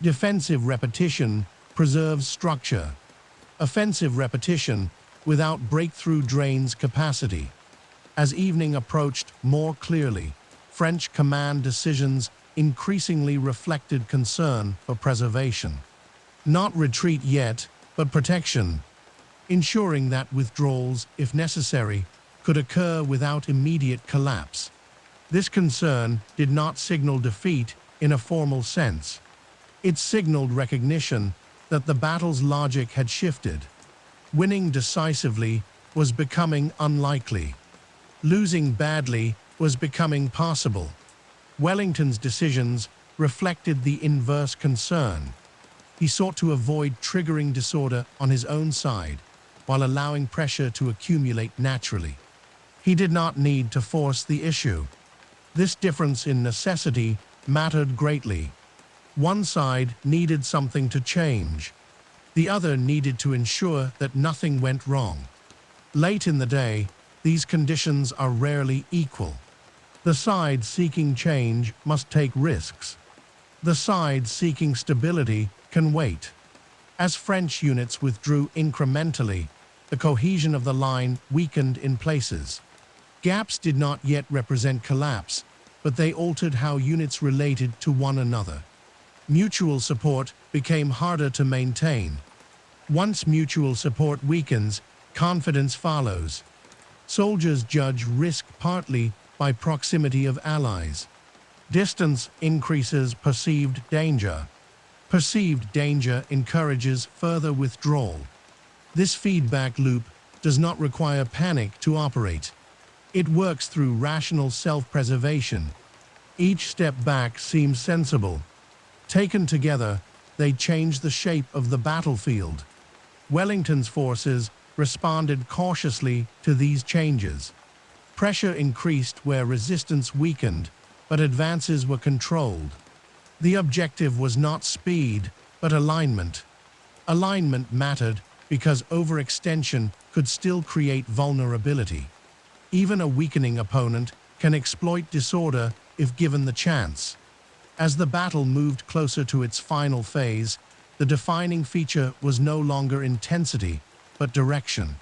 Defensive repetition preserves structure. Offensive repetition without breakthrough drains capacity. As evening approached more clearly, French command decisions increasingly reflected concern for preservation. Not retreat yet, but protection, ensuring that withdrawals, if necessary, could occur without immediate collapse. This concern did not signal defeat in a formal sense. It signaled recognition that the battle's logic had shifted. Winning decisively was becoming unlikely. Losing badly was becoming possible. Wellington's decisions reflected the inverse concern. He sought to avoid triggering disorder on his own side, while allowing pressure to accumulate naturally. He did not need to force the issue. This difference in necessity mattered greatly. One side needed something to change. The other needed to ensure that nothing went wrong. Late in the day, these conditions are rarely equal. The side seeking change must take risks. The side seeking stability can wait. As French units withdrew incrementally, the cohesion of the line weakened in places. Gaps did not yet represent collapse, but they altered how units related to one another. Mutual support became harder to maintain. Once mutual support weakens, confidence follows. Soldiers judge risk partly by proximity of allies. Distance increases perceived danger. Perceived danger encourages further withdrawal. This feedback loop does not require panic to operate. It works through rational self-preservation. Each step back seems sensible. Taken together, they change the shape of the battlefield. Wellington's forces responded cautiously to these changes. Pressure increased where resistance weakened, but advances were controlled. The objective was not speed, but alignment. Alignment mattered because overextension could still create vulnerability. Even a weakening opponent can exploit disorder if given the chance. As the battle moved closer to its final phase, the defining feature was no longer intensity, but direction.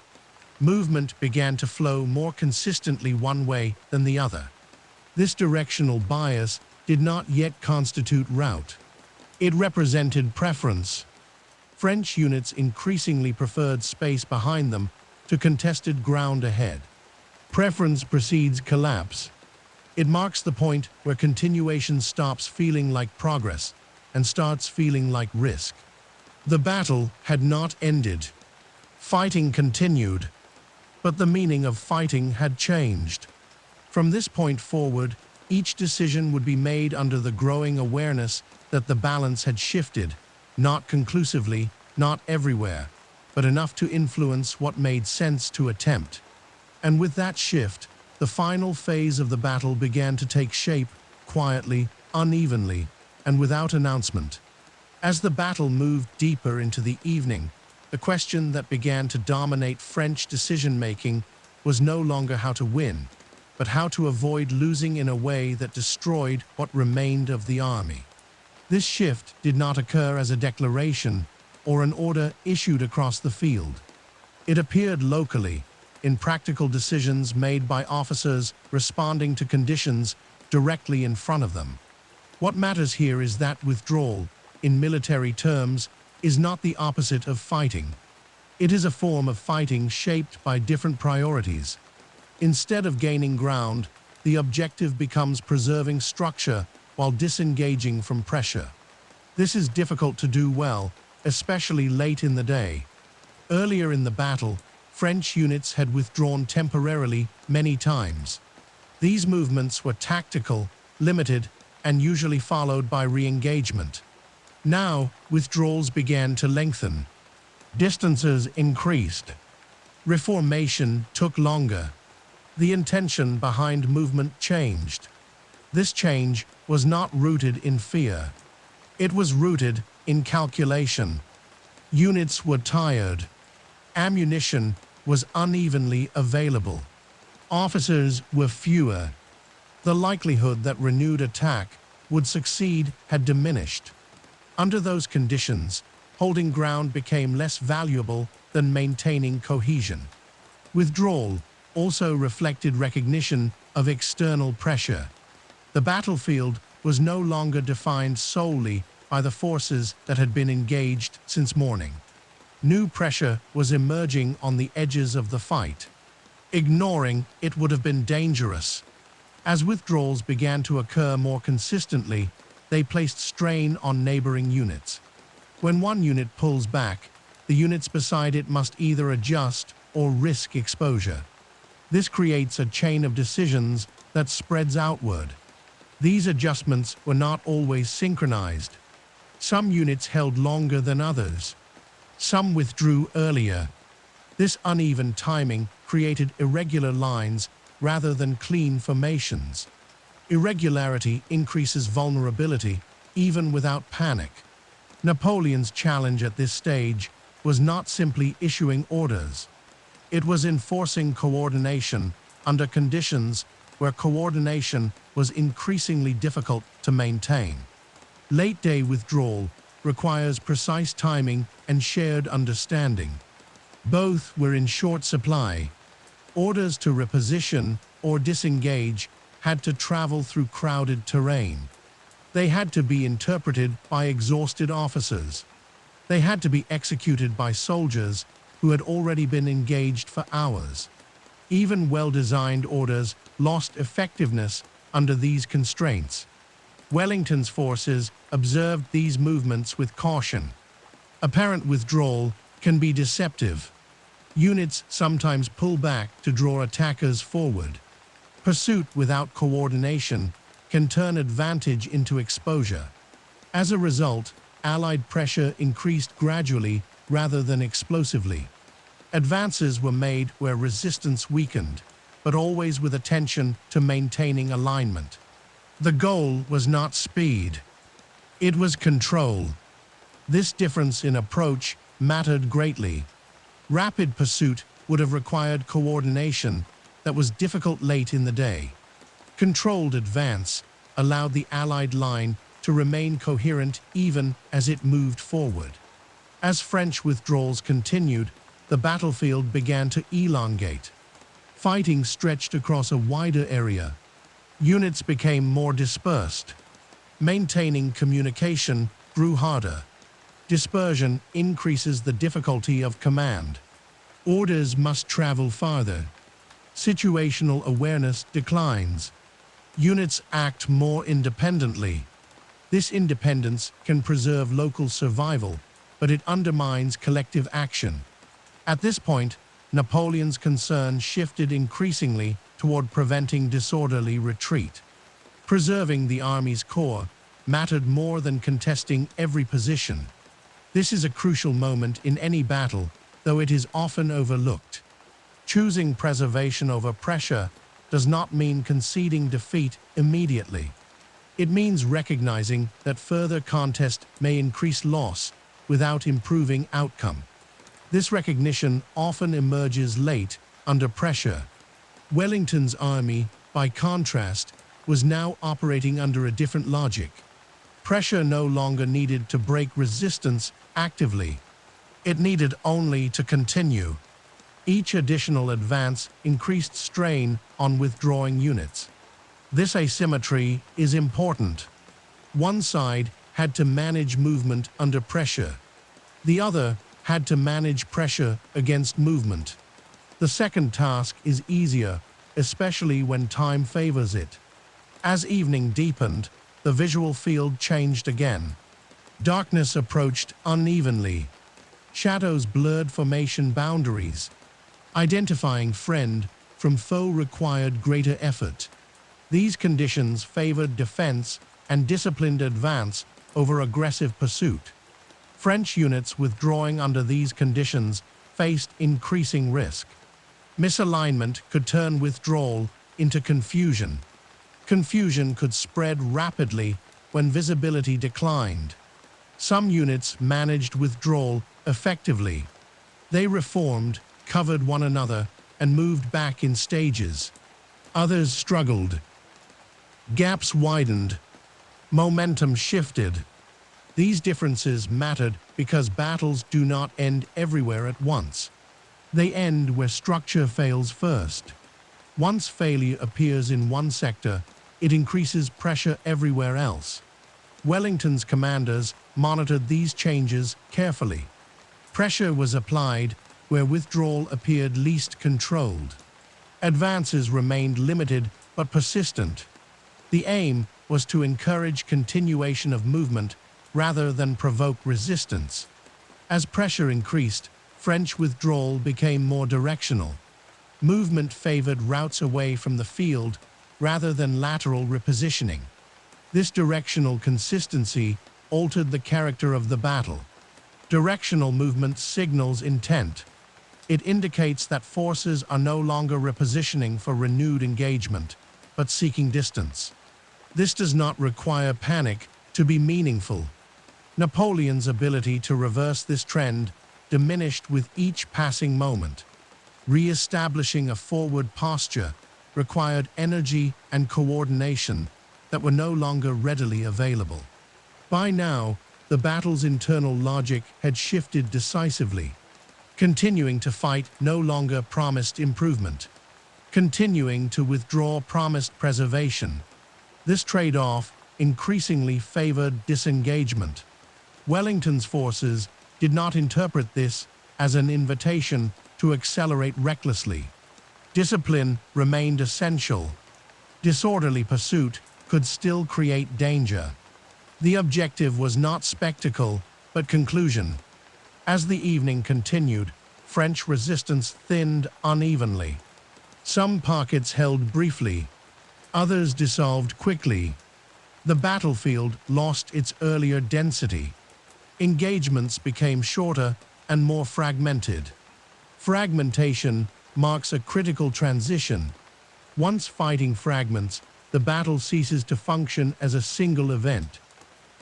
Movement began to flow more consistently one way than the other. This directional bias did not yet constitute rout. It represented preference. French units increasingly preferred space behind them to contested ground ahead. Preference precedes collapse. It marks the point where continuation stops feeling like progress and starts feeling like risk. The battle had not ended. Fighting continued, but the meaning of fighting had changed. From this point forward, each decision would be made under the growing awareness that the balance had shifted, not conclusively, not everywhere, but enough to influence what made sense to attempt. And with that shift, the final phase of the battle began to take shape, quietly, unevenly, and without announcement. As the battle moved deeper into the evening, the question that began to dominate French decision-making was no longer how to win, but how to avoid losing in a way that destroyed what remained of the army. This shift did not occur as a declaration or an order issued across the field. It appeared locally, in practical decisions made by officers responding to conditions directly in front of them. What matters here is that withdrawal, in military terms, is not the opposite of fighting. It is a form of fighting shaped by different priorities. Instead of gaining ground, the objective becomes preserving structure while disengaging from pressure. This is difficult to do well, especially late in the day. Earlier in the battle, French units had withdrawn temporarily many times. These movements were tactical, limited, and usually followed by re-engagement. Now, withdrawals began to lengthen. Distances increased. Reformation took longer. The intention behind movement changed. This change was not rooted in fear. It was rooted in calculation. Units were tired. Ammunition was unevenly available. Officers were fewer. The likelihood that renewed attack would succeed had diminished. Under those conditions, holding ground became less valuable than maintaining cohesion. Withdrawal also reflected recognition of external pressure. The battlefield was no longer defined solely by the forces that had been engaged since morning. New pressure was emerging on the edges of the fight. Ignoring it would have been dangerous. As withdrawals began to occur more consistently, they placed strain on neighboring units. When one unit pulls back, the units beside it must either adjust or risk exposure. This creates a chain of decisions that spreads outward. These adjustments were not always synchronized. Some units held longer than others. Some withdrew earlier. This uneven timing created irregular lines rather than clean formations. Irregularity increases vulnerability, even without panic. Napoleon's challenge at this stage was not simply issuing orders. It was enforcing coordination under conditions where coordination was increasingly difficult to maintain. Late-day withdrawal requires precise timing and shared understanding. Both were in short supply. Orders to reposition or disengage had to travel through crowded terrain. They had to be interpreted by exhausted officers. They had to be executed by soldiers who had already been engaged for hours. Even well-designed orders lost effectiveness under these constraints. Wellington's forces observed these movements with caution. Apparent withdrawal can be deceptive. Units sometimes pull back to draw attackers forward. Pursuit without coordination can turn advantage into exposure. As a result, Allied pressure increased gradually rather than explosively. Advances were made where resistance weakened, but always with attention to maintaining alignment. The goal was not speed. It was control. This difference in approach mattered greatly. Rapid pursuit would have required coordination that was difficult late in the day. Controlled advance allowed the Allied line to remain coherent even as it moved forward. As French withdrawals continued, the battlefield began to elongate. Fighting stretched across a wider area. Units became more dispersed. Maintaining communication grew harder. Dispersion increases the difficulty of command. Orders must travel farther. Situational awareness declines. Units act more independently. This independence can preserve local survival, but it undermines collective action. At this point, Napoleon's concern shifted increasingly toward preventing disorderly retreat. Preserving the army's core mattered more than contesting every position. This is a crucial moment in any battle, though it is often overlooked. Choosing preservation over pressure does not mean conceding defeat immediately. It means recognizing that further contest may increase loss without improving outcome. This recognition often emerges late under pressure. Wellington's army, by contrast, was now operating under a different logic. Pressure no longer needed to break resistance actively. It needed only to continue. Each additional advance increased strain on withdrawing units. This asymmetry is important. One side had to manage movement under pressure. The other had to manage pressure against movement. The second task is easier, especially when time favors it. As evening deepened, the visual field changed again. Darkness approached unevenly. Shadows blurred formation boundaries. Identifying friend from foe required greater effort. These conditions favored defense and disciplined advance over aggressive pursuit. French units withdrawing under these conditions faced increasing risk. Misalignment could turn withdrawal into confusion. Confusion could spread rapidly when visibility declined. Some units managed withdrawal effectively. They reformed, covered one another, and moved back in stages. Others struggled. Gaps widened. Momentum shifted. These differences mattered because battles do not end everywhere at once. They end where structure fails first. Once failure appears in one sector, it increases pressure everywhere else. Wellington's commanders monitored these changes carefully. Pressure was applied where withdrawal appeared least controlled. Advances remained limited but persistent. The aim was to encourage continuation of movement rather than provoke resistance. As pressure increased, French withdrawal became more directional. Movement favored routes away from the field rather than lateral repositioning. This directional consistency altered the character of the battle. Directional movement signals intent. It indicates that forces are no longer repositioning for renewed engagement, but seeking distance. This does not require panic to be meaningful. Napoleon's ability to reverse this trend diminished with each passing moment. Re-establishing a forward posture required energy and coordination that were no longer readily available. By now, the battle's internal logic had shifted decisively. Continuing to fight no longer promised improvement. Continuing to withdraw promised preservation. This trade-off increasingly favored disengagement. Wellington's forces did not interpret this as an invitation to accelerate recklessly. Discipline remained essential. Disorderly pursuit could still create danger. The objective was not spectacle, but conclusion. As the evening continued, French resistance thinned unevenly. Some pockets held briefly, others dissolved quickly. The battlefield lost its earlier density. Engagements became shorter and more fragmented. Fragmentation marks a critical transition. Once fighting fragments, the battle ceases to function as a single event.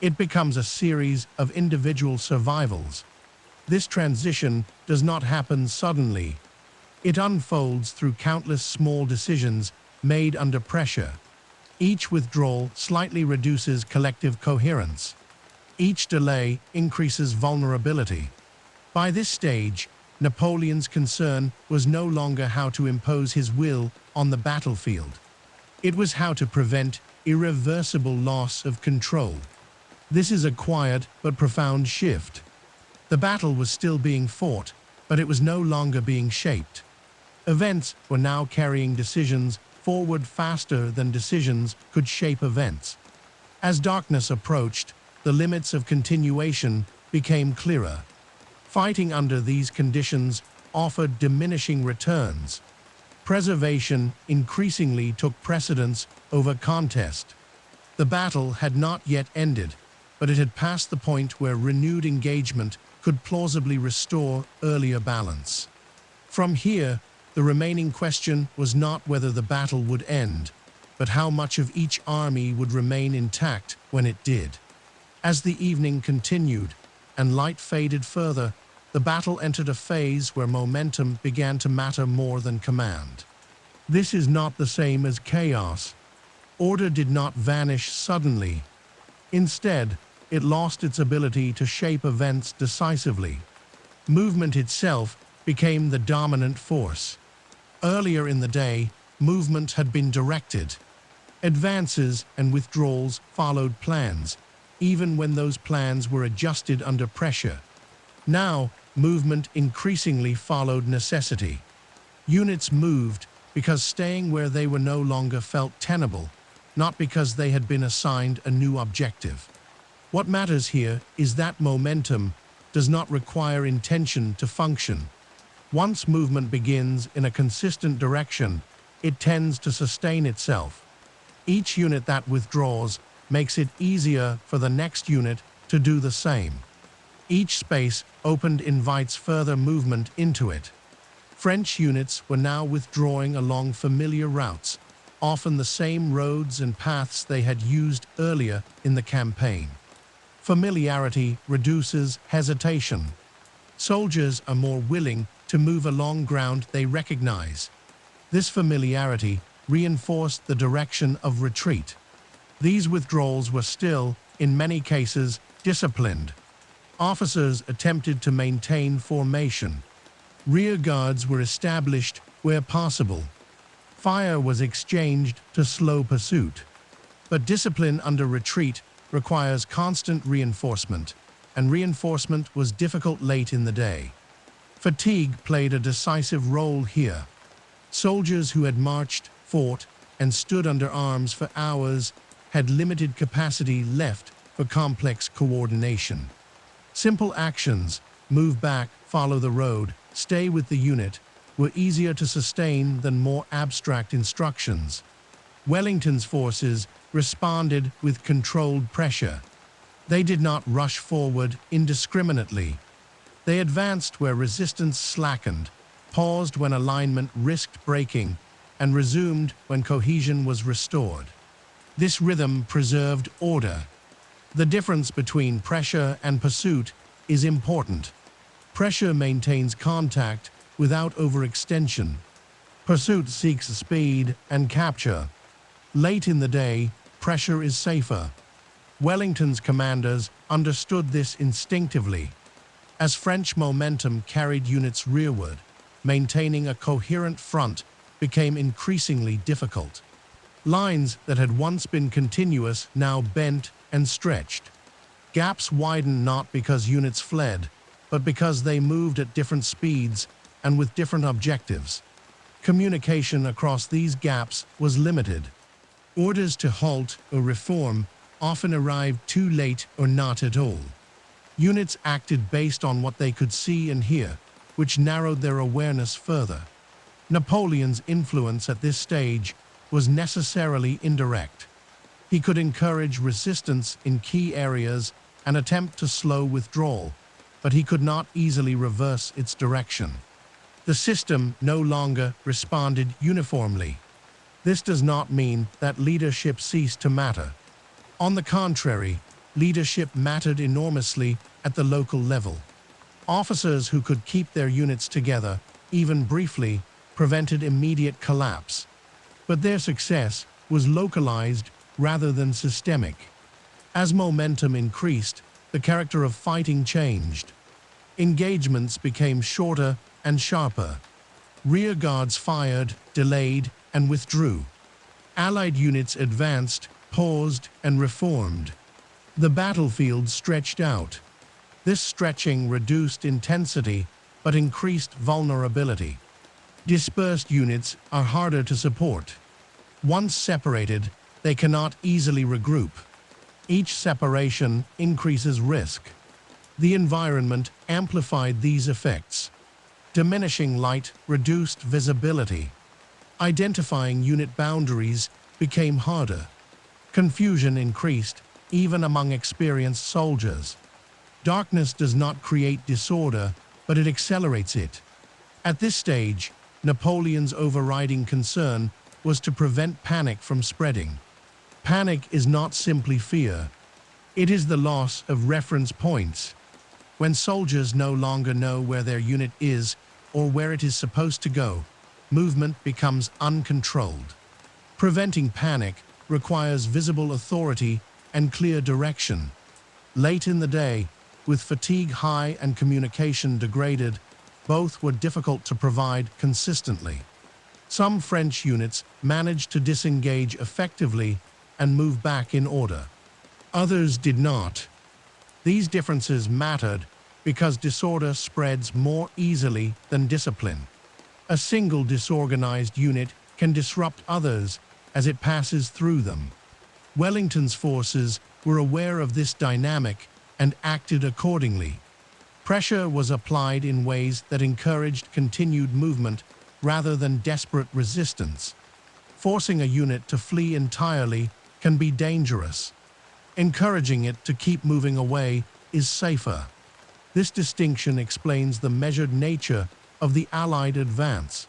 It becomes a series of individual survivals. This transition does not happen suddenly. It unfolds through countless small decisions made under pressure. Each withdrawal slightly reduces collective coherence. Each delay increases vulnerability. By this stage, Napoleon's concern was no longer how to impose his will on the battlefield. It was how to prevent irreversible loss of control. This is a quiet but profound shift. The battle was still being fought, but it was no longer being shaped. Events were now carrying decisions forward faster than decisions could shape events. As darkness approached, the limits of continuation became clearer. Fighting under these conditions offered diminishing returns. Preservation increasingly took precedence over contest. The battle had not yet ended, but it had passed the point where renewed engagement could plausibly restore earlier balance. From here, the remaining question was not whether the battle would end, but how much of each army would remain intact when it did. As the evening continued and light faded further, the battle entered a phase where momentum began to matter more than command. This is not the same as chaos. Order did not vanish suddenly. Instead, it lost its ability to shape events decisively. Movement itself became the dominant force. Earlier in the day, movement had been directed. Advances and withdrawals followed plans, even when those plans were adjusted under pressure. Now, movement increasingly followed necessity. Units moved because staying where they were no longer felt tenable, not because they had been assigned a new objective. What matters here is that momentum does not require intention to function. Once movement begins in a consistent direction, it tends to sustain itself. Each unit that withdraws makes it easier for the next unit to do the same. Each space opened invites further movement into it. French units were now withdrawing along familiar routes, often the same roads and paths they had used earlier in the campaign. Familiarity reduces hesitation. Soldiers are more willing to move along ground they recognize. This familiarity reinforced the direction of retreat. These withdrawals were still, in many cases, disciplined. Officers attempted to maintain formation. Rear guards were established where possible. Fire was exchanged to slow pursuit. But discipline under retreat requires constant reinforcement, and reinforcement was difficult late in the day. Fatigue played a decisive role here. Soldiers who had marched, fought, and stood under arms for hours had limited capacity left for complex coordination. Simple actions, move back, follow the road, stay with the unit, were easier to sustain than more abstract instructions. Wellington's forces responded with controlled pressure. They did not rush forward indiscriminately. They advanced where resistance slackened, paused when alignment risked breaking, and resumed when cohesion was restored. This rhythm preserved order. The difference between pressure and pursuit is important. Pressure maintains contact without overextension. Pursuit seeks speed and capture. Late in the day, pressure is safer. Wellington's commanders understood this instinctively. As French momentum carried units rearward, maintaining a coherent front became increasingly difficult. Lines that had once been continuous now bent and stretched. Gaps widened not because units fled, but because they moved at different speeds and with different objectives. Communication across these gaps was limited. Orders to halt or reform often arrived too late or not at all. Units acted based on what they could see and hear, which narrowed their awareness further. Napoleon's influence at this stage was necessarily indirect. He could encourage resistance in key areas and attempt to slow withdrawal, but he could not easily reverse its direction. The system no longer responded uniformly. This does not mean that leadership ceased to matter. On the contrary, leadership mattered enormously at the local level. Officers who could keep their units together, even briefly, prevented immediate collapse. But their success was localized rather than systemic. As momentum increased, the character of fighting changed. Engagements became shorter and sharper. Rear guards fired, delayed, and withdrew. Allied units advanced, paused, and reformed. The battlefield stretched out. This stretching reduced intensity, but increased vulnerability. Dispersed units are harder to support. Once separated, they cannot easily regroup. Each separation increases risk. The environment amplified these effects. Diminishing light reduced visibility. Identifying unit boundaries became harder. Confusion increased, even among experienced soldiers. Darkness does not create disorder, but it accelerates it. At this stage, Napoleon's overriding concern was to prevent panic from spreading. Panic is not simply fear. It is the loss of reference points. When soldiers no longer know where their unit is or where it is supposed to go, movement becomes uncontrolled. Preventing panic requires visible authority and clear direction. Late in the day, with fatigue high and communication degraded, both were difficult to provide consistently. Some French units managed to disengage effectively and move back in order. Others did not. These differences mattered because disorder spreads more easily than discipline. A single disorganized unit can disrupt others as it passes through them. Wellington's forces were aware of this dynamic and acted accordingly. Pressure was applied in ways that encouraged continued movement rather than desperate resistance. Forcing a unit to flee entirely can be dangerous. Encouraging it to keep moving away is safer. This distinction explains the measured nature of the Allied advance.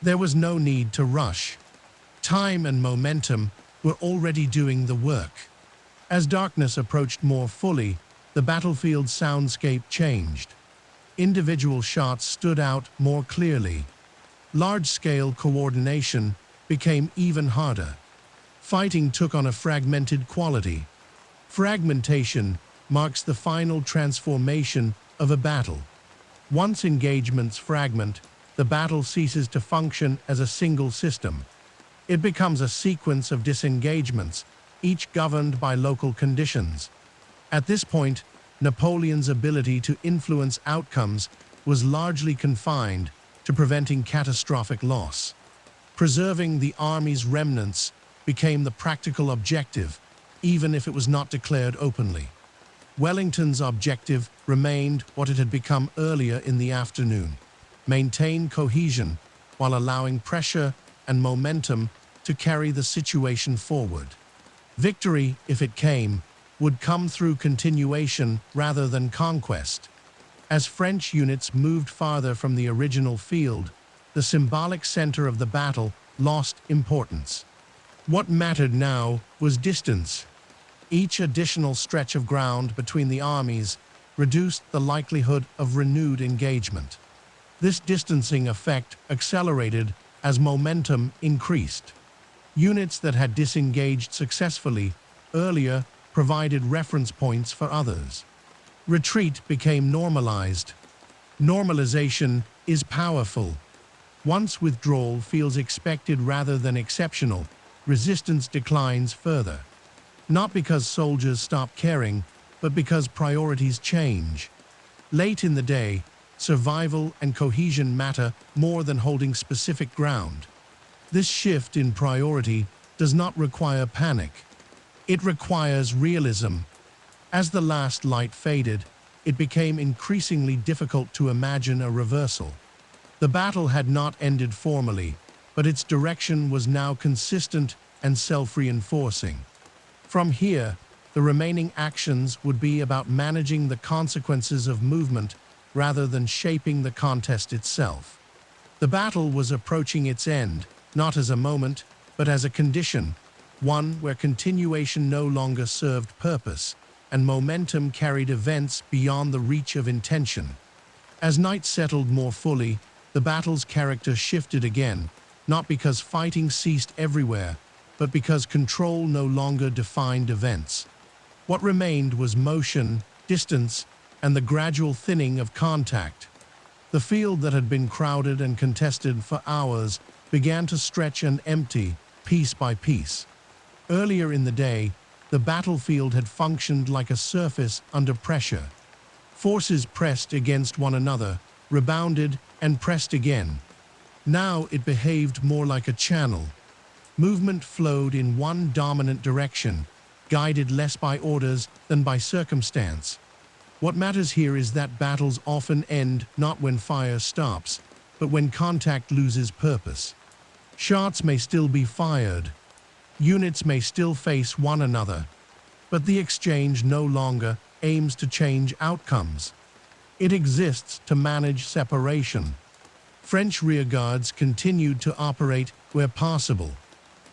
There was no need to rush. Time and momentum were already doing the work. As darkness approached more fully, the battlefield soundscape changed. Individual shots stood out more clearly. Large-scale coordination became even harder. Fighting took on a fragmented quality. Fragmentation marks the final transformation of a battle. Once engagements fragment, the battle ceases to function as a single system. It becomes a sequence of disengagements, each governed by local conditions. At this point, Napoleon's ability to influence outcomes was largely confined to preventing catastrophic loss. Preserving the army's remnants became the practical objective, even if it was not declared openly. Wellington's objective remained what it had become earlier in the afternoon: maintain cohesion while allowing pressure and momentum to carry the situation forward. Victory, if it came, would come through continuation rather than conquest. As French units moved farther from the original field, the symbolic center of the battle lost importance. What mattered now was distance. Each additional stretch of ground between the armies reduced the likelihood of renewed engagement. This distancing effect accelerated as momentum increased. Units that had disengaged successfully earlier provided reference points for others. Retreat became normalized. Normalization is powerful. Once withdrawal feels expected rather than exceptional, resistance declines further. Not because soldiers stop caring, but because priorities change. Late in the day, survival and cohesion matter more than holding specific ground. This shift in priority does not require panic. It requires realism. As the last light faded, it became increasingly difficult to imagine a reversal. The battle had not ended formally, but its direction was now consistent and self-reinforcing. From here, the remaining actions would be about managing the consequences of movement rather than shaping the contest itself. The battle was approaching its end, not as a moment, but as a condition, one where continuation no longer served purpose, and momentum carried events beyond the reach of intention. As night settled more fully, the battle's character shifted again, not because fighting ceased everywhere, but because control no longer defined events. What remained was motion, distance, and the gradual thinning of contact. The field that had been crowded and contested for hours began to stretch and empty, piece by piece. Earlier in the day, the battlefield had functioned like a surface under pressure. Forces pressed against one another, rebounded, and pressed again. Now it behaved more like a channel. Movement flowed in one dominant direction, guided less by orders than by circumstance. What matters here is that battles often end not when fire stops, but when contact loses purpose. Shots may still be fired, units may still face one another, but the exchange no longer aims to change outcomes. It exists to manage separation. French rearguards continued to operate where possible.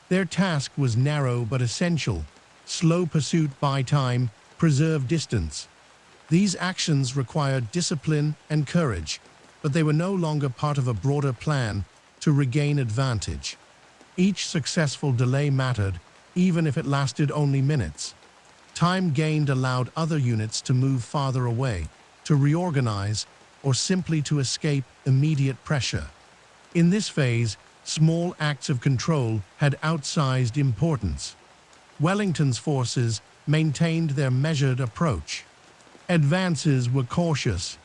Their task was narrow but essential: slow pursuit, buy time, preserve distance. These actions required discipline and courage, but they were no longer part of a broader plan to regain advantage. Each successful delay mattered, even if it lasted only minutes. Time gained allowed other units to move farther away, to reorganize, or simply to escape immediate pressure. In this phase, small acts of control had outsized importance. Wellington's forces maintained their measured approach. Advances were cautious.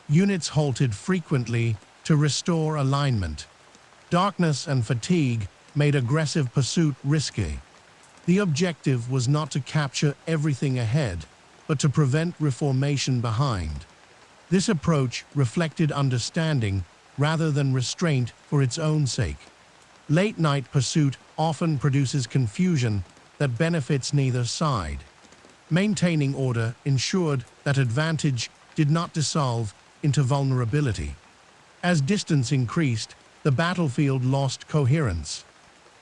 Units halted frequently to restore alignment. Darkness and fatigue made aggressive pursuit risky. The objective was not to capture everything ahead, but to prevent reformation behind. This approach reflected understanding rather than restraint for its own sake. Late-night pursuit often produces confusion that benefits neither side. Maintaining order ensured that advantage did not dissolve into vulnerability. As distance increased, the battlefield lost coherence.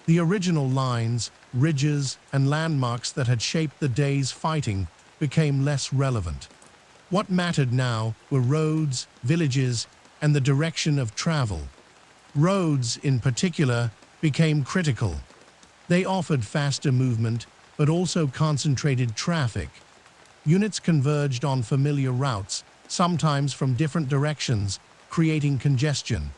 The original lines, ridges, and landmarks that had shaped the day's fighting became less relevant. What mattered now were roads, villages, and the direction of travel. Roads, in particular, became critical. They offered faster movement, but also concentrated traffic. Units converged on familiar routes, sometimes from different directions, creating congestion.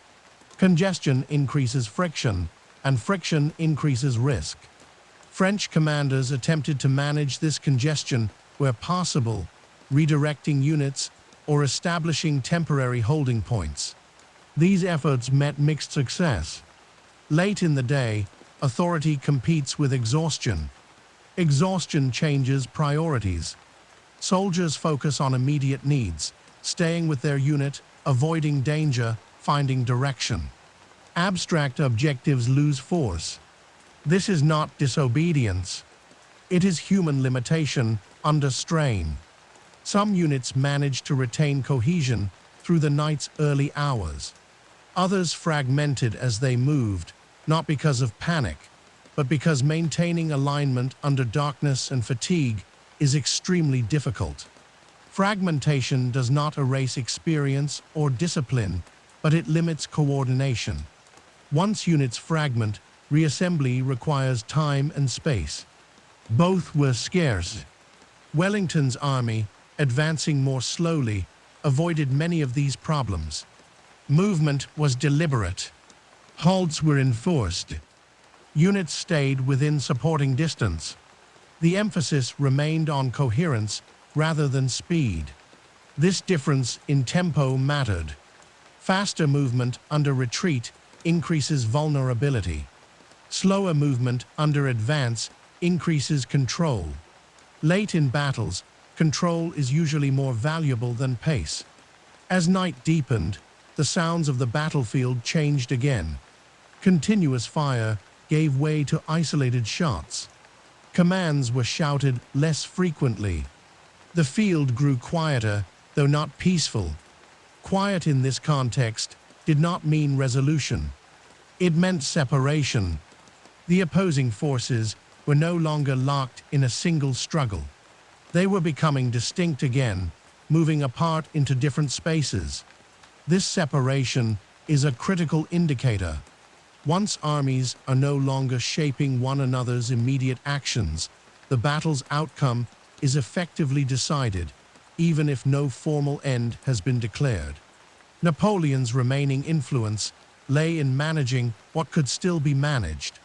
Congestion increases friction, and friction increases risk. French commanders attempted to manage this congestion where possible, redirecting units or establishing temporary holding points. These efforts met mixed success. Late in the day, authority competes with exhaustion. Exhaustion changes priorities. Soldiers focus on immediate needs, staying with their unit, avoiding danger, finding direction. Abstract objectives lose force. This is not disobedience. It is human limitation under strain. Some units managed to retain cohesion through the night's early hours. Others fragmented as they moved, not because of panic, but because maintaining alignment under darkness and fatigue is extremely difficult. Fragmentation does not erase experience or discipline, but it limits coordination. Once units fragment, reassembly requires time and space. Both were scarce. Wellington's army, advancing more slowly, avoided many of these problems. Movement was deliberate. Halts were enforced. Units stayed within supporting distance. The emphasis remained on coherence rather than speed. This difference in tempo mattered. Faster movement under retreat increases vulnerability. Slower movement under advance increases control. Late in battles, control is usually more valuable than pace. As night deepened, the sounds of the battlefield changed again. Continuous fire gave way to isolated shots. Commands were shouted less frequently. The field grew quieter, though not peaceful. Quiet in this context did not mean resolution. It meant separation. The opposing forces were no longer locked in a single struggle. They were becoming distinct again, moving apart into different spaces. This separation is a critical indicator. Once armies are no longer shaping one another's immediate actions, the battle's outcome is effectively decided, even if no formal end has been declared. Napoleon's remaining influence lay in managing what could still be managed,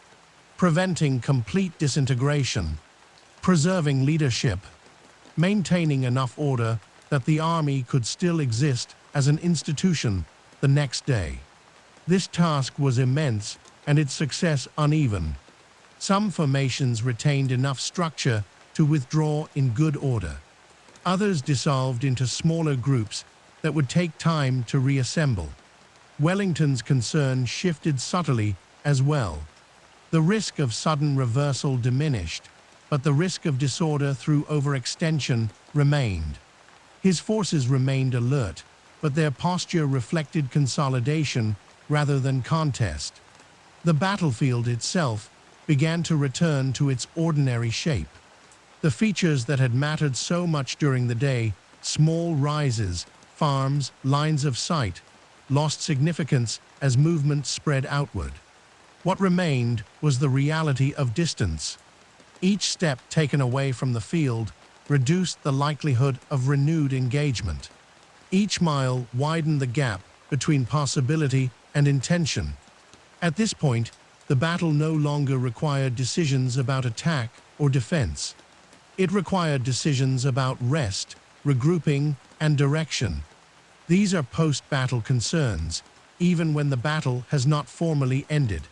preventing complete disintegration, preserving leadership, maintaining enough order that the army could still exist as an institution the next day. This task was immense and its success uneven. Some formations retained enough structure to withdraw in good order. Others dissolved into smaller groups that would take time to reassemble. Wellington's concern shifted subtly as well. The risk of sudden reversal diminished, but the risk of disorder through overextension remained. His forces remained alert, but their posture reflected consolidation rather than contest. The battlefield itself began to return to its ordinary shape. The features that had mattered so much during the day, small rises, farms, lines of sight, lost significance as movement spread outward. What remained was the reality of distance. Each step taken away from the field reduced the likelihood of renewed engagement. Each mile widened the gap between possibility and intention. At this point, the battle no longer required decisions about attack or defense. It required decisions about rest, regrouping, and direction. These are post-battle concerns, even when the battle has not formally ended.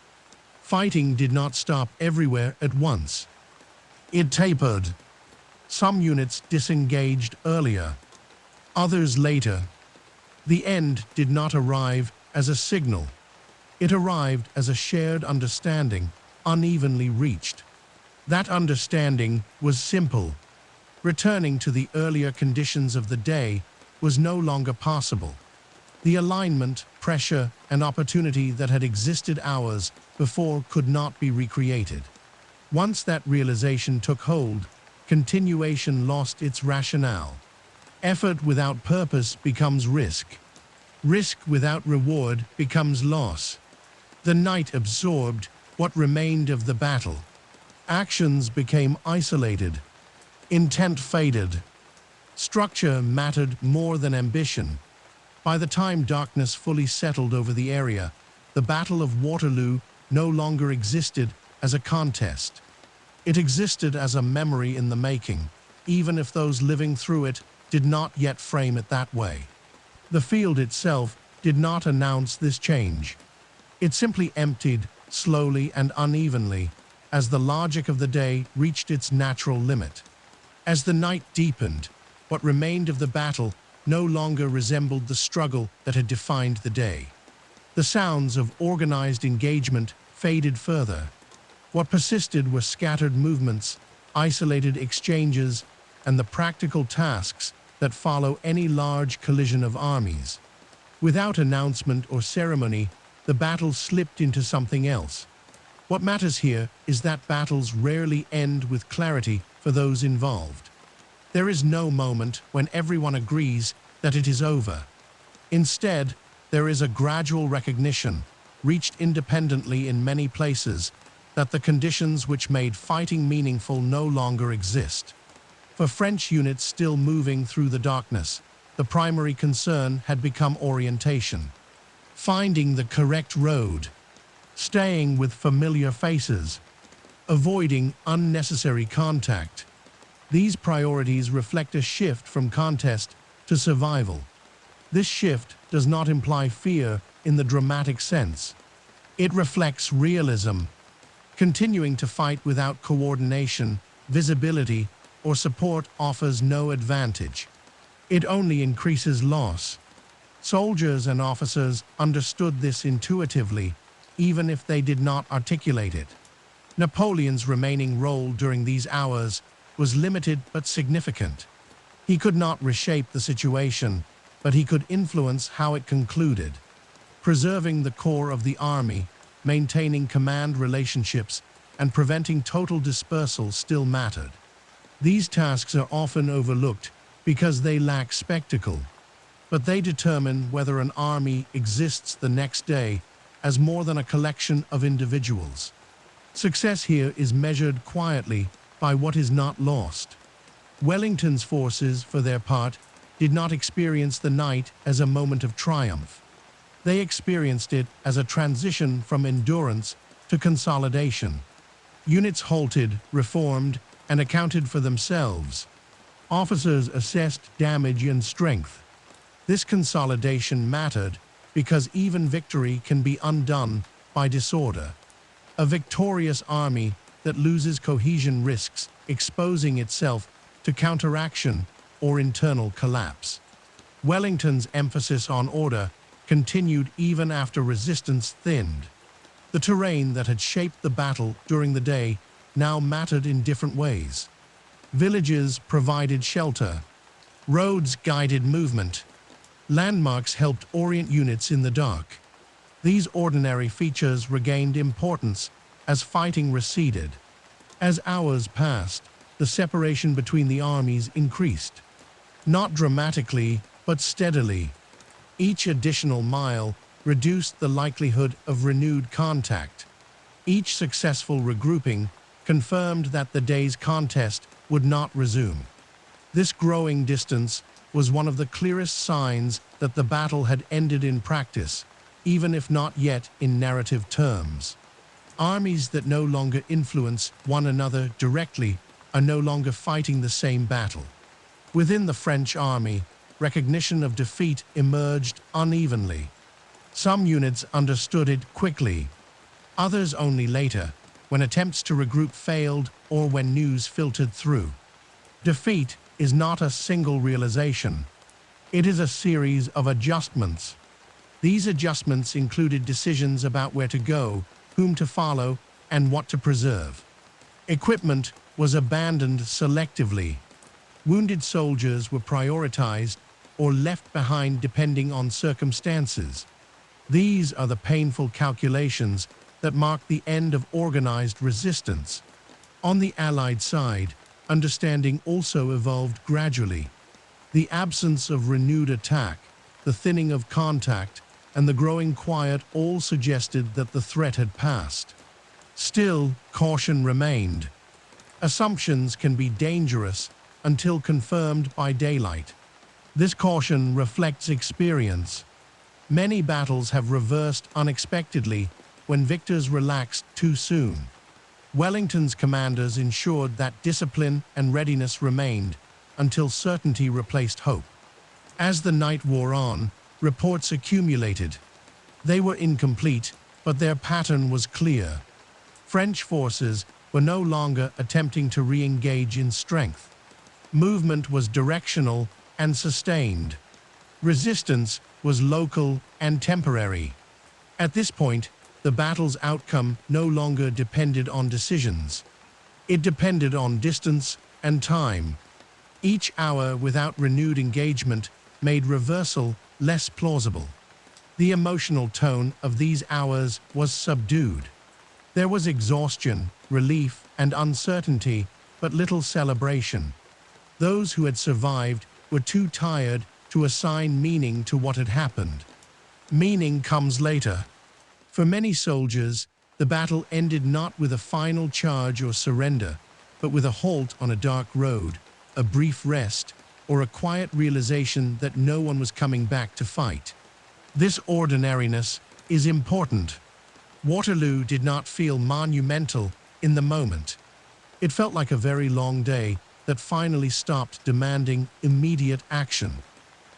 Fighting did not stop everywhere at once. It tapered. Some units disengaged earlier, others later. The end did not arrive as a signal. It arrived as a shared understanding, unevenly reached. That understanding was simple. Returning to the earlier conditions of the day was no longer possible. The alignment, pressure, and opportunity that had existed hours before could not be recreated. Once that realization took hold, continuation lost its rationale. Effort without purpose becomes risk. Risk without reward becomes loss. The night absorbed what remained of the battle. Actions became isolated. Intent faded. Structure mattered more than ambition. By the time darkness fully settled over the area, the Battle of Waterloo no longer existed as a contest. It existed as a memory in the making, even if those living through it did not yet frame it that way. The field itself did not announce this change. It simply emptied, slowly and unevenly, as the logic of the day reached its natural limit. As the night deepened, what remained of the battle no longer resembled the struggle that had defined the day. The sounds of organized engagement faded further. What persisted were scattered movements, isolated exchanges, and the practical tasks that follow any large collision of armies. Without announcement or ceremony, the battle slipped into something else. What matters here is that battles rarely end with clarity for those involved. There is no moment when everyone agrees that it is over. Instead, there is a gradual recognition, reached independently in many places, that the conditions which made fighting meaningful no longer exist. For French units still moving through the darkness, the primary concern had become orientation. Finding the correct road, staying with familiar faces, avoiding unnecessary contact. These priorities reflect a shift from contest to survival. This shift does not imply fear in the dramatic sense. It reflects realism. Continuing to fight without coordination, visibility, or support offers no advantage. It only increases loss. Soldiers and officers understood this intuitively, even if they did not articulate it. Napoleon's remaining role during these hours was limited but significant. He could not reshape the situation, but he could influence how it concluded. Preserving the core of the army, maintaining command relationships, and preventing total dispersal still mattered. These tasks are often overlooked because they lack spectacle, but they determine whether an army exists the next day as more than a collection of individuals. Success here is measured quietly by what is not lost. Wellington's forces, for their part, did not experience the night as a moment of triumph. They experienced it as a transition from endurance to consolidation. Units halted, reformed, and accounted for themselves. Officers assessed damage and strength. This consolidation mattered because even victory can be undone by disorder. A victorious army that loses cohesion risks exposing itself to counteraction or internal collapse. Wellington's emphasis on order continued even after resistance thinned. The terrain that had shaped the battle during the day now mattered in different ways. Villages provided shelter. Roads guided movement. Landmarks helped orient units in the dark. These ordinary features regained importance as fighting receded. As hours passed, the separation between the armies increased. Not dramatically, but steadily. Each additional mile reduced the likelihood of renewed contact. Each successful regrouping confirmed that the day's contest would not resume. This growing distance was one of the clearest signs that the battle had ended in practice, even if not yet in narrative terms. Armies that no longer influence one another directly are no longer fighting the same battle. Within the French army, recognition of defeat emerged unevenly. Some units understood it quickly, others only later, when attempts to regroup failed or when news filtered through. Defeat is not a single realization. It is a series of adjustments. These adjustments included decisions about where to go, whom to follow, and what to preserve. Equipment was abandoned selectively. Wounded soldiers were prioritized or left behind depending on circumstances. These are the painful calculations that mark the end of organized resistance. On the Allied side, understanding also evolved gradually. The absence of renewed attack, the thinning of contact, and the growing quiet all suggested that the threat had passed. Still, caution remained. Assumptions can be dangerous until confirmed by daylight. This caution reflects experience. Many battles have reversed unexpectedly when victors relaxed too soon. Wellington's commanders ensured that discipline and readiness remained until certainty replaced hope. As the night wore on, reports accumulated. They were incomplete, but their pattern was clear. French forces were no longer attempting to re-engage in strength. Movement was directional and sustained. Resistance was local and temporary. At this point, the battle's outcome no longer depended on decisions. It depended on distance and time. Each hour without renewed engagement made reversal less plausible. The emotional tone of these hours was subdued. There was exhaustion, relief, and uncertainty, but little celebration. Those who had survived were too tired to assign meaning to what had happened. Meaning comes later. For many soldiers, the battle ended not with a final charge or surrender, but with a halt on a dark road, a brief rest, or a quiet realization that no one was coming back to fight. This ordinariness is important. Waterloo did not feel monumental in the moment. It felt like a very long day that finally stopped demanding immediate action.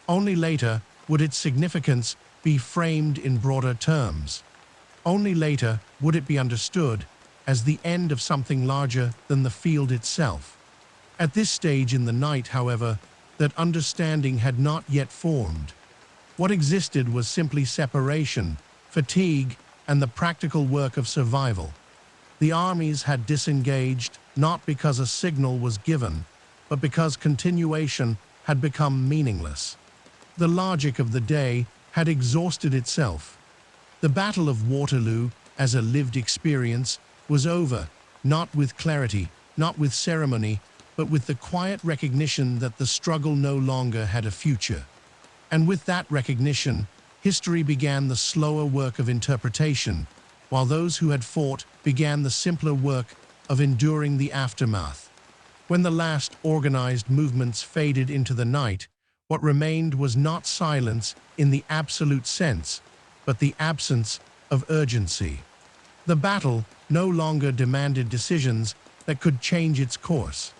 Only later would its significance be framed in broader terms. Only later would it be understood as the end of something larger than the field itself. At this stage in the night, however, that understanding had not yet formed. What existed was simply separation, fatigue, and the practical work of survival. The armies had disengaged not because a signal was given, but because continuation had become meaningless. The logic of the day had exhausted itself. The Battle of Waterloo, as a lived experience, was over, not with clarity, not with ceremony, but with the quiet recognition that the struggle no longer had a future. And with that recognition, history began the slower work of interpretation, while those who had fought began the simpler work of enduring the aftermath. When the last organized movements faded into the night, what remained was not silence in the absolute sense, but the absence of urgency. The battle no longer demanded decisions that could change its course.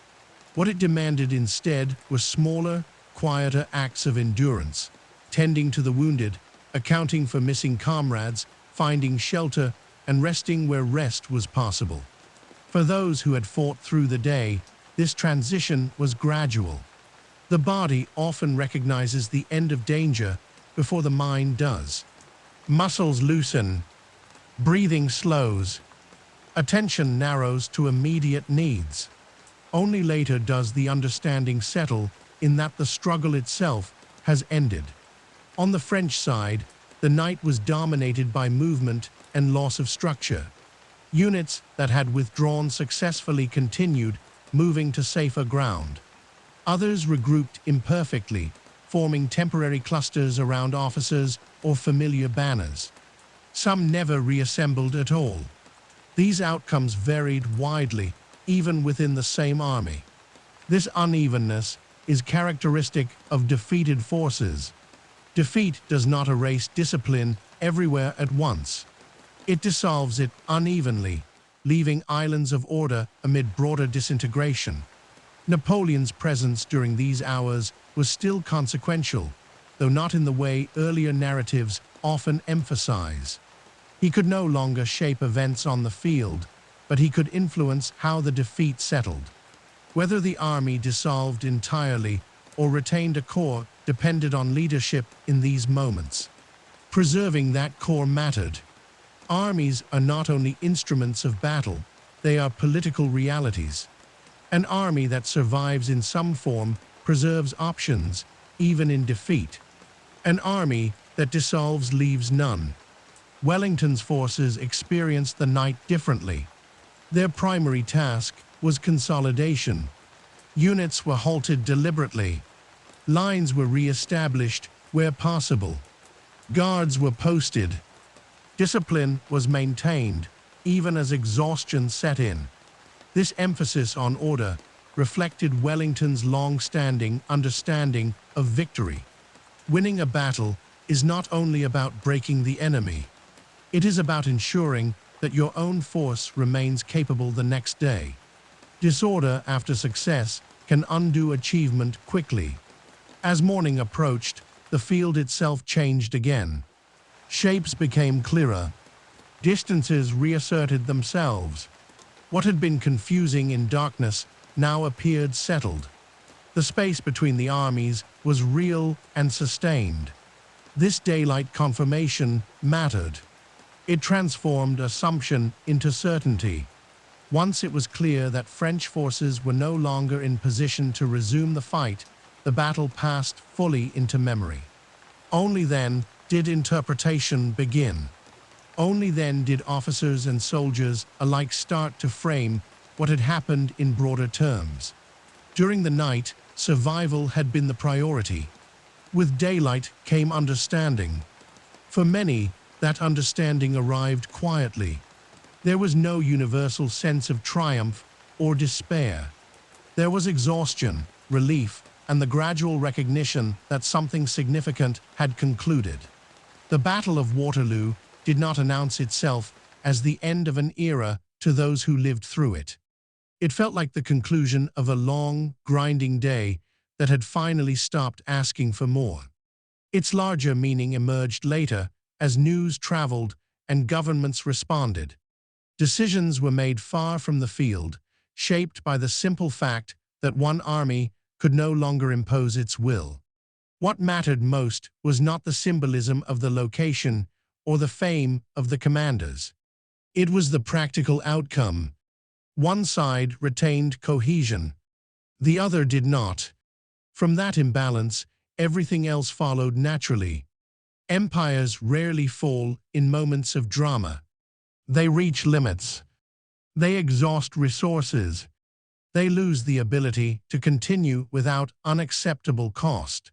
What it demanded instead were smaller, quieter acts of endurance. tending to the wounded, accounting for missing comrades, finding shelter, and resting where rest was possible. For those who had fought through the day, this transition was gradual. The body often recognizes the end of danger before the mind does. Muscles loosen, breathing slows, attention narrows to immediate needs. Only later does the understanding settle in that the struggle itself has ended. On the French side, the night was dominated by movement and loss of structure. Units that had withdrawn successfully continued, moving to safer ground. Others regrouped imperfectly, forming temporary clusters around officers or familiar banners. Some never reassembled at all. These outcomes varied widely, even within the same army. This unevenness is characteristic of defeated forces. Defeat does not erase discipline everywhere at once. It dissolves it unevenly, leaving islands of order amid broader disintegration. Napoleon's presence during these hours was still consequential, though not in the way earlier narratives often emphasize. He could no longer shape events on the field, but he could influence how the defeat settled. Whether the army dissolved entirely or retained a core depended on leadership in these moments. Preserving that core mattered. Armies are not only instruments of battle, they are political realities. An army that survives in some form preserves options, even in defeat. An army that dissolves leaves none. Wellington's forces experienced the night differently. Their primary task was consolidation. Units were halted deliberately. Lines were re-established where possible. Guards were posted. Discipline was maintained, even as exhaustion set in. This emphasis on order reflected Wellington's long-standing understanding of victory. Winning a battle is not only about breaking the enemy. It is about ensuring that your own force remains capable the next day. Disorder after success can undo achievement quickly. As morning approached, the field itself changed again. Shapes became clearer. Distances reasserted themselves. What had been confusing in darkness now appeared settled. The space between the armies was real and sustained. This daylight confirmation mattered. It transformed assumption into certainty. Once it was clear that French forces were no longer in position to resume the fight, the battle passed fully into memory. Only then did interpretation begin. Only then did officers and soldiers alike start to frame what had happened in broader terms. During the night, survival had been the priority. With daylight came understanding. For many, that understanding arrived quietly. There was no universal sense of triumph or despair. There was exhaustion, relief, and the gradual recognition that something significant had concluded. The Battle of Waterloo did not announce itself as the end of an era to those who lived through it. It felt like the conclusion of a long, grinding day that had finally stopped asking for more. Its larger meaning emerged later as news traveled and governments responded. Decisions were made far from the field, shaped by the simple fact that one army could no longer impose its will. What mattered most was not the symbolism of the location or the fame of the commanders. It was the practical outcome. One side retained cohesion, the other did not. From that imbalance, everything else followed naturally. Empires rarely fall in moments of drama. They reach limits. They exhaust resources. They lose the ability to continue without unacceptable cost.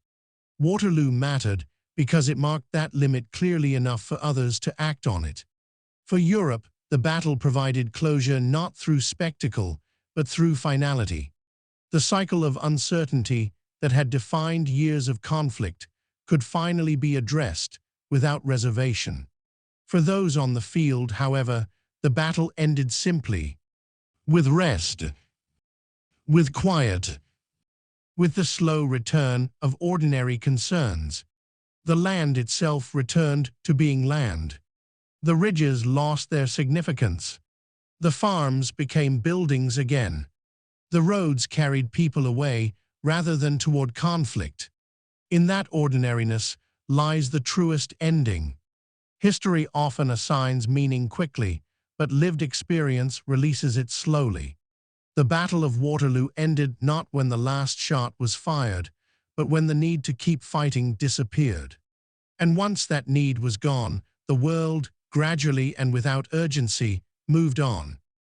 Waterloo mattered because it marked that limit clearly enough for others to act on it. For Europe, the battle provided closure not through spectacle, but through finality. The cycle of uncertainty that had defined years of conflict could finally be addressed without reservation. For those on the field, however, the battle ended simply, with rest, with quiet, with the slow return of ordinary concerns. The land itself returned to being land. The ridges lost their significance. The farms became buildings again. The roads carried people away rather than toward conflict. In that ordinariness lies the truest ending. History often assigns meaning quickly, but lived experience releases it slowly. The Battle of Waterloo ended not when the last shot was fired, but when the need to keep fighting disappeared. And once that need was gone, the world, gradually and without urgency, moved on.